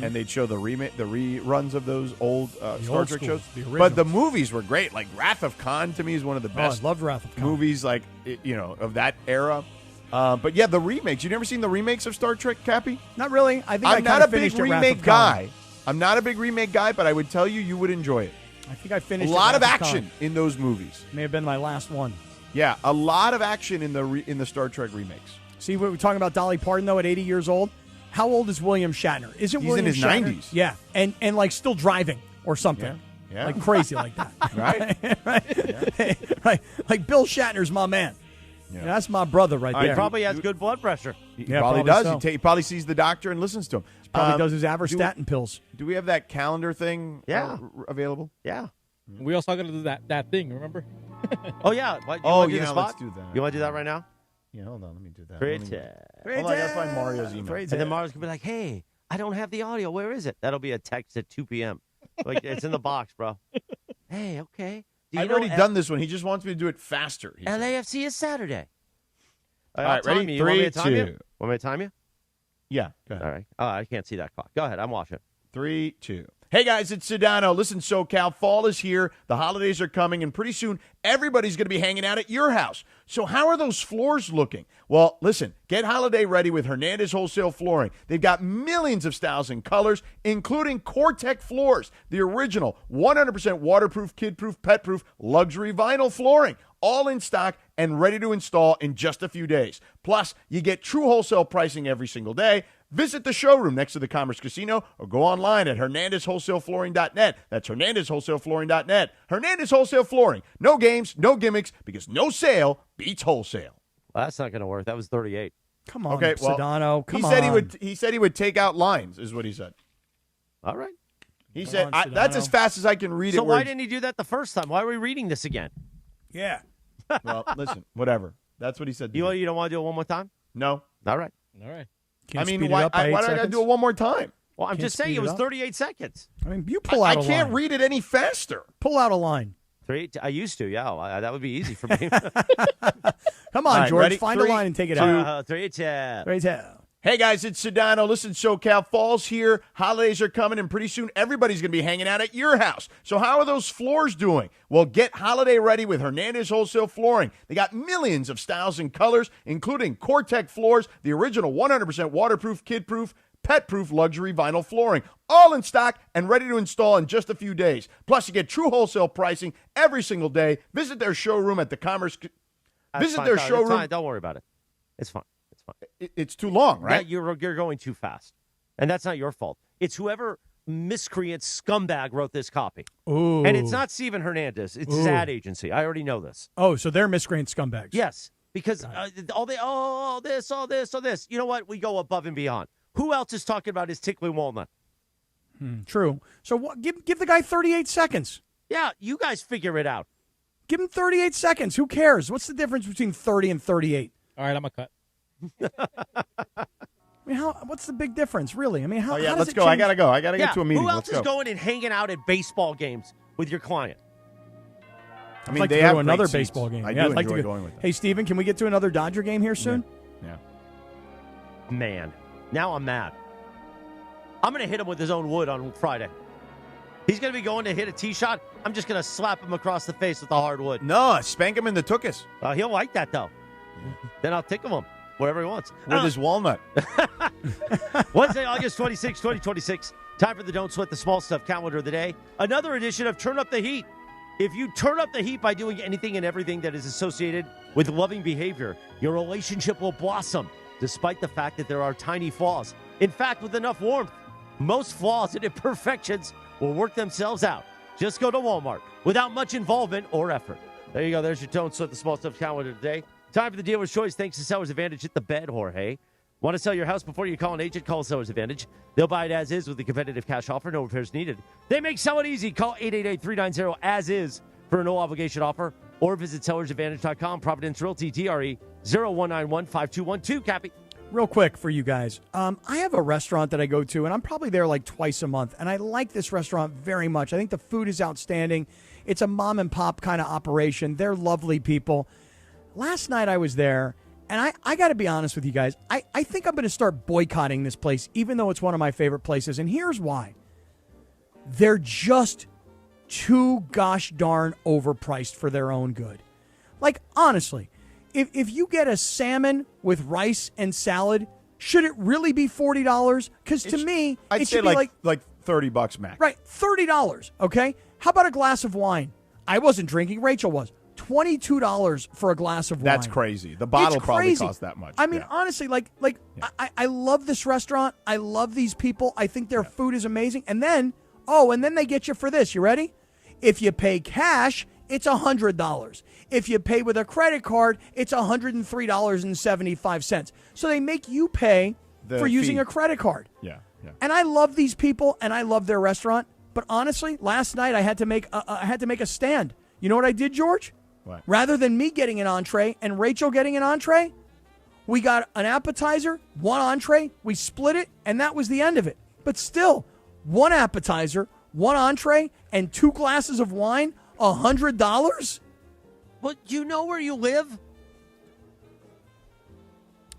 and they'd show the reruns of those old Star Trek shows. But the movies were great. Like Wrath of Khan to me is one of the best. I loved Wrath of Khan. Movies like of that era. But yeah, the remakes. You never seen the remakes of Star Trek, Cappy? Not really. I think I'm not a big remake guy. Khan. I'm not a big remake guy, but I would tell you would enjoy it. I think I finished a lot of Wrath action Khan. in those movies. May have been my last one. Yeah, a lot of action in the Star Trek remakes. See, we were talking about Dolly Parton though at 80 years old. How old is William Shatner? Isn't He's William in his Shatner? 90s. Yeah, and like still driving or something. Yeah. Like crazy like that. Right. Right. Like Bill Shatner's my man. Yeah, that's my brother right there. He probably has good blood pressure. He Yeah, probably probably does. so. He probably sees the doctor and listens to him. Probably does his Avorstatin pills. Do we have that calendar thing available? Yeah. We also got to do that thing, remember? Oh, yeah. What, let's do that. You want to do that right now? Yeah, hold on. Let me do that. Great. Hold on, I got to find Mario's email. And then Mario's going to be like, hey, I don't have the audio. Where is it? That'll be a text at 2 p.m. Like, it's in the box, bro. Hey, okay. I've already done this one. He just wants me to do it faster. LAFC is Saturday. All right, ready? You want me to 3, time 2. you? Want me to time you? Yeah, go ahead. All right. Oh, I can't see that clock. Go ahead. I'm watching. 3, 2. Hey, guys, it's Sedano. Listen, SoCal, fall is here. The holidays are coming, and pretty soon everybody's going to be hanging out at your house. So how are those floors looking? Well, listen, get holiday ready with Hernandez Wholesale Flooring. They've got millions of styles and colors, including Core-Tech floors, the original 100% waterproof, kid-proof, pet-proof, luxury vinyl flooring, all in stock and ready to install in just a few days. Plus, you get true wholesale pricing every single day. Visit the showroom next to the Commerce Casino or go online at HernandezWholesaleFlooring.net. That's HernandezWholesaleFlooring.net. Hernandez Wholesale Flooring. No games, no gimmicks, because no sale beats wholesale. Well, that's not going to work. That was 38. Come on, okay, well, Sedano. Come on. He said he would take out lines, is what he said. All right. He said, that's as fast as I can read it. So why didn't he do that the first time? Why are we reading this again? Yeah. Well, listen, whatever. That's what he said. You don't want to do it one more time? No. All right. Can't I mean, speed why it up by 8 do I got to seconds? do it one more time? Well, I'm Can't just saying speed it it was up? 38 seconds. I mean, you pull out a line. I can't read it any faster. Pull out a line. I used to, yeah. That would be easy for me. Come on, All right, George. ready? Find 3, a line and take it out. 3, 2. Right there. Hey, guys, it's Sedano. Listen, SoCal, fall's here. Holidays are coming, and pretty soon everybody's going to be hanging out at your house. So how are those floors doing? Well, get holiday ready with Hernandez Wholesale Flooring. They got millions of styles and colors, including Core-Tech floors, the original 100% waterproof, kid-proof, pet-proof luxury vinyl flooring, all in stock and ready to install in just a few days. Plus, you get true wholesale pricing every single day. Visit their showroom at the Commerce. That's Visit fine, their Tyler. showroom. It's fine. Don't worry about it. It's fine. It's too long, right? Yeah, you're going too fast. And that's not your fault. It's whoever miscreant scumbag wrote this copy. Ooh. And it's not Steven Hernandez. It's his ad agency. I already know this. Oh, so they're miscreant scumbags. Yes, because all this. You know what? We go above and beyond. Who else is talking about his tickling walnut? True. So give the guy 38 seconds. Yeah, you guys figure it out. Give him 38 seconds. Who cares? What's the difference between 30 and 38? All right, I'm a cut. I mean, what's the big difference, really? I mean, how does let's it go. change? I gotta go. I gotta get to a meeting. Who else Let's is go. going and hanging out at baseball games with your client? I mean, I'd like they to go have to another great seats. baseball game. I Yeah, do I'd like enjoy to go. going with them. Hey, Steven, can we get to another Dodger game here soon? Yeah. Man, now I'm mad. I'm going to hit him with his own wood on Friday. He's going to be going to hit a tee shot. I'm just going to slap him across the face with the hardwood. No, spank him in the tuchus. He'll like that, though. Then I'll tickle him wherever he wants. With his walnut. Wednesday, August 26, 2026. Time for the Don't Sweat the Small Stuff calendar of the day. Another edition of Turn Up the Heat. If you turn up the heat by doing anything and everything that is associated with loving behavior, your relationship will blossom, despite the fact that there are tiny flaws. In fact, with enough warmth, most flaws and imperfections will work themselves out. Just go to Walmart without much involvement or effort. There you go. There's your Don't Sweat the Small Stuff calendar today. Time for the dealer's choice. Thanks to Sellers Advantage. Hit the bed, Jorge. Want to sell your house before you call an agent? Call Sellers Advantage. They'll buy it as is with a competitive cash offer. No repairs needed. They make selling easy. Call 888-390-AS-IS for a no-obligation offer. Or visit sellersadvantage.com. Providence Realty, TRE 0191-5212. Cappy. Real quick for you guys. I have a restaurant that I go to, and I'm probably there like twice a month, and I like this restaurant very much. I think the food is outstanding. It's a mom-and-pop kind of operation. They're lovely people. Last night I was there, and I got to be honest with you guys. I think I'm going to start boycotting this place, even though it's one of my favorite places, and here's why. They're just too gosh darn overpriced for their own good. Like, honestly, if you get a salmon with rice and salad, should it really be $40? Because to me, I'd it say should be like $30 max. Right, $30, okay? How about a glass of wine? I wasn't drinking, Rachel was. $22 for a glass of wine. That's crazy. The bottle It's probably crazy. costs that much. I mean, Yeah. honestly, I love this restaurant. I love these people. I think their food is amazing. And then they get you for this. You ready? If you pay cash, it's $100. If you pay with a credit card, it's $103.75. So they make you pay for using fee. a credit card. Yeah. And I love these people, and I love their restaurant. But honestly, last night I had to make a stand. You know what I did, George? What? Rather than me getting an entree and Rachel getting an entree, we got an appetizer, one entree, we split it, and that was the end of it. But still, one appetizer, one entree, and 2 glasses of wine, $100? Well, you know where you live?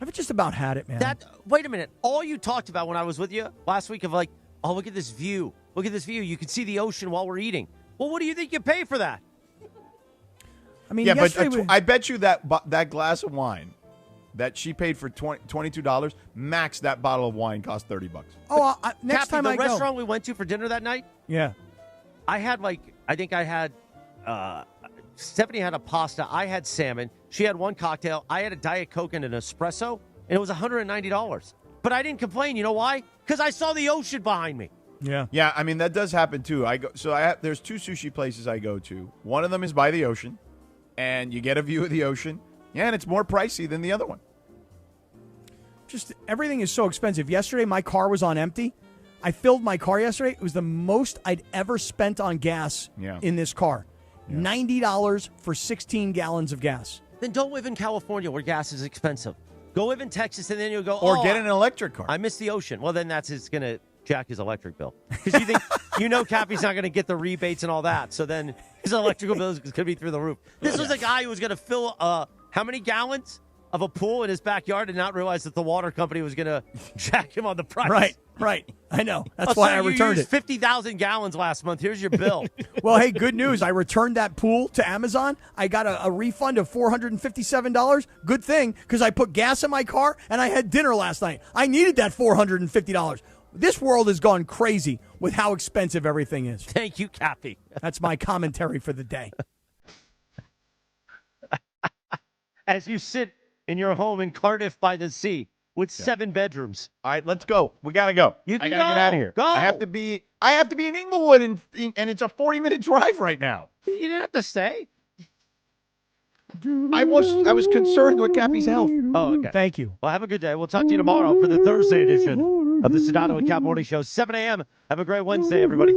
I've just about had it, man. Wait a minute. All you talked about when I was with you last week of like, oh, look at this view. Look at this view. You can see the ocean while we're eating. Well, what do you think you pay for that? I mean, yeah, but I bet you that glass of wine that she paid for $22, max that bottle of wine cost $30. Oh, next Captain, time I the restaurant we went to for dinner that night, yeah, Stephanie had a pasta. I had salmon. She had one cocktail. I had a Diet Coke and an espresso, and it was $190. But I didn't complain. You know why? Because I saw the ocean behind me. Yeah. I mean, that does happen too. There's 2 sushi places I go to. One of them is by the ocean, and you get a view of the ocean. Yeah, and it's more pricey than the other one. Just everything is so expensive. Yesterday, my car was on empty. I filled my car yesterday. It was the most I'd ever spent on gas in this car. $90 for 16 gallons of gas. Then don't live in California where gas is expensive. Go live in Texas, and then you'll go, Or get an electric car. I miss the ocean. Well, then it's going to jack his electric bill. Because Cappy's not going to get the rebates and all that. So then his electrical bill is going to be through the roof. This was a guy who was going to fill how many gallons of a pool in his backyard and not realize that the water company was going to jack him on the price. Right. I know. That's why I returned you used it. 50,000 gallons last month. Here's your bill. Well, hey, good news. I returned that pool to Amazon. I got a refund of $457. Good thing, because I put gas in my car and I had dinner last night. I needed that $450. This world has gone crazy with how expensive everything is. Thank you, Cappy. That's my commentary for the day. As you sit in your home in Cardiff by the Sea with 7 bedrooms. All right, let's go. We gotta go. You I can gotta go. get out of here. Go. I have to be in Inglewood, and it's a 40-minute drive right now. You didn't have to stay. I was concerned with Cappy's health. Oh, okay. Thank you. Well, have a good day. We'll talk to you tomorrow for the Thursday edition of the Sedano and Kap Morning Show, 7 a.m. Have a great Wednesday, everybody.